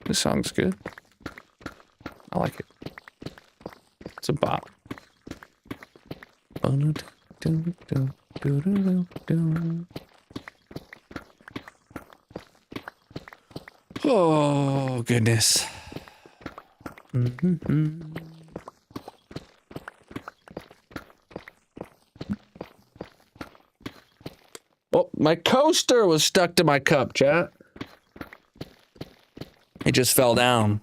This song's good. I like it. It's a bop. Oh, goodness. Oh, my coaster was stuck to my cup, chat. It just fell down.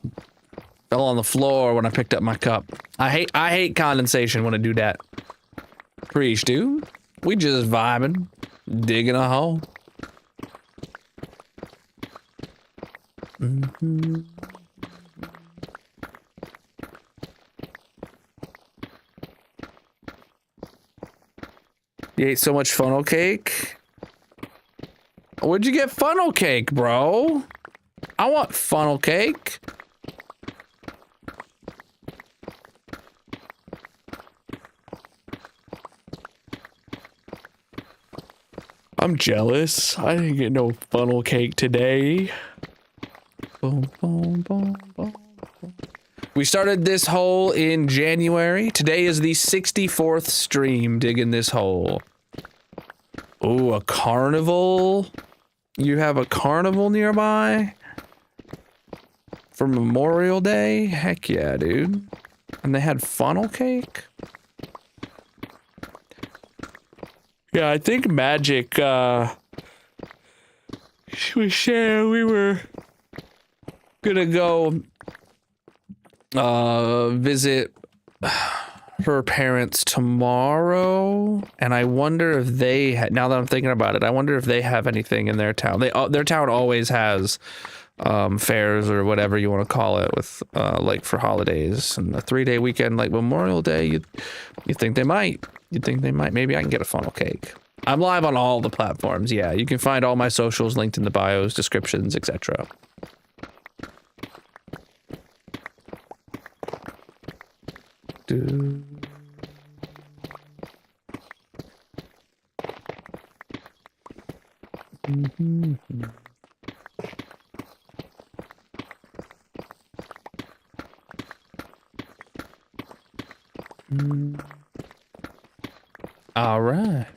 Fell on the floor when I picked up my cup. I hate condensation when I do that. Preach, dude. We just vibing, digging a hole. You ate so much funnel cake? Where'd you get funnel cake, bro? I want funnel cake. I'm jealous. I didn't get no funnel cake today. Boom, boom, boom, boom, boom. We started this hole in January. Today is the 64th stream digging this hole. Oh, a carnival? You have a carnival nearby? For Memorial Day? Heck yeah, dude. And they had funnel cake? Yeah, I think Magic, we were gonna go, visit her parents tomorrow, and I wonder if they now that I'm thinking about it, I wonder if they have anything in their town. Their town always has fairs or whatever you want to call it, with like for holidays and a 3-day weekend like Memorial Day. You think they might? You'd think they might. Maybe I can get a funnel cake. I'm live on all the platforms. Yeah, you can find all my socials linked in the bios, descriptions, etc. All right.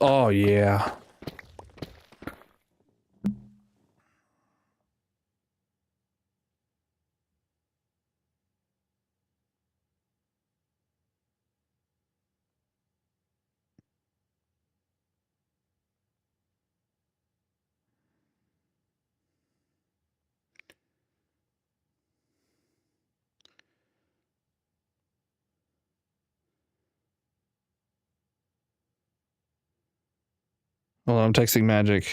Oh yeah. Hold on, I'm texting Magic.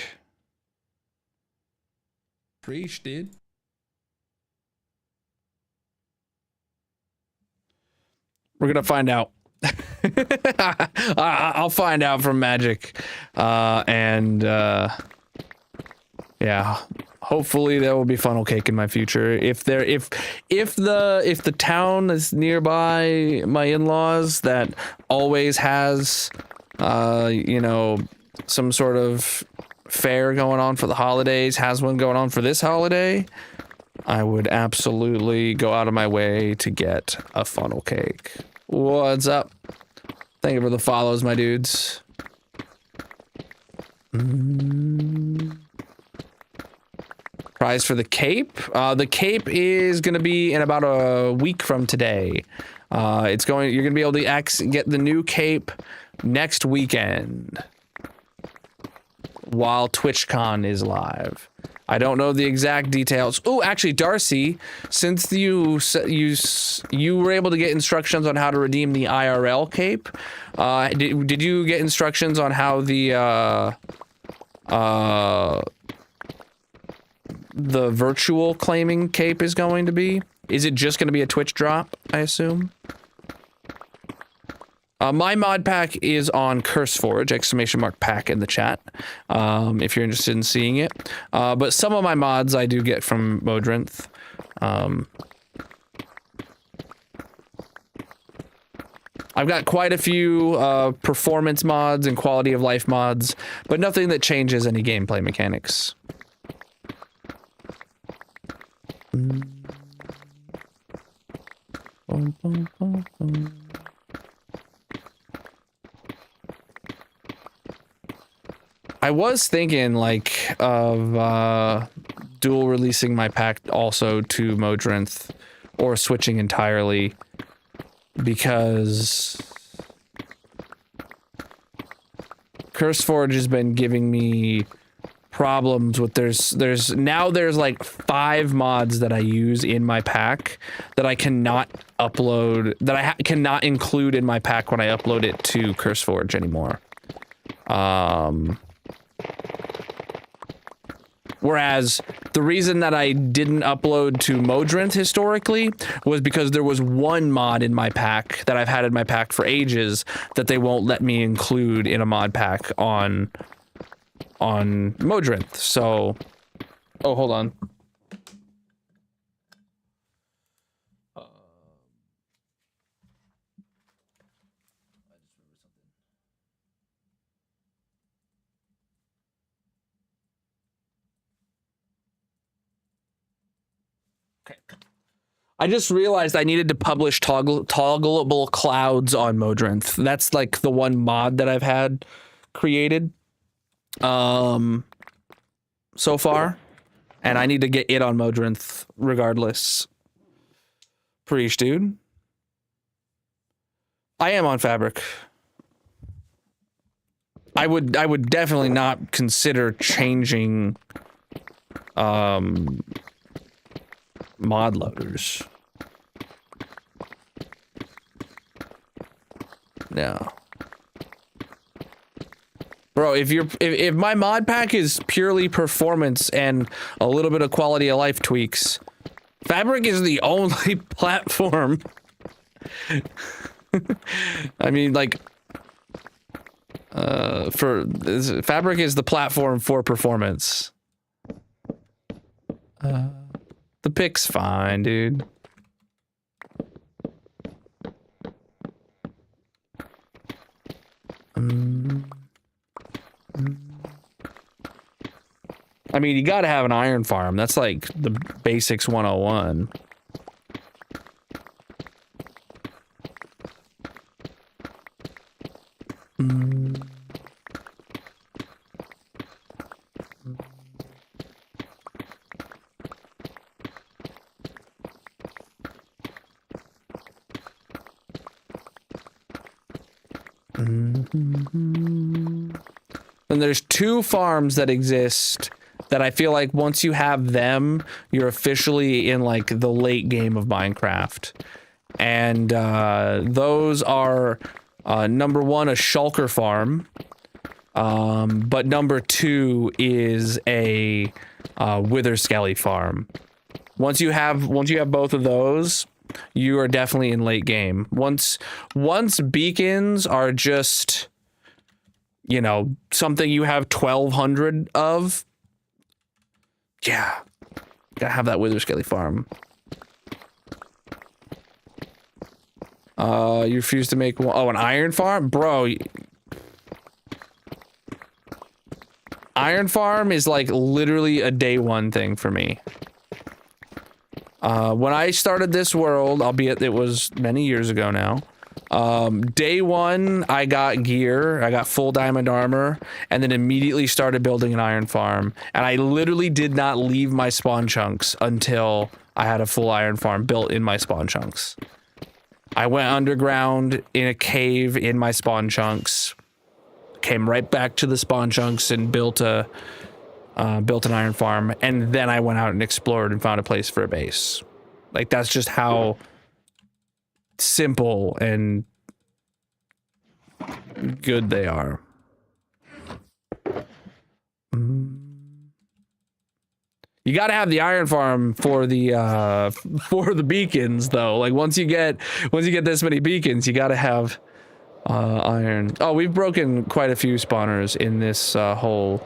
Preach, dude. We're gonna find out. I'll find out from Magic, yeah. Hopefully there will be funnel cake in my future. If the town is nearby my in-laws that always has, some sort of fair going on for the holidays, has one going on for this holiday, I would absolutely go out of my way to get a funnel cake. What's up? Thank you for the follows, my dudes. Prize for the cape. The cape is going to be in about a week from today. You're going to be able to get the new cape next weekend while TwitchCon is live. I don't know the exact details. Oh, actually, Darcy, since you were able to get instructions on how to redeem the IRL cape, did you get instructions on how the virtual claiming cape is going to be? Is it just going to be a Twitch drop, I assume? My mod pack is on CurseForge, ! Pack in the chat, if you're interested in seeing it. But some of my mods I do get from Modrinth. I've got quite a few performance mods and quality of life mods, but nothing that changes any gameplay mechanics. I was thinking of dual releasing my pack also to Modrinth or switching entirely, because CurseForge has been giving me problems with there's like 5 mods that I use in my pack that I cannot upload, that I cannot include in my pack when I upload it to CurseForge anymore. Whereas the reason that I didn't upload to Modrinth historically was because there was one mod in my pack that I've had in my pack for ages that they won't let me include in a mod pack on Modrinth. So, oh, hold on. I just realized I needed to publish toggleable clouds on Modrinth. That's like the one mod that I've had created so far, and I need to get it on Modrinth regardless. Preach, dude. I am on Fabric. I would definitely not consider changing mod loaders. No. Bro, if my mod pack is purely performance and a little bit of quality of life tweaks, Fabric is the only platform. I mean, like, Fabric is the platform for performance. The pick's fine, dude. I mean, you gotta have an iron farm. That's like the basics 101. And there's 2 farms that exist that I feel like once you have them, you're officially in like the late game of Minecraft. And those are number 1, a shulker farm, But number 2 is a Wither Skelly farm. Once you have both of those, you are definitely in late game. Once beacons are just, you know, something you have 1,200 of, yeah, gotta have that Wither Skelly farm. You refuse to make one. Oh, an iron farm? Bro. Iron farm is like literally a day one thing for me. When I started this world, albeit it was many years ago now, day one, I got gear, I got full diamond armor, and then immediately started building an iron farm. And I literally did not leave my spawn chunks until I had a full iron farm built in my spawn chunks. I went underground in a cave in my spawn chunks, came right back to the spawn chunks and built an iron farm, and then I went out and explored and found a place for a base. Like, that's just how simple and good they are. You got to have the iron farm for the beacons, though. Like, once you get this many beacons, you got to have iron. Oh, we've broken quite a few spawners in this hole.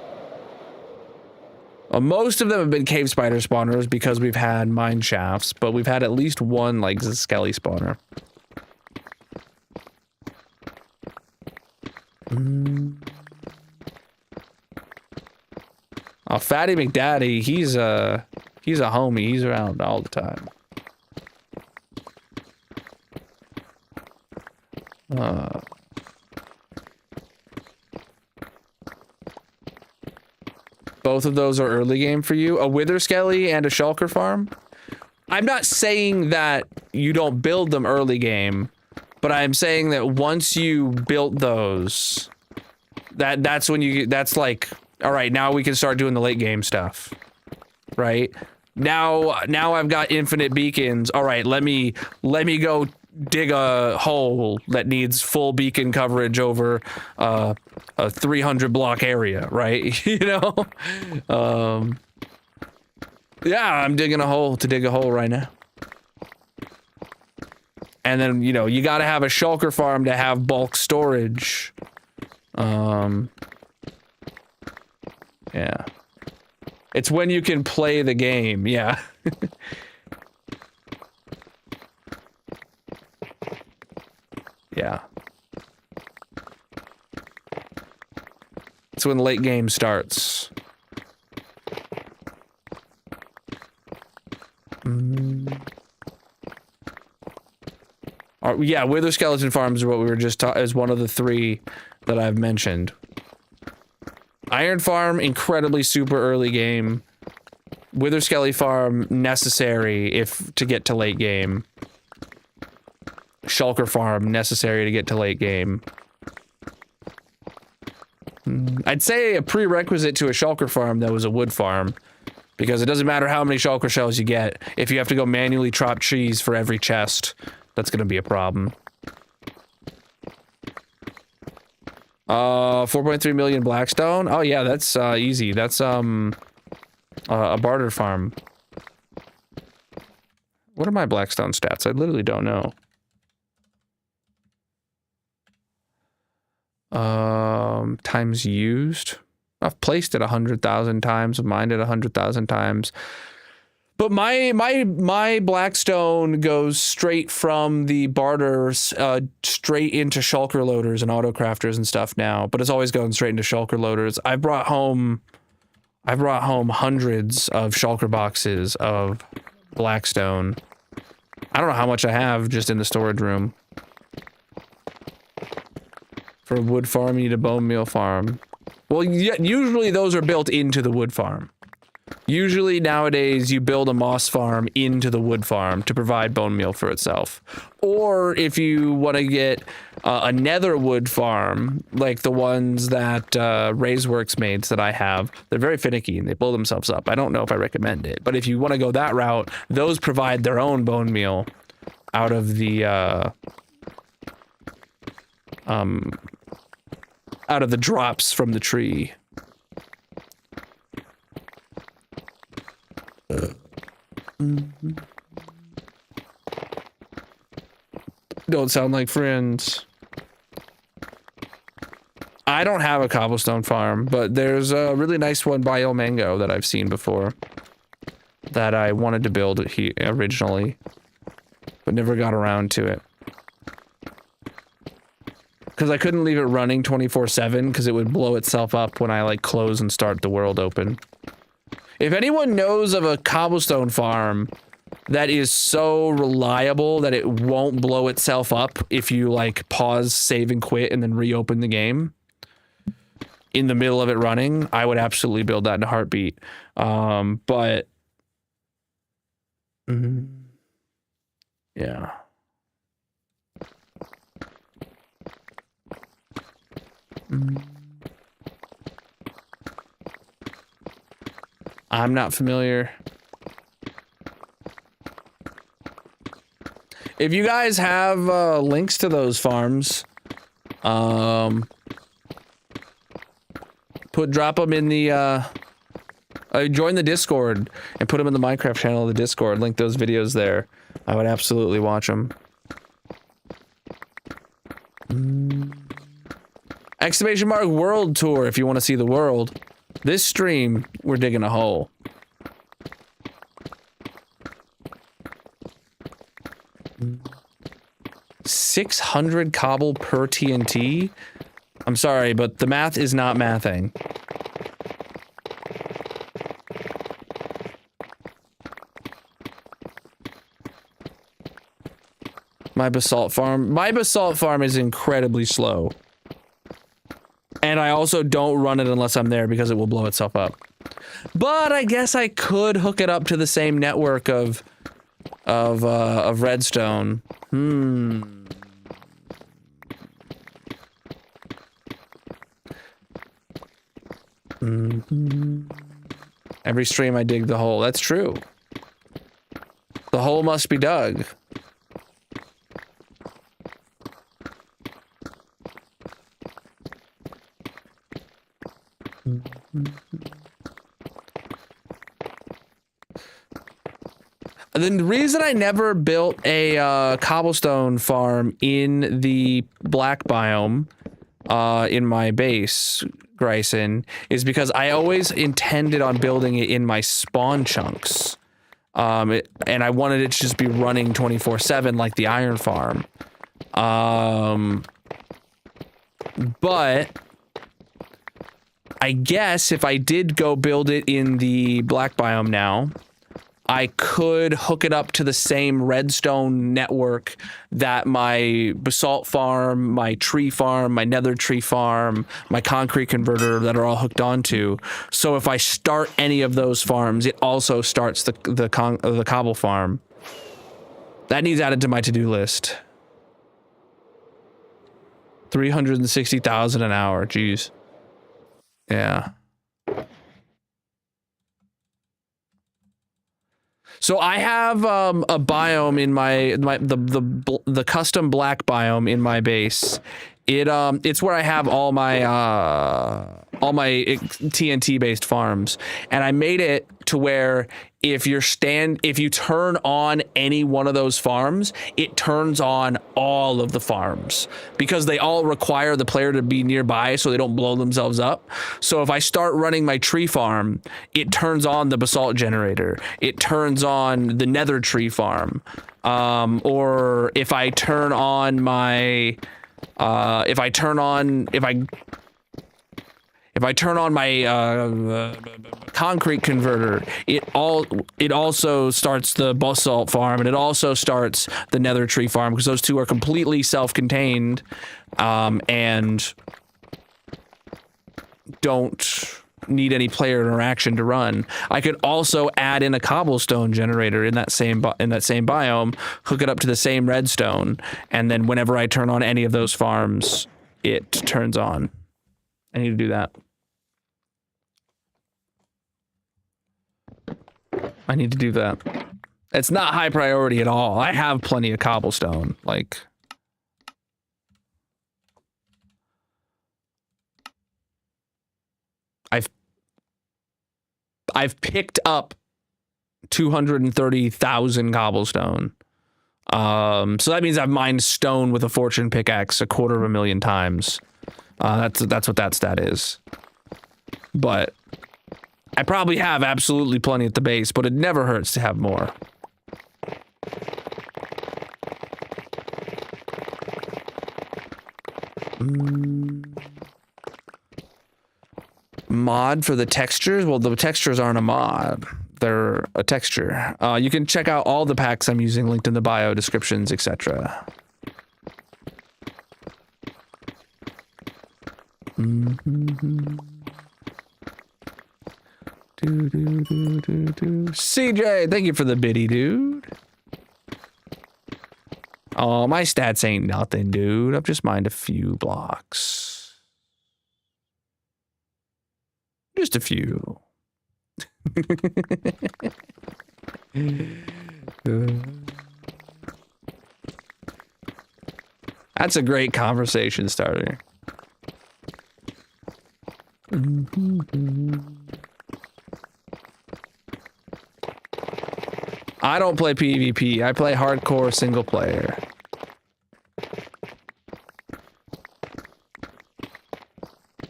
Most of them have been cave spider spawners because we've had mine shafts, but we've had at least one like skelly spawner. Oh, Fatty McDaddy, he's a homie. He's around all the time. Both of those are early game for you. A Wither Skelly and a Shulker farm. I'm not saying that you don't build them early game, but I'm saying that once you built those, that's when that's like, all right, now we can start doing the late game stuff, right? Now I've got infinite beacons. All right, let me go dig a hole that needs full beacon coverage over a 300 block area, right? You know? Yeah, I'm digging a hole to dig a hole right now. And then, you know, you got to have a shulker farm to have bulk storage. Yeah. It's when you can play the game, yeah. Yeah. It's when late game starts. Yeah, Wither Skeleton Farms are what we were just talking, is one of the 3 that I've mentioned. Iron Farm, incredibly super early game. Wither Skelly Farm, necessary to get to late game. Shulker farm, necessary to get to late game. I'd say a prerequisite to a shulker farm, though, is a wood farm. Because it doesn't matter how many shulker shells you get. If you have to go manually chop trees for every chest, that's going to be a problem. 4.3 million Blackstone? Oh, yeah, that's easy. That's a barter farm. What are my Blackstone stats? I literally don't know. Times used. I've placed it 100,000 times. I've mined it 100,000 times. But my Blackstone goes straight from the barters straight into shulker loaders and auto crafters and stuff now. But it's always going straight into shulker loaders. I brought home hundreds of shulker boxes of Blackstone. I don't know how much I have just in the storage room. For a wood farm, you need a bone meal farm. Well, yeah, usually those are built into the wood farm. Usually nowadays you build a moss farm into the wood farm to provide bone meal for itself. Or if you want to get a nether wood farm, like the ones that Raiseworks mates that I have, they're very finicky and they blow themselves up. I don't know if I recommend it, but if you want to go that route, those provide their own bone meal out of the out of the drops from the tree. Don't sound like friends. I don't have a cobblestone farm, but there's a really nice one by El Mango that I've seen before that I wanted to build originally, but never got around to it. Because I couldn't leave it running 24/7 because it would blow itself up when I like close and start the world open. If anyone knows of a cobblestone farm that is so reliable that it won't blow itself up if you like pause, save, and quit and then reopen the game in the middle of it running, I would absolutely build that in a heartbeat. But yeah. I'm not familiar. If you guys have links to those farms, drop them in the join the Discord and put them in the Minecraft channel of the Discord. Link those videos there. I would absolutely watch them. Exclamation mark world tour if you want to see the world. This stream, we're digging a hole. $600 cobble per TNT? I'm sorry, but the math is not mathing. My basalt farm is incredibly slow. And I also don't run it unless I'm there because it will blow itself up. But I guess I could hook it up to the same network of redstone. Every stream I dig the hole. That's true. The hole must be dug. The reason I never built a cobblestone farm in the black biome in my base, Gryson, is because I always intended on building it in my spawn chunks. And I wanted it to just be running 24/7 like the iron farm. But I guess if I did go build it in the black biome now, I could hook it up to the same redstone network that my basalt farm, my tree farm, my nether tree farm, my concrete converter that are all hooked onto. So if I start any of those farms, it also starts the cobble farm. That needs added to my to-do list. 360,000 an hour, jeez. Yeah. So I have a biome in the custom black biome in my base. It's where I have all my TNT based farms, and I made it to where if you turn on any one of those farms, it turns on all of the farms because they all require the player to be nearby so they don't blow themselves up. So if I start running my tree farm, it turns on the basalt generator. It turns on the nether tree farm. Or if I turn on my concrete converter, it also starts the basalt farm, and it also starts the nether tree farm, because those two are completely self-contained and don't need any player interaction to run. I could also add in a cobblestone generator in that same biome, hook it up to the same redstone, and then whenever I turn on any of those farms, it turns on. I need to do that. I need to do that. It's not high priority at all. I have plenty of cobblestone. Like, I've picked up 230,000 cobblestone. So that means I've mined stone with a fortune pickaxe 250,000 times. That's what that stat is. But I probably have absolutely plenty at the base, but it never hurts to have more. Mod for the textures? Well, the textures aren't a mod. They're a texture. You can check out all the packs I'm using linked in the bio, descriptions, etc. CJ, thank you for the biddy, dude. Oh, my stats ain't nothing, dude. I've just mined a few blocks. Just a few. That's a great conversation starter. I don't play PvP. I play hardcore single player.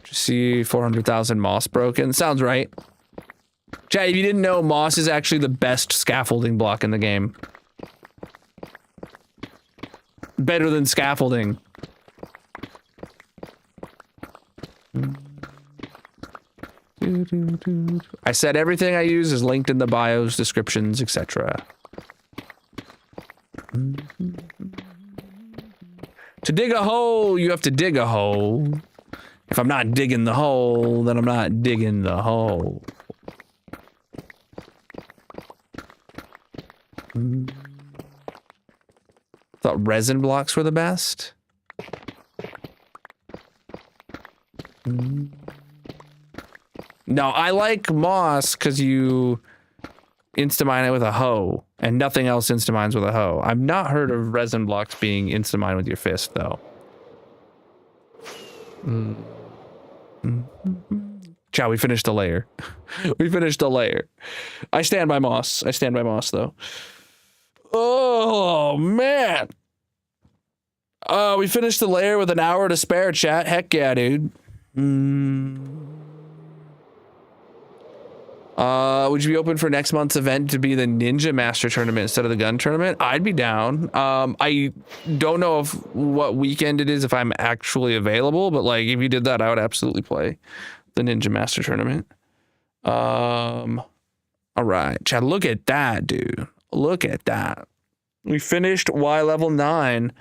Just see 400,000 moss broken. Sounds right. Chad, if you didn't know, moss is actually the best scaffolding block in the game. Better than scaffolding. I said everything I use is linked in the bios, descriptions, etc. To dig a hole, you have to dig a hole. If I'm not digging the hole, then I'm not digging the hole. Thought resin blocks were the best. No, I like moss because you insta-mine it with a hoe, and nothing else insta-mines with a hoe. I've not heard of resin blocks being insta-mined with your fist, though. Chow, we finished the layer. We finished the layer. I stand by moss. I stand by moss, though. Oh, man. We finished the layer with an hour to spare, chat. Heck yeah, dude. Would you be open for next month's event to be the Ninja Master Tournament instead of the gun tournament? I'd be down. I don't know what weekend it is, if I'm actually available, but like if you did that, I would absolutely play the Ninja Master Tournament. All right, Chad, look at that, dude. Look at that. We finished Y level 9.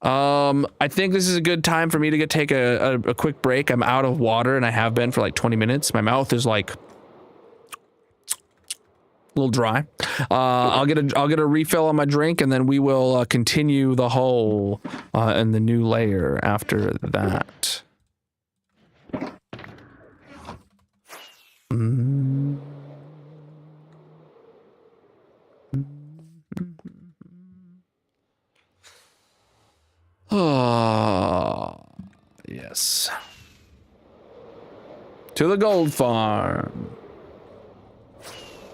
I think this is a good time for me to take a quick break. I'm out of water and I have been for like 20 minutes. My mouth is like a little dry. I'll get a refill on my drink and then we will continue the hole in the new layer after that. Oh, yes. To the gold farm.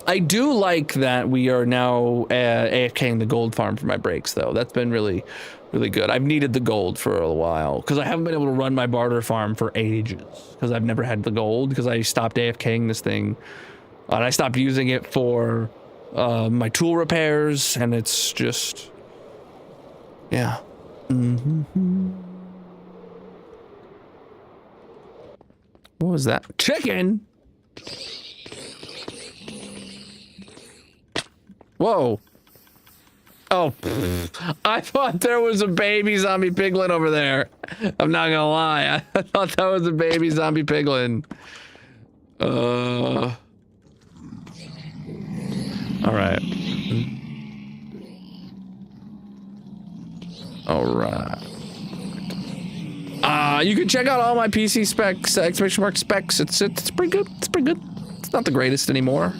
I do like that we are now AFKing the gold farm for my breaks, though. That's been really, really good. I've needed the gold for a while because I haven't been able to run my barter farm for ages because I've never had the gold because I stopped AFKing this thing and I stopped using it for my tool repairs, and it's just, yeah. What was that? Chicken? Whoa. Oh, I thought there was a baby zombie piglin over there. I'm not gonna lie. I thought that was a baby zombie piglin. All right. All right. You can check out all my PC specs, exclamation mark specs. It's pretty good. It's pretty good. It's not the greatest anymore.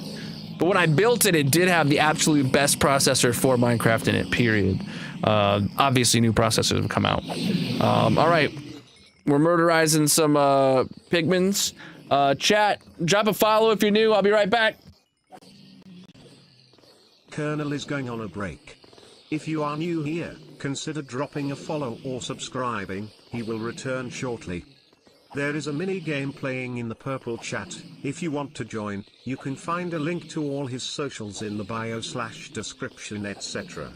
But when I built it, it did have the absolute best processor for Minecraft in it, period. Obviously, new processors have come out. All right. We're murderizing some pigments. Chat, drop a follow if you're new. I'll be right back. Colonel is going on a break. If you are new here, consider dropping a follow or subscribing, he will return shortly. There is a mini game playing in the purple chat. If you want to join, you can find a link to all his socials in the bio/description etc.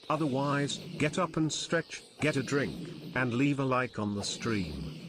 Otherwise, get up and stretch, get a drink, and leave a like on the stream.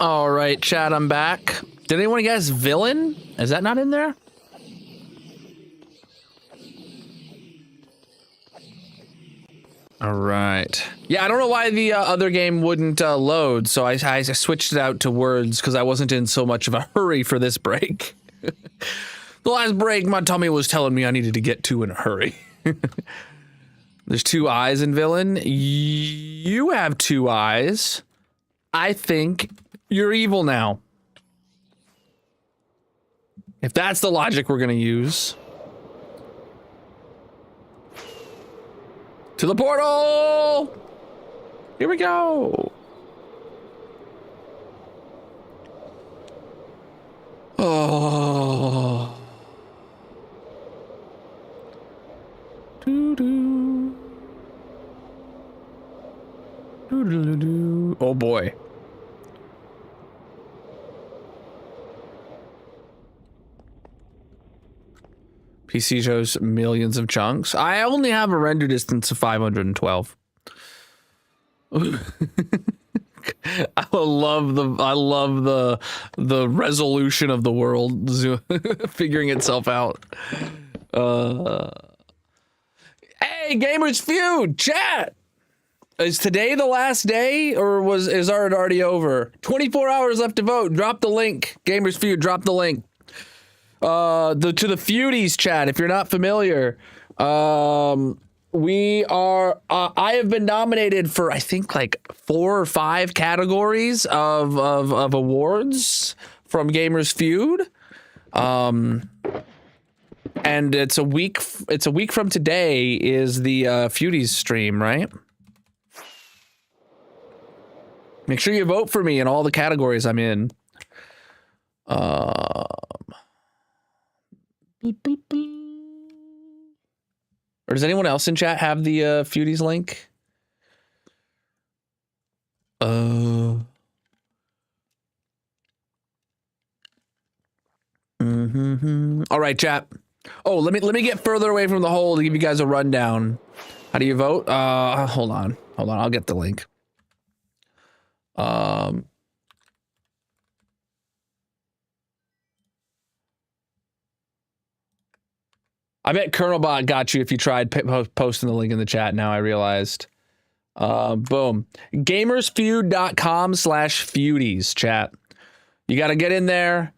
All right, chat, I'm back. Did anyone guess villain? Is that not in there? All right. Yeah, I don't know why the other game wouldn't load, so I switched it out to words because I wasn't in so much of a hurry for this break. The last break, my tummy was telling me I needed to get to in a hurry. There's 2 eyes in villain. You have 2 eyes. I think you're evil now. If that's the logic we're gonna use. To the portal! Here we go. Oh. Doo-doo. Doo-doo-doo-doo. Oh boy. PC shows millions of chunks. I only have a render distance of 512. I love the resolution of the world figuring itself out. Hey, Gamers Feud, chat. Is today the last day, or is it already over? 24 hours left to vote. Drop the link, Gamers Feud. Drop the link. To the Feudies chat, if you're not familiar, we are. I have been nominated for I think like 4 or 5 categories of awards from Gamers Feud. And it's a week from today is the Feudies stream, right? Make sure you vote for me in all the categories I'm in. Or does anyone else in chat have the Feudies link? All right, chat. Oh, let me get further away from the hole to give you guys a rundown. How do you vote? Hold on. I'll get the link. I bet Colonel Bot got you if you tried posting the link in the chat. Now I realized. Boom. Gamersfeud.com/Feudies chat. You got to get in there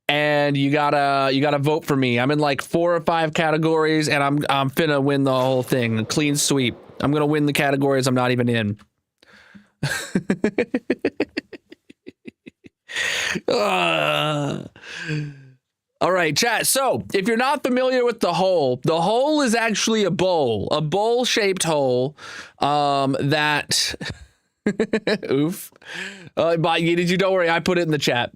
and you gotta vote for me. I'm in like 4 or 5 categories and I'm finna win the whole thing. A clean sweep. I'm gonna win the categories I'm not even in. All right, chat. So if you're not familiar with the hole is actually a bowl-shaped hole that oof. But did you? Don't worry, I put it in the chat.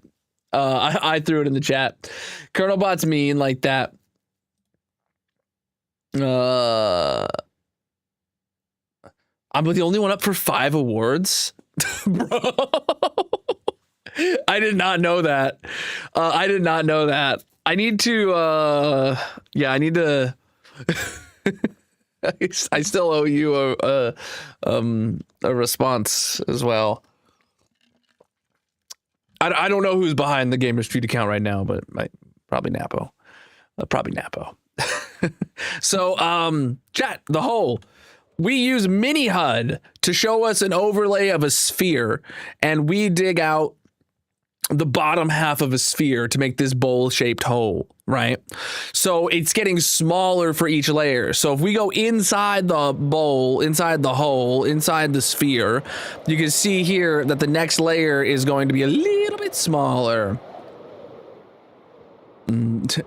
I threw it in the chat. Colonel Bot's mean like that. I'm the only one up for 5 awards, bro. I did not know that. I did not know that. I need to. Yeah, I need to. I still owe you a response as well. I don't know who's behind the Gamer Street account right now, but probably Napo. Probably Napo. So, chat, the hole. We use Mini HUD to show us an overlay of a sphere, and we dig out the bottom half of a sphere to make this bowl-shaped hole, right? So it's getting smaller for each layer. So if we go inside the bowl, inside the hole, inside the sphere, you can see here that the next layer is going to be a little bit smaller.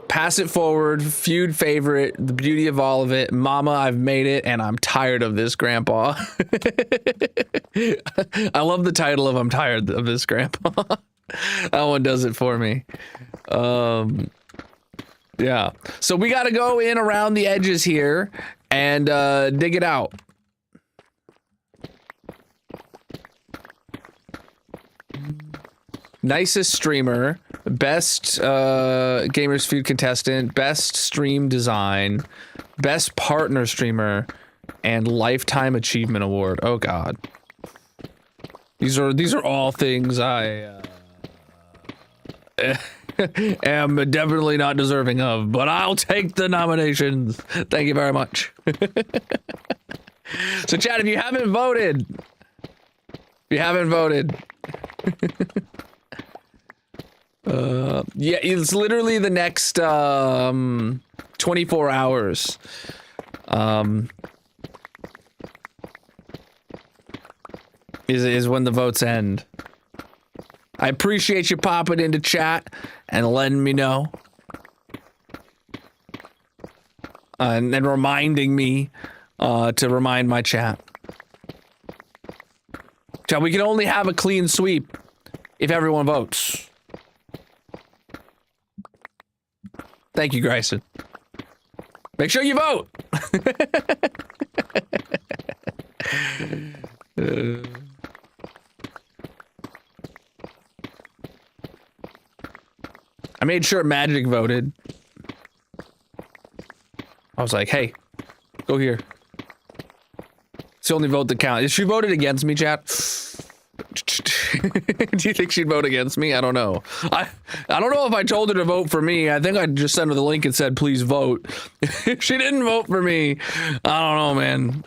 Pass it forward, feud favorite, the beauty of all of it. Mama, I've made it, and I'm tired of this, Grandpa. I love the title of I'm tired of this, Grandpa. That one does it for me. Yeah. So we got to go in around the edges here and dig it out. Nicest streamer, best Gamers Feud contestant, best stream design, best partner streamer, and lifetime achievement award. Oh God. These are all things I am definitely not deserving of, but I'll take the nominations. Thank you very much. So, chat, if you haven't voted, yeah, it's literally the next 24 hours. Is when the votes end. I appreciate you popping into chat and letting me know. And then reminding me to remind my chat. Chat, we can only have a clean sweep if everyone votes. Thank you, Grayson. Make sure you vote. I made sure Magic voted. I was like, hey, go here. It's the only vote that counts. She voted against me, chat. Do you think she'd vote against me? I don't know. I don't know if I told her to vote for me. I think I just sent her the link and said, please vote. She didn't vote for me. I don't know, man.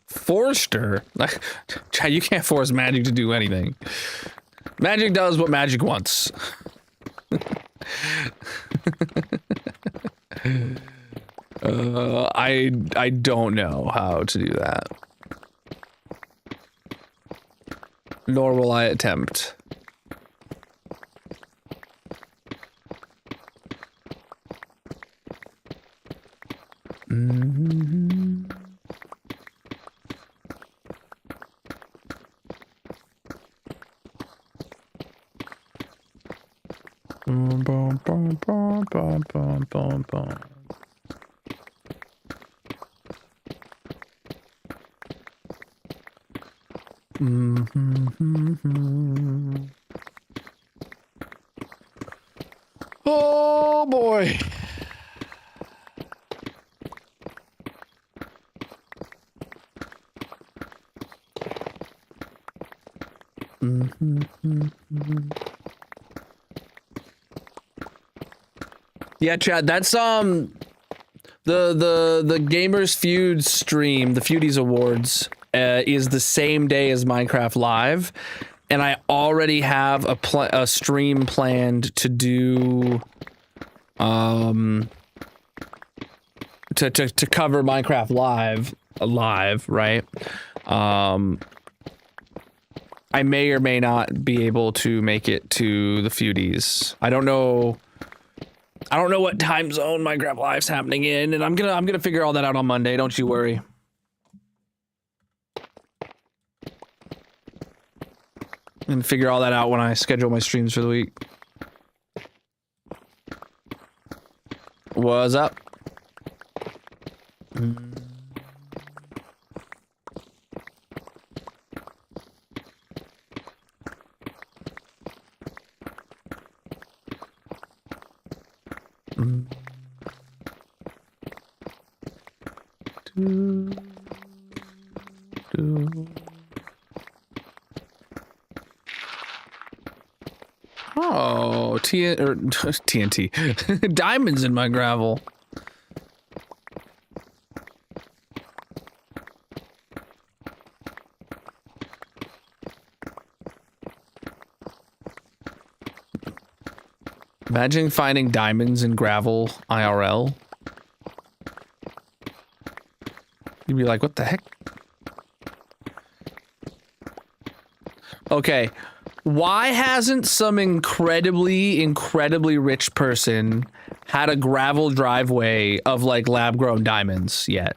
Forster? Like, you can't force Magic to do anything. Magic does what Magic wants. I don't know how to do that. Nor will I attempt. Oh boy. Yeah, Chad, that's the Gamers Feud stream, the Feudies Awards, is the same day as Minecraft Live, and I already have a stream planned to do to cover Minecraft live, right? I may or may not be able to make it to the Feudies. I don't know what time zone Minecraft Live's happening in, and I'm gonna figure all that out on Monday. Don't you worry. And figure all that out when I schedule my streams for the week. What's up? Oh, TNT. Diamonds in my gravel. Imagine finding diamonds in gravel IRL. You'd be like, what the heck? Okay. Why hasn't some incredibly rich person had a gravel driveway of like lab-grown diamonds yet?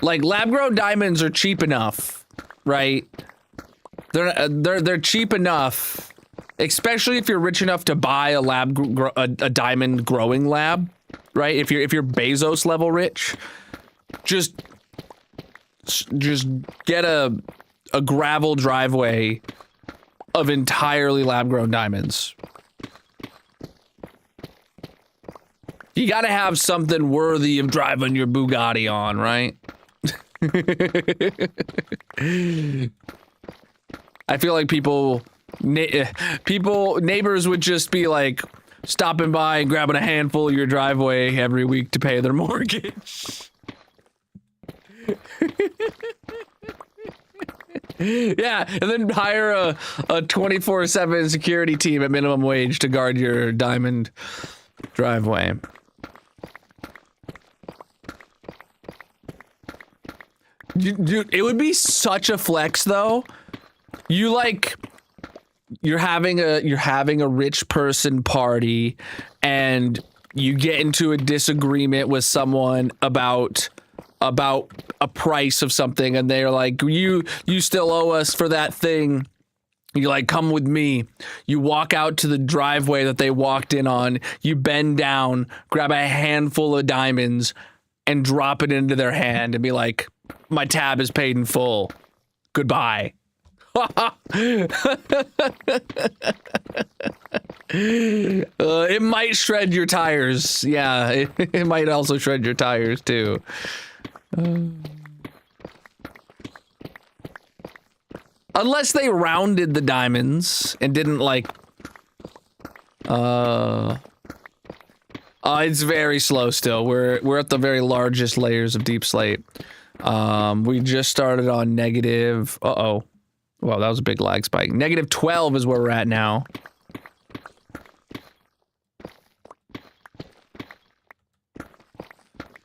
Like, lab-grown diamonds are cheap enough, right? They're cheap enough, especially if you're rich enough to buy a diamond growing lab, right? If you're Bezos level rich, just get a a gravel driveway of entirely lab-grown diamonds. You gotta have something worthy of driving your Bugatti on, right? I feel like neighbors would just be like stopping by and grabbing a handful of your driveway every week to pay their mortgage. Yeah, and then hire a 24/7 security team at minimum wage to guard your diamond driveway. Dude, it would be such a flex though. You're having a rich person party and you get into a disagreement with someone about a price of something, and they're like, you still owe us for that thing. You're like, come with me. You walk out to the driveway that they walked in on, you bend down, grab a handful of diamonds and drop it into their hand and be like, my tab is paid in full. Goodbye. It might shred your tires. Yeah, it might also shred your tires too. Unless they rounded the diamonds and didn't like. It's very slow still. We're at the very largest layers of Deep Slate. We just started on negative. Well, that was a big lag spike. Negative 12 is where we're at now.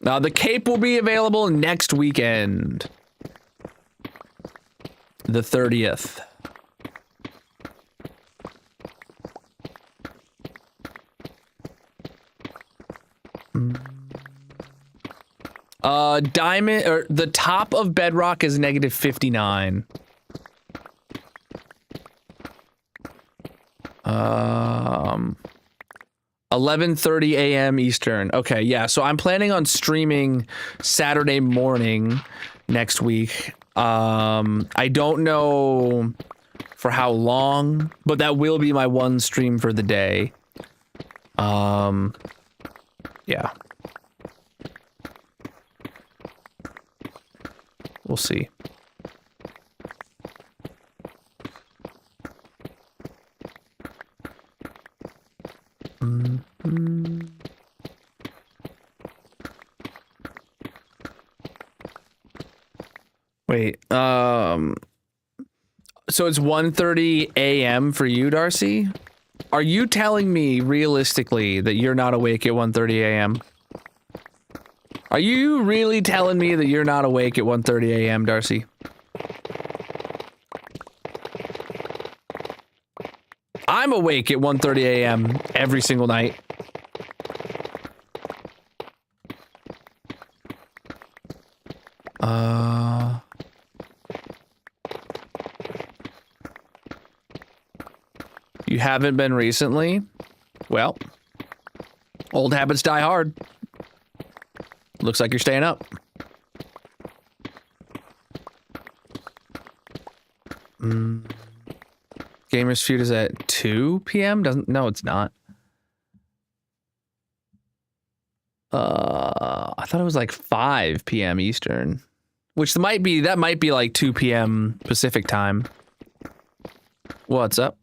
Now the cape will be available next weekend. The 30th. Diamond, or the top of bedrock is negative 59. 11:30 a.m. Eastern. Okay, yeah, so I'm planning on streaming Saturday morning next week. I don't know for how long, but that will be my one stream for the day. Yeah. We'll see. Wait, so it's 1:30 a.m. for you, Darcy? Are you telling me realistically that you're not awake at 1:30 a.m.? Are you really telling me that you're not awake at 1:30 a.m., Darcy? I'm awake at 1:30 a.m. every single night. You haven't been recently? Well, old habits die hard. Looks like you're staying up. Gamers Feud is at 2 p.m.? No, it's not. I thought it was like 5 p.m. Eastern, which might be like 2 p.m. Pacific time. What's up?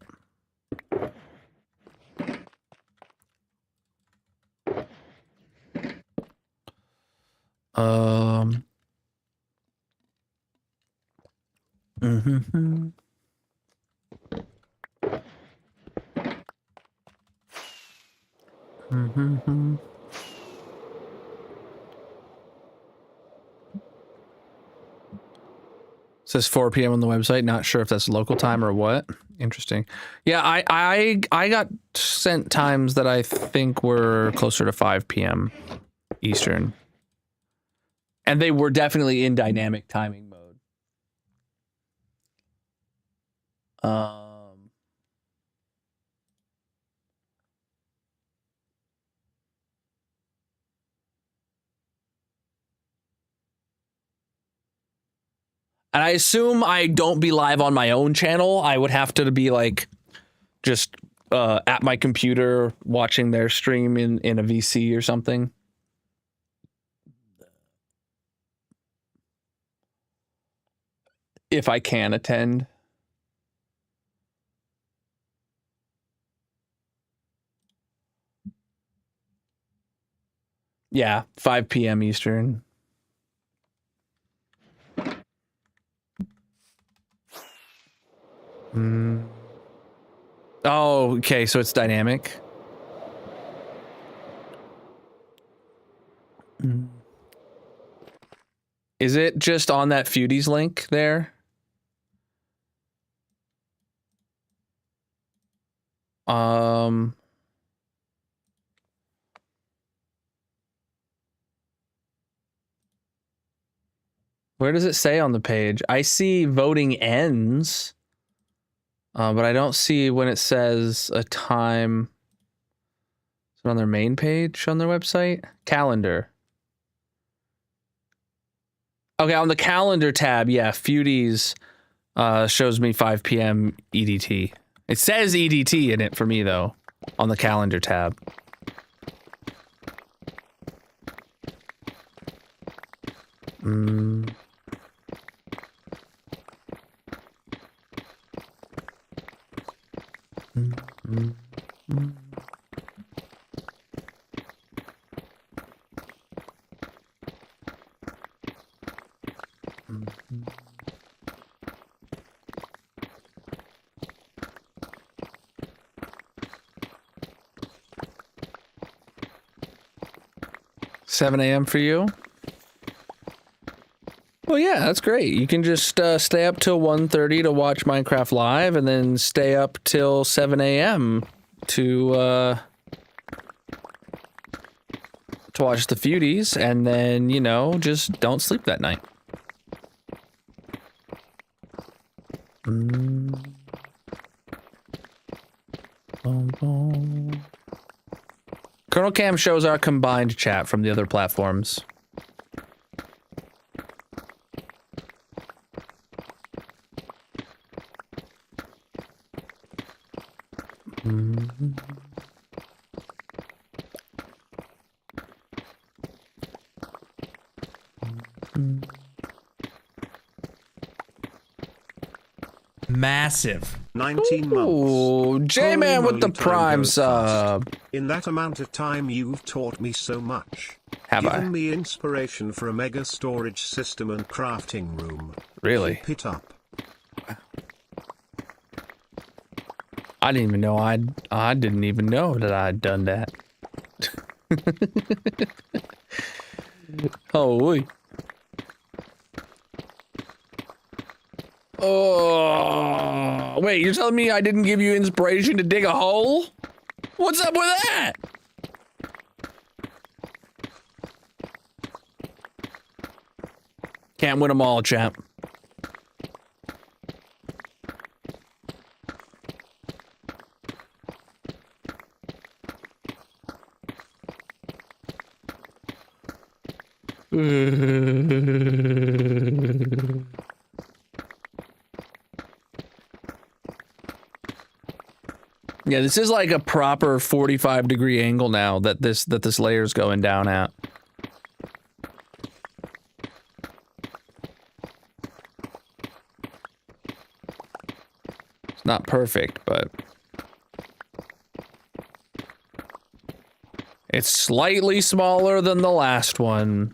Says 4 p.m. on the website. Not sure if that's local time or what. Interesting. Yeah, I got sent times that I think were closer to 5 p.m. Eastern. And they were definitely in dynamic timing mode. And I assume I don't be live on my own channel. I would have to be like just at my computer watching their stream in a VC or something. If I can attend. Yeah, 5 p.m. Eastern. Oh, okay, so it's dynamic. Is it just on that Feudies link there? Where does it say on the page? I see voting ends, but I don't see when it says a time. Is it on their main page on their website? Calendar. Okay, on the calendar tab, yeah, Feudies shows me 5 p.m. EDT. It says EDT in it for me, though, on the calendar tab. Mm. 7 a.m. for you? Well, yeah, that's great. You can just stay up till 1:30 to watch Minecraft Live, and then stay up till 7 a.m. to watch the Feudies, and then, you know, just don't sleep that night. Colonel Cam shows our combined chat from the other platforms. Massive. 19 months. Ooh, J-Man with the prime sub. In that amount of time, you've taught me so much. Have I? Given me inspiration for a mega storage system and crafting room. Really? Keep it up. I didn't even know I didn't even know that I'd done that. Holy. Oh, wait, you're telling me I didn't give you inspiration to dig a hole? What's up with that? Can't win them all, champ. Yeah, this is like a proper 45-degree angle now that this layer's going down at. It's not perfect, but it's slightly smaller than the last one.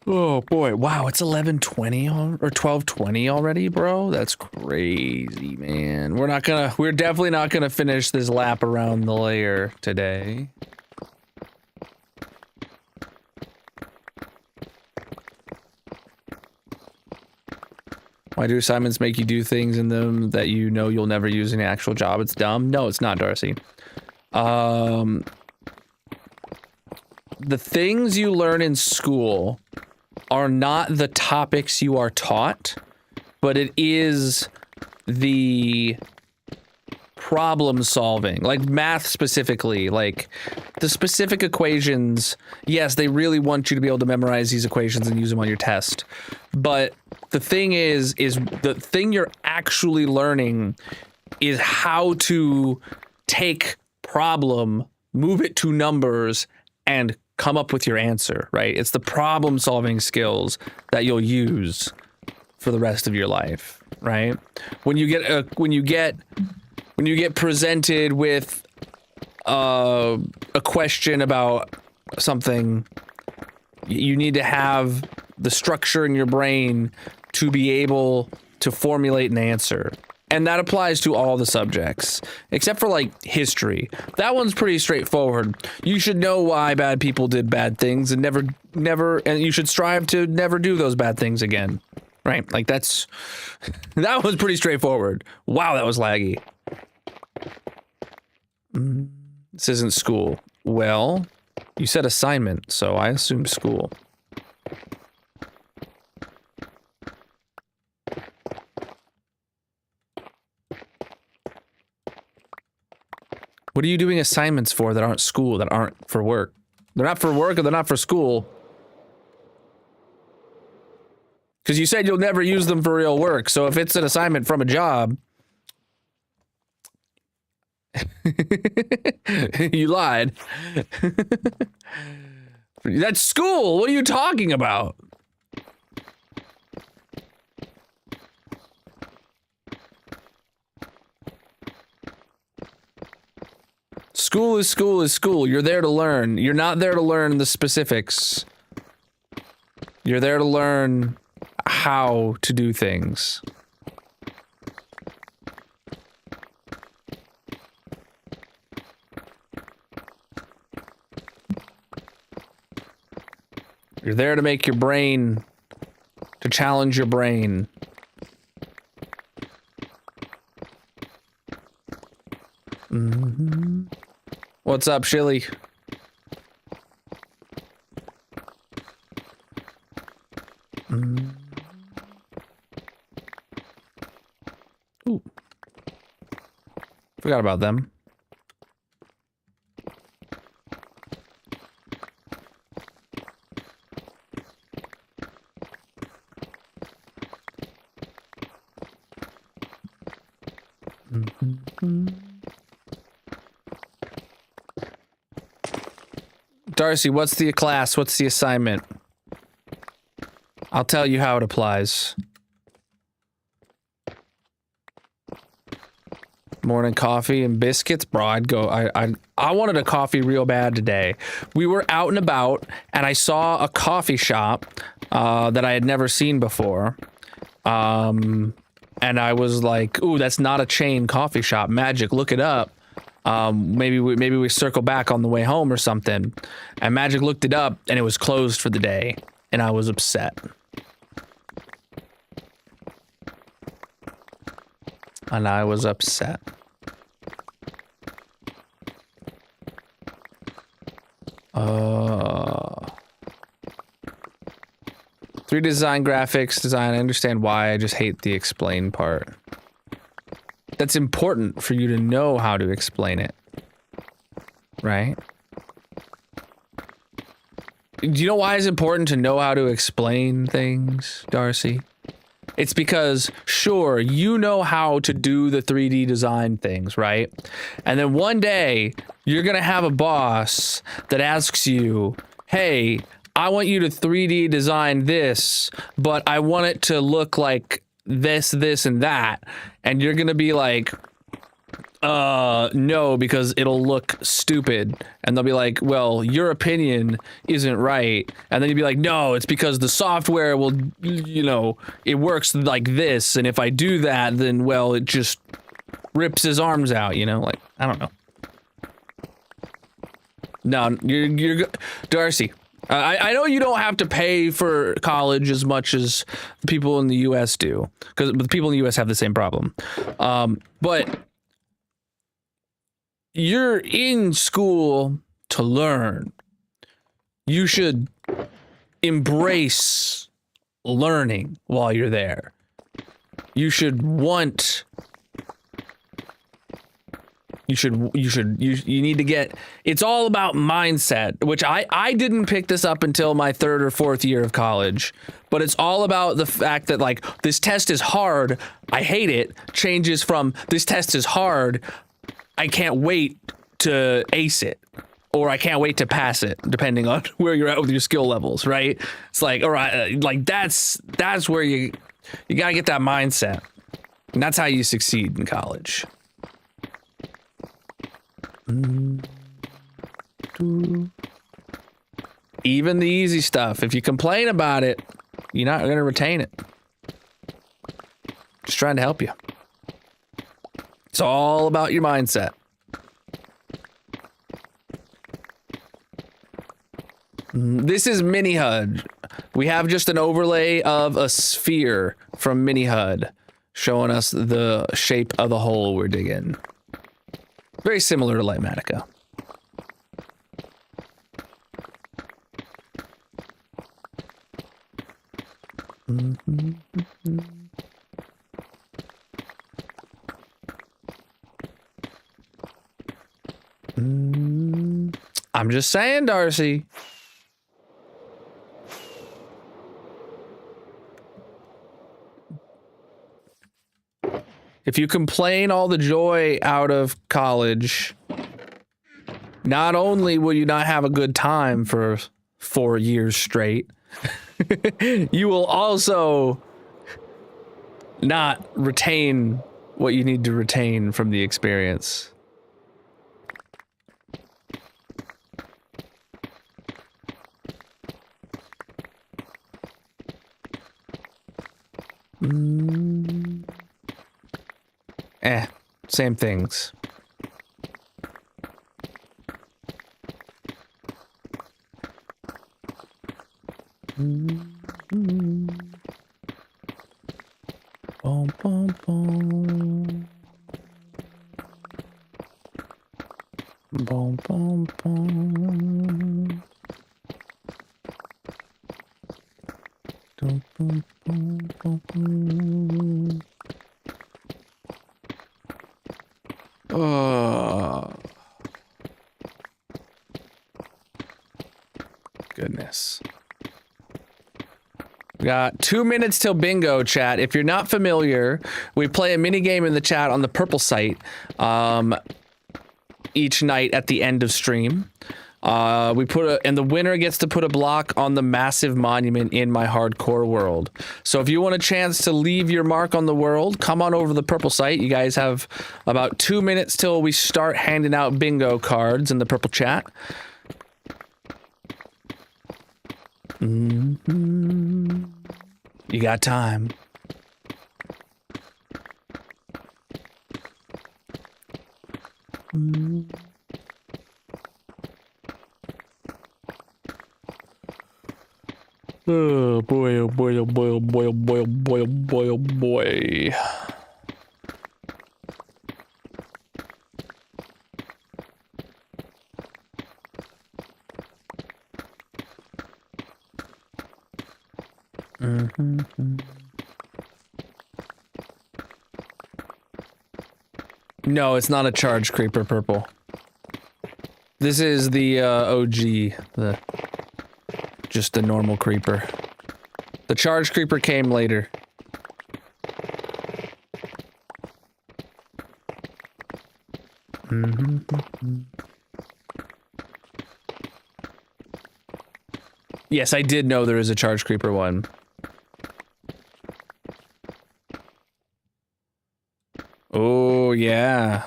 Oh boy, wow, it's 11:20 or 12:20 already, bro. That's crazy, man. We're definitely not gonna finish this lap around the layer today. Why do assignments make you do things in them that you know you'll never use in an actual job? It's dumb. No, it's not, Darcy. The things you learn in school are not the topics you are taught, but it is the problem solving, like math specifically, like the specific equations. Yes, they really want you to be able to memorize these equations and use them on your test. But the thing is the thing you're actually learning is how to take problem, move it to numbers, and come up with your answer, right? It's the problem solving skills that you'll use for the rest of your life, right? When you get presented with a question about something, you need to have the structure in your brain to be able to formulate an answer. And that applies to all the subjects, except for like history. That one's pretty straightforward. You should know why bad people did bad things and and you should strive to never do those bad things again. Right? Like that was pretty straightforward. Wow, that was laggy. This isn't school. Well, you said assignment, so I assume school. What are you doing assignments for that aren't school, that aren't for work? They're not for work or they're not for school. Because you said you'll never use them for real work. So if it's an assignment from a job, you lied. That's school. What are you talking about? School is school is school. You're there to learn. You're not there to learn the specifics. You're there to learn how to do things. You're there to make your brain, to challenge your brain. Mm-hmm. What's up, Shilly? Ooh. Forgot about them. Darcy, what's the class? What's the assignment? I'll tell you how it applies. Morning coffee and biscuits, bro. I wanted a coffee real bad today. We were out and about, and I saw a coffee shop that I had never seen before. And I was like, "Ooh, that's not a chain coffee shop. Magic, look it up. Maybe we circle back on the way home or something." And Magic looked it up, and it was closed for the day, and I was upset. And I was upset. Three design graphics design. I understand why. I just hate the explain part. That's important for you to know how to explain it, right? Do you know why it's important to know how to explain things, Darcy? It's because, sure, you know how to do the 3D design things, right? And then one day, you're gonna have a boss that asks you, "Hey, I want you to 3D design this, but I want it to look like this, this, and that." And you're gonna be like, no, because it'll look stupid. And they'll be like, "Well, your opinion isn't right." And then you'd be like, "No, it's because the software will, you know, it works like this. And if I do that, then, well, it just rips his arms out," you know? Like, I don't know. No, you're Darcy. I know you don't have to pay for college as much as the people in the U.S. do, because the people in the U.S. have the same problem. But you're in school to learn. You should embrace learning while you're there. you should want. You need to get, it's all about mindset, which I didn't pick this up until my 3rd or 4th year of college, but it's all about the fact that like, this test is hard, I hate it, changes from this test is hard, I can't wait to ace it, or I can't wait to pass it, depending on where you're at with your skill levels, right? It's like, all right, like that's where you gotta get that mindset, and that's how you succeed in college. Even the easy stuff, if you complain about it, you're not going to retain it. Just trying to help you. It's all about your mindset. This is Mini HUD. We have just an overlay of a sphere from Mini HUD showing us the shape of the hole we're digging. Very similar to Lightmatica. I'm just saying, Darcy. If you complain all the joy out of college, not only will you not have a good time for 4 years straight, you will also not retain what you need to retain from the experience. Same things. Boom, boom, boom. Boom, boom, boom. Boom, boom, boom, boom, boom. Oh. Goodness. We got 2 minutes till bingo, chat. If you're not familiar, we play a mini game in the chat on the purple site each night at the end of stream. We put and the winner gets to put a block on the massive monument in my hardcore world. So if you want a chance to leave your mark on the world, come on over to the purple site. You guys have about 2 minutes till we start handing out bingo cards in the purple chat. You got time. Oh boy, oh boy, oh boy, oh boy, oh boy, oh boy, oh boy, oh boy. No, it's not a charge creeper purple. This is the OG, just the normal creeper. The charge creeper came later. Yes, I did know there is a charge creeper one. Oh, yeah.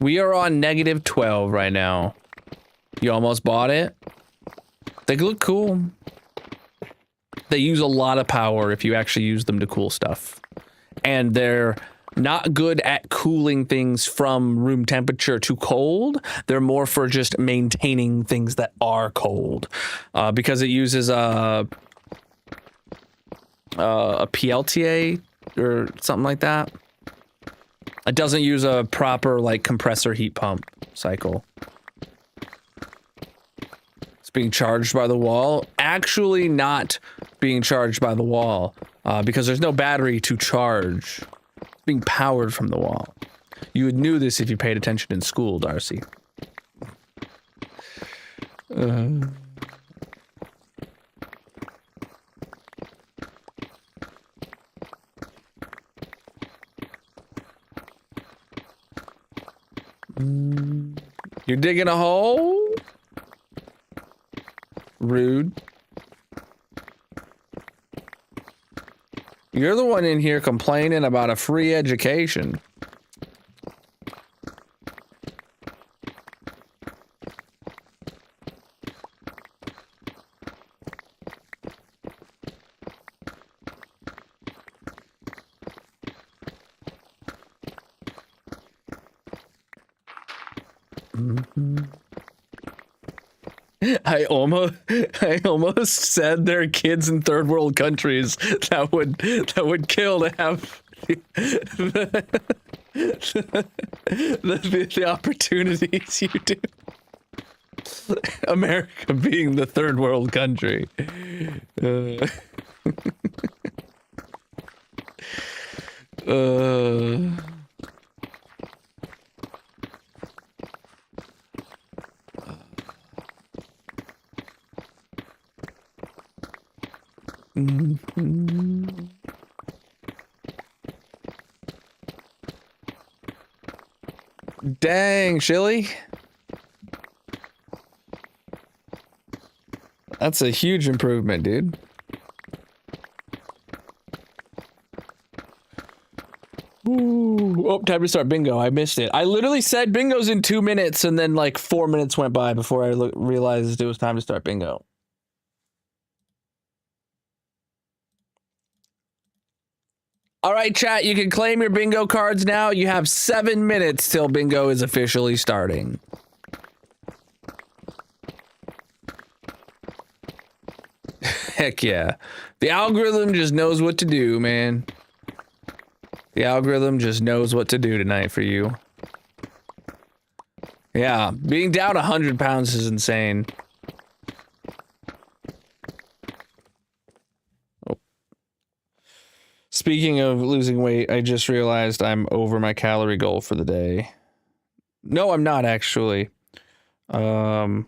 We are on -12 right now. You almost bought it? They look cool. They use a lot of power if you actually use them to cool stuff. And they're not good at cooling things from room temperature to cold. They're more for just maintaining things that are cold. Because it uses a PLTA or something like that. It doesn't use a proper like compressor heat pump cycle. It's being charged by the wall. Actually not being charged by the wall because there's no battery to charge. It's being powered from the wall. You would knew this if you paid attention in school, Darcy. You're digging a hole? Rude. You're the one in here complaining about a free education. I almost said there are kids in third world countries that would kill to have the opportunities you do. America being the third world country. Dang, Shilly. That's a huge improvement, dude. Ooh. Oh, time to start bingo. I missed it. I literally said bingo's in 2 minutes, and then like 4 minutes went by before I realized it was time to start bingo. All right, chat, you can claim your bingo cards now. You have 7 minutes till bingo is officially starting. Heck yeah. The algorithm just knows what to do, man. The algorithm just knows what to do tonight for you. Yeah, being down 100 pounds is insane. Speaking of losing weight, I just realized I'm over my calorie goal for the day. No, I'm not actually. Yeah.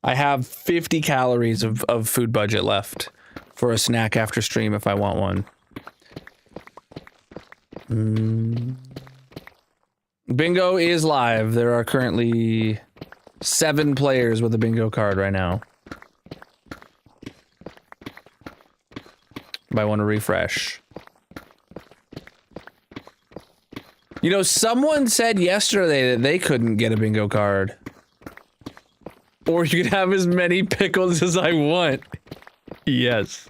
I have 50 calories of food budget left for a snack after stream if I want one. Bingo is live. There are currently 7 players with a bingo card right now. Might want to refresh. You know, someone said yesterday that they couldn't get a bingo card. Or you could have as many pickles as I want. Yes.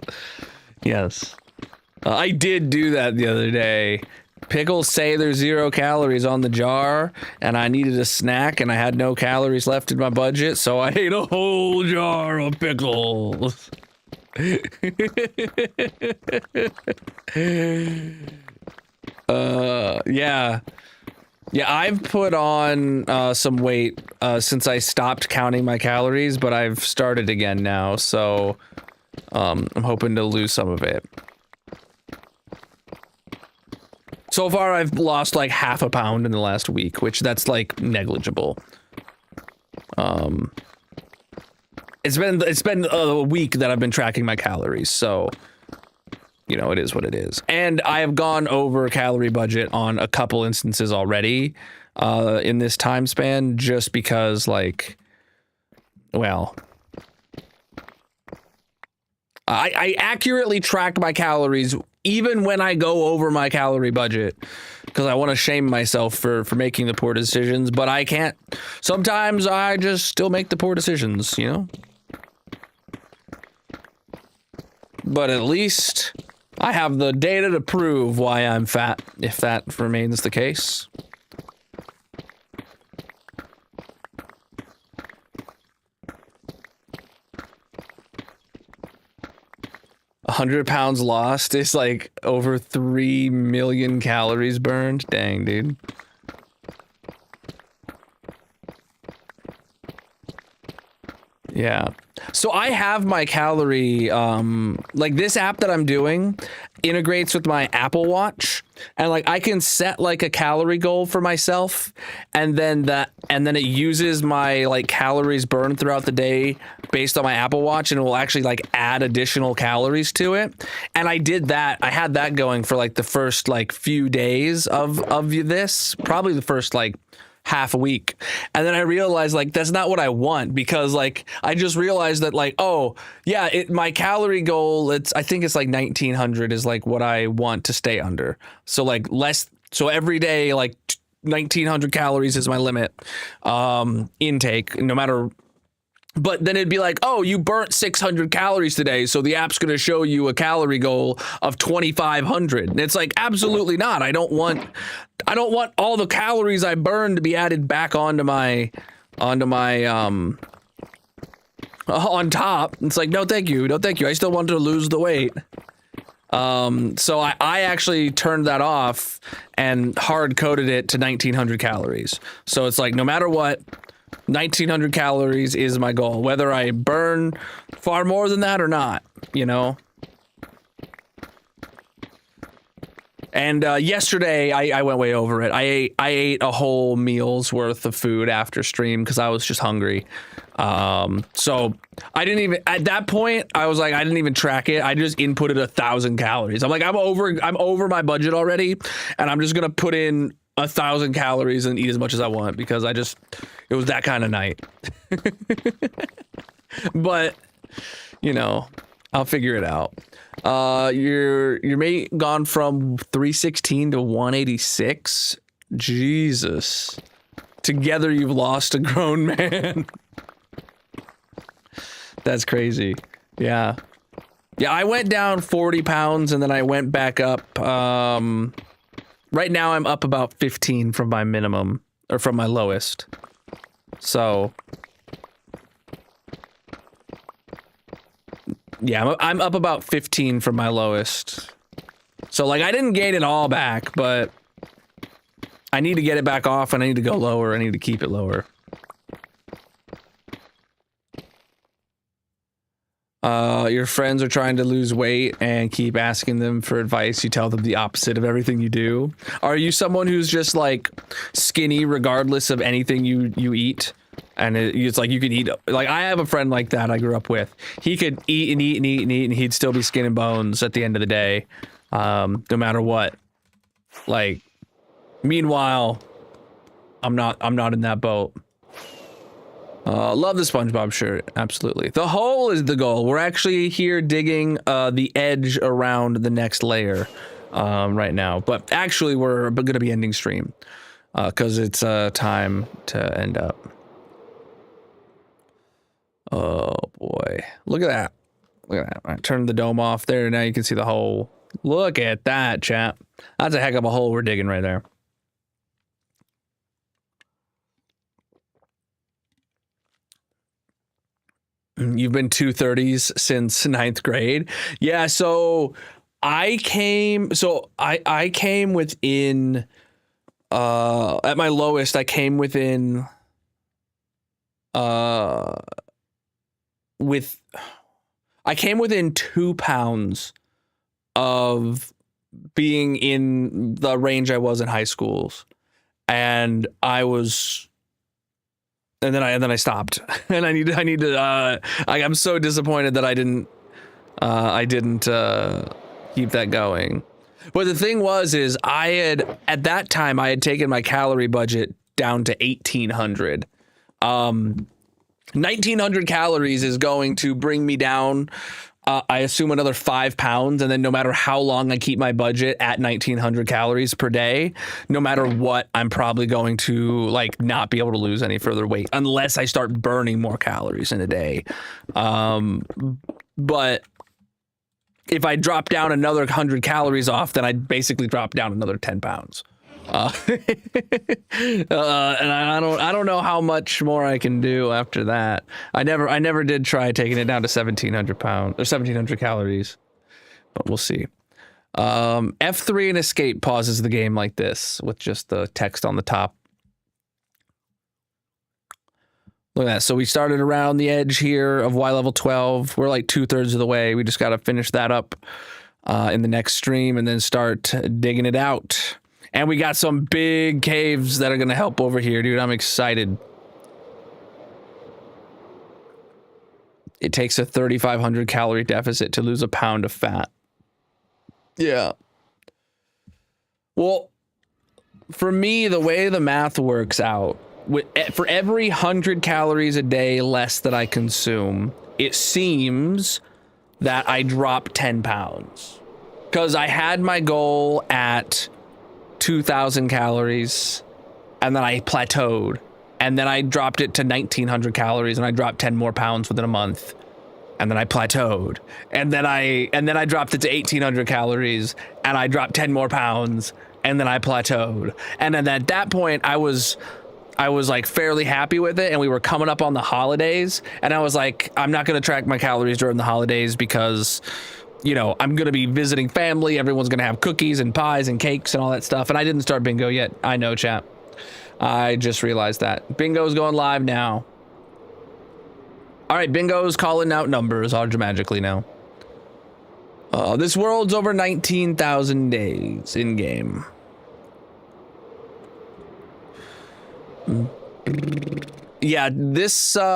Yes. I did do that the other day. Pickles say there's 0 calories on the jar, and I needed a snack, and I had no calories left in my budget, so I ate a whole jar of pickles. Yeah. Yeah, I've put on some weight since I stopped counting my calories, but I've started again now, so I'm hoping to lose some of it. So far, I've lost like half a pound in the last week, which that's like negligible. It's been a week that I've been tracking my calories, so you know, it is what it is. And I have gone over calorie budget on a couple instances already in this time span, just because, like, well, I accurately track my calories even when I go over my calorie budget, because I want to shame myself for making the poor decisions, but I can't. Sometimes I just still make the poor decisions, you know? But at least I have the data to prove why I'm fat, if that remains the case. £100 lost is like over 3 million calories burned. Dang, dude. Yeah. So I have my calorie, like this app that I'm doing integrates with my Apple Watch, and like I can set like a calorie goal for myself, and then it uses my like calories burned throughout the day based on my Apple Watch, and it will actually like add additional calories to it. And I did that. I had that going for like the first like few days of this, probably the first like half a week. And then I realized like that's not what I want, because like I just realized that like, oh yeah, my calorie goal, I think it's like 1900 is like what I want to stay under. So like so every day like 1900 calories is my limit intake, no matter. But then it'd be like, oh, you burnt 600 calories today, so the app's going to show you a calorie goal of 2,500. And it's like, absolutely not. I don't want all the calories I burned to be added back onto my on top. It's like, no, thank you. I still want to lose the weight. So I actually turned that off and hard coded it to 1,900 calories. So it's like, no matter what, 1,900 calories is my goal, whether I burn far more than that or not, you know? And yesterday I went way over it. I ate a whole meal's worth of food after stream because I was just hungry. So I didn't even, at that point, I was like, I didn't even track it. I just inputted 1,000 calories. I'm like, I'm over my budget already, and I'm just gonna put in 1,000 calories and eat as much as I want, because it was that kind of night. But you know, I'll figure it out. Your mate gone from 316 to 186. Jesus. Together you've lost a grown man. That's crazy. Yeah. Yeah, I went down 40 pounds and then I went back up. Right now I'm up about 15 from my minimum, or from my lowest. So yeah, I'm up about 15 from my lowest. So like I didn't gain it all back, but I need to get it back off, and I need to go lower. I need to keep it lower. Your friends are trying to lose weight and keep asking them for advice. You tell them the opposite of everything you do. Are you someone who's just like skinny regardless of anything you eat? And it's like you can eat, like I have a friend like that I grew up with. He could eat and eat and eat and eat, and he'd still be skin and bones at the end of the day, no matter what. Like, meanwhile, I'm not in that boat. Love the SpongeBob shirt, absolutely. The hole is the goal. We're actually here digging the edge around the next layer right now, but actually we're going to be ending stream because it's time to end up. Oh boy, look at that. Look at that. I turned the dome off there. Now you can see the hole. Look at that, chat. That's a heck of a hole we're digging right there. You've been 230s since 9th grade. Yeah, so I came within at my lowest, I came within I came within 2 pounds of being in the range I was in high schools, and then I stopped, and I need to. I'm so disappointed that I didn't keep that going. But the thing is at that time I had taken my calorie budget down to 1,800. 1,900 calories is going to bring me down, I assume, another 5 pounds. And then no matter how long I keep my budget at 1,900 calories per day, no matter what, I'm probably going to like not be able to lose any further weight unless I start burning more calories in a day. But if I drop down another 100 calories off, then I'd basically drop down another 10 pounds. And I don't know how much more I can do after that. I never did try taking it down to 1,700 pounds or 1,700 calories, but we'll see. F3 and escape pauses the game like this with just the text on the top. Look at that. So we started around the edge here of Y level 12. We're like 2/3 of the way. We just got to finish that up in the next stream and then start digging it out. And we got some big caves that are going to help over here, dude. I'm excited. It takes a 3,500 calorie deficit to lose a pound of fat. Yeah. Well, for me, the way the math works out, for every 100 calories a day less that I consume, it seems that I drop 10 pounds. Because I had my goal at 2,000 calories, and then I plateaued. And then I dropped it to 1,900 calories, and I dropped 10 more pounds within a month. And then I plateaued. And then I dropped it to 1,800 calories, and I dropped 10 more pounds, and then I plateaued. And then at that point, I was like fairly happy with it, and we were coming up on the holidays, and I was like, I'm not going to track my calories during the holidays because, you know, I'm going to be visiting family. Everyone's going to have cookies and pies and cakes and all that stuff. And I didn't start bingo yet. I know, chat. I just realized that. Bingo's going live now. All right, bingo's calling out numbers magically now. This world's over 19,000 days in game. Yeah, this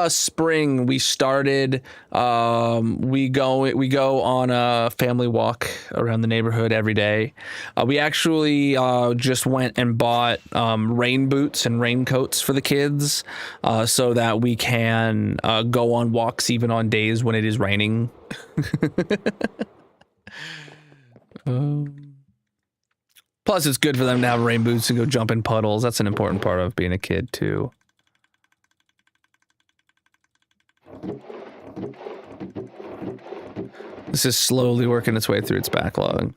spring we started. We go on a family walk around the neighborhood every day. We actually just went and bought rain boots and raincoats for the kids, so that we can go on walks even on days when it is raining. Plus, it's good for them to have rain boots and go jump in puddles. That's an important part of being a kid too. This is slowly working its way through its backlog.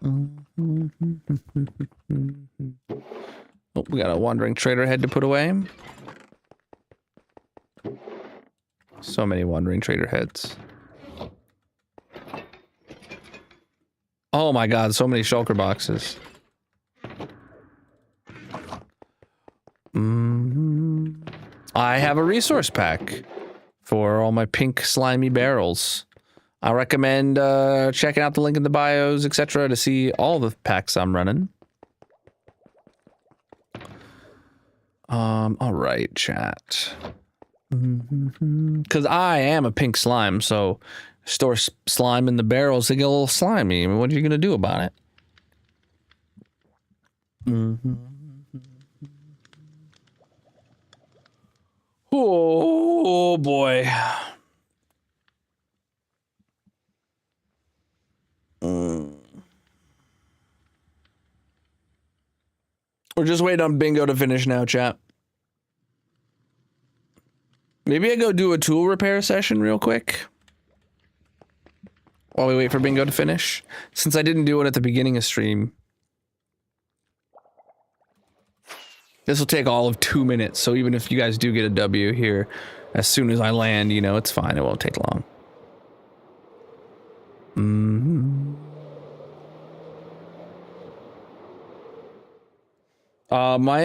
Oh, we got a wandering trader head to put away. So many wandering trader heads. Oh my god, so many shulker boxes. I have a resource pack for all my pink slimy barrels. I recommend checking out the link in the bios, etc. to see all the packs I'm running. All right, chat. Because I am a pink slime, so store slime in the barrels, they get a little slimy. I mean, what are you going to do about it? Oh, boy. We're just waiting on bingo to finish now, chat. Maybe I go do a tool repair session real quick while we wait for bingo to finish, since I didn't do it at the beginning of stream. This will take all of 2 minutes, so even if you guys do get a W here, as soon as I land, you know, it's fine. It won't take long. My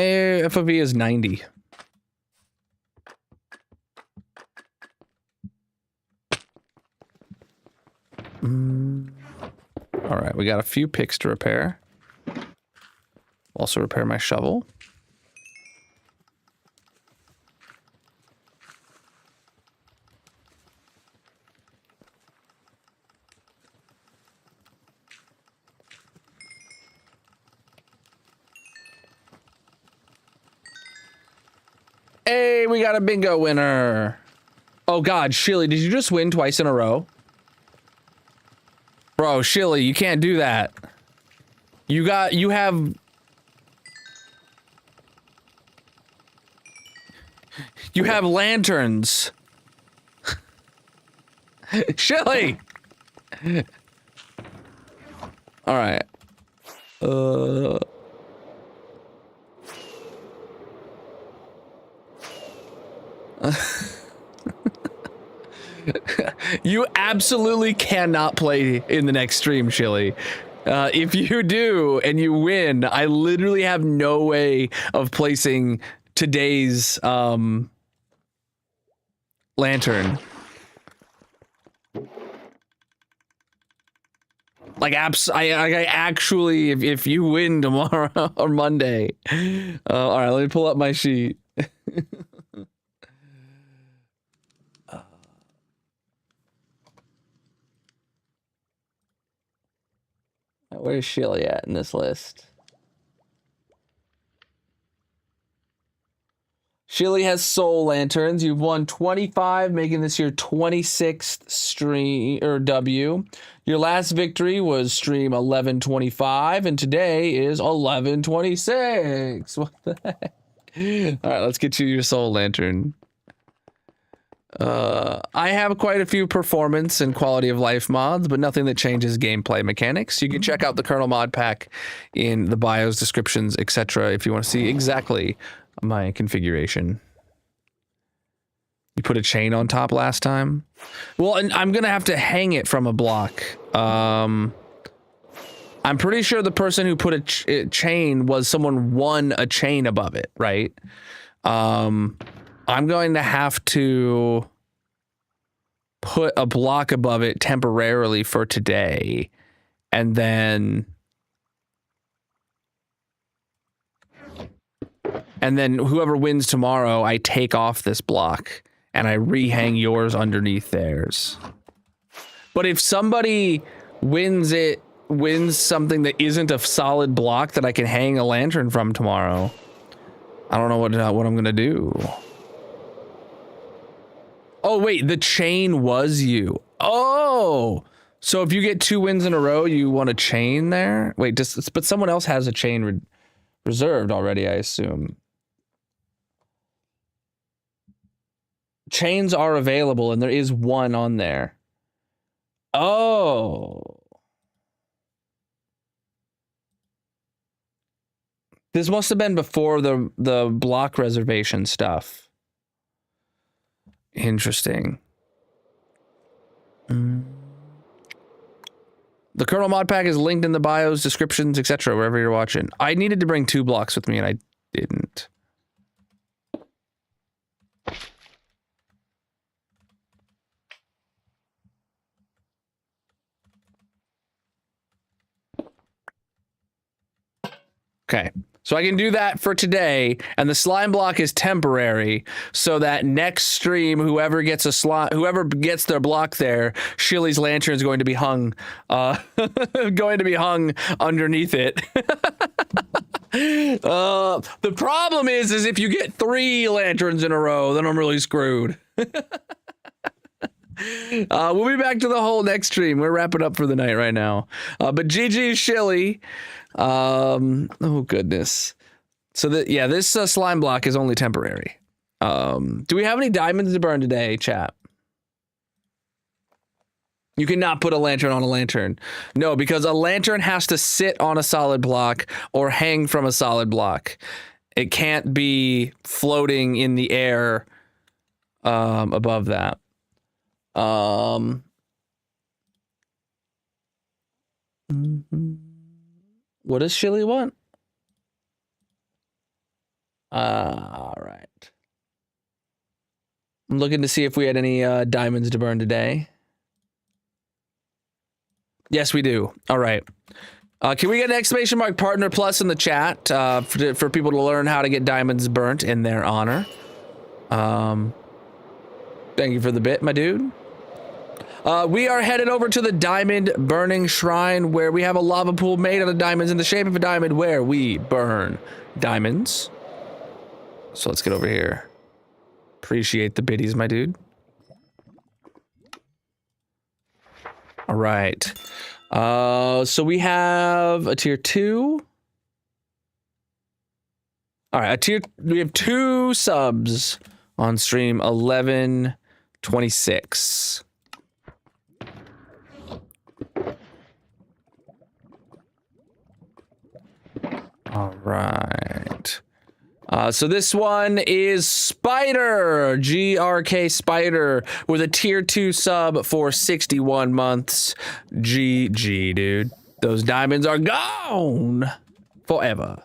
FOV is 90. All right, we got a few picks to repair. Also repair my shovel. Hey, we got a bingo winner. Oh god, Shilly, did you just win twice in a row? Bro, Shilly, you can't do that. You have lanterns. Shilly! All right. You absolutely cannot play in the next stream, Shilly. If you do and you win, I literally have no way of placing today's lantern. Like I actually, if you win tomorrow or Monday, all right, let me pull up my sheet. Where's Shilly at in this list? Shilly has soul lanterns. You've won 25, making this your 26th stream or W. Your last victory was stream 1125, and today is 1126. What the heck? All right, let's get you your soul lantern. I have quite a few performance and quality of life mods, but nothing that changes gameplay mechanics. You can check out the Colonel mod pack in the bios, descriptions, etc. if you want to see exactly my configuration. You put a chain on top last time? Well, and I'm gonna have to hang it from a block. I'm pretty sure the person who put a chain was someone won a chain above it, right? I'm going to have to put a block above it temporarily for today, and then whoever wins tomorrow, I take off this block and I rehang yours underneath theirs. But if somebody wins something that isn't a solid block that I can hang a lantern from tomorrow, I don't know what I'm gonna do. Oh wait, the chain was you. Oh, so if you get 2 wins in a row, you want a chain there? Wait, but someone else has a chain reserved already, I assume. Chains are available, and there is one on there. Oh. This must have been before the block reservation stuff. Interesting. The Colonel mod pack is linked in the bios, descriptions, etc. wherever you're watching. I needed to bring 2 blocks with me, and I didn't. Okay, so I can do that for today, and the slime block is temporary, so that next stream, whoever gets their block there, Shilly's lantern is going to be hung, underneath it. The problem is if you get 3 lanterns in a row, then I'm really screwed. We'll be back to the whole next stream. We're wrapping up for the night right now. But GG Shilly. Oh goodness. So this slime block is only temporary. Do we have any diamonds to burn today, chat? You cannot put a lantern on a lantern. No, because a lantern has to sit on a solid block or hang from a solid block. It can't be floating in the air above that. What does Shilly want? All right. I'm looking to see if we had any diamonds to burn today. Yes, we do. All right. Can we get an exclamation mark partner plus in the chat for people to learn how to get diamonds burnt in their honor? Thank you for the bit, my dude. We are headed over to the diamond burning shrine, where we have a lava pool made out of diamonds in the shape of a diamond, where we burn diamonds. So let's get over here. Appreciate the biddies, my dude. All right. So we have a tier 2. All right, we have 2 subs on stream 1126. All right. So this one is Spider, GRK Spider, with a tier 2 sub for 61 months. GG, dude. Those diamonds are gone forever.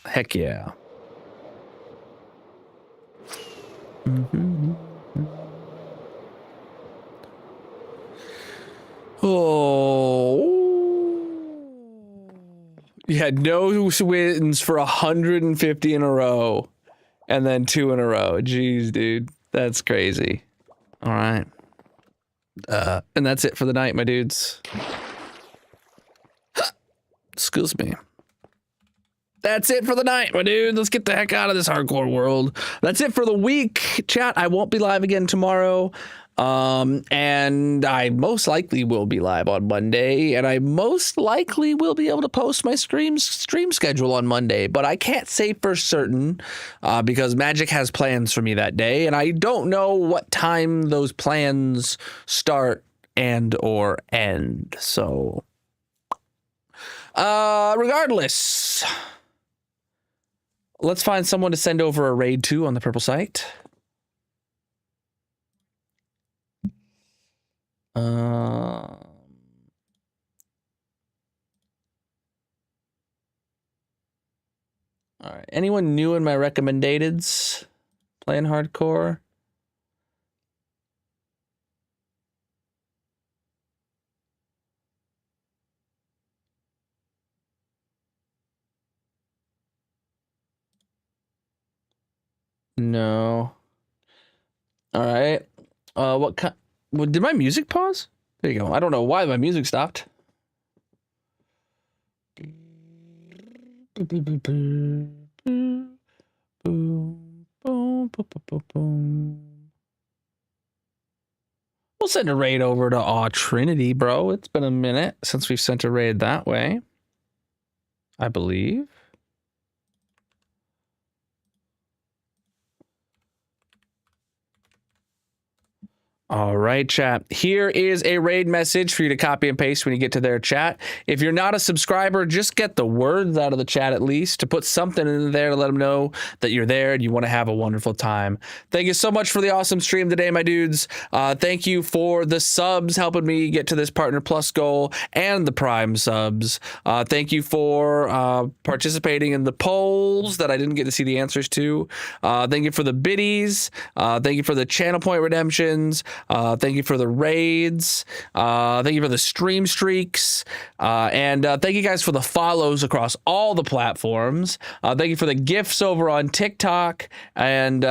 Heck yeah. Oh. You had no wins for 150 in a row. And then 2 in a row. Jeez, dude. That's crazy. All right. And that's it for the night, my dudes. Excuse me. That's it for the night, my dude. Let's get the heck out of this hardcore world. That's it for the week, chat. I won't be live again tomorrow. And I most likely will be live on Monday, and I most likely will be able to post my stream schedule on Monday, but I can't say for certain, because Magic has plans for me that day, and I don't know what time those plans start and or end. So, regardless, let's find someone to send over a raid to on the purple site. All right. Anyone new in my recommendateds playing hardcore? No. All right. What kind? Well, did my music pause? There you go. I don't know why my music stopped. We'll send a raid over to Aw Trinity, bro. It's been a minute since we've sent a raid that way, I believe. All right, chat. Here is a raid message for you to copy and paste when you get to their chat. If you're not a subscriber, just get the words out of the chat at least, to put something in there to let them know that you're there and you want to have a wonderful time. Thank you so much for the awesome stream today, my dudes. Thank you for the subs helping me get to this Partner Plus goal and the Prime subs. Thank you for participating in the polls that I didn't get to see the answers to. Thank you for the biddies. Thank you for the channel point redemptions. Thank you for the raids. Thank you for the stream streaks. And thank you guys for the follows across all the platforms. Thank you for the gifts over on TikTok. And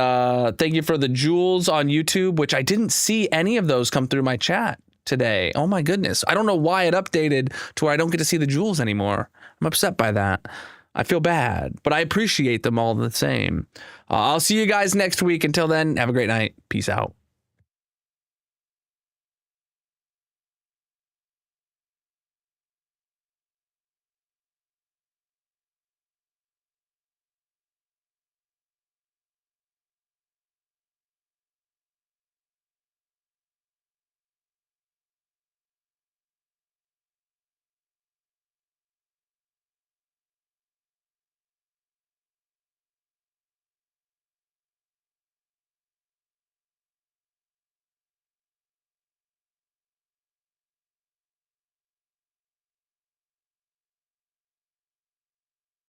thank you for the jewels on YouTube, which I didn't see any of those come through my chat today. Oh my goodness. I don't know why it updated to where I don't get to see the jewels anymore. I'm upset by that. I feel bad, but I appreciate them all the same. I'll see you guys next week. Until then, have a great night. Peace out.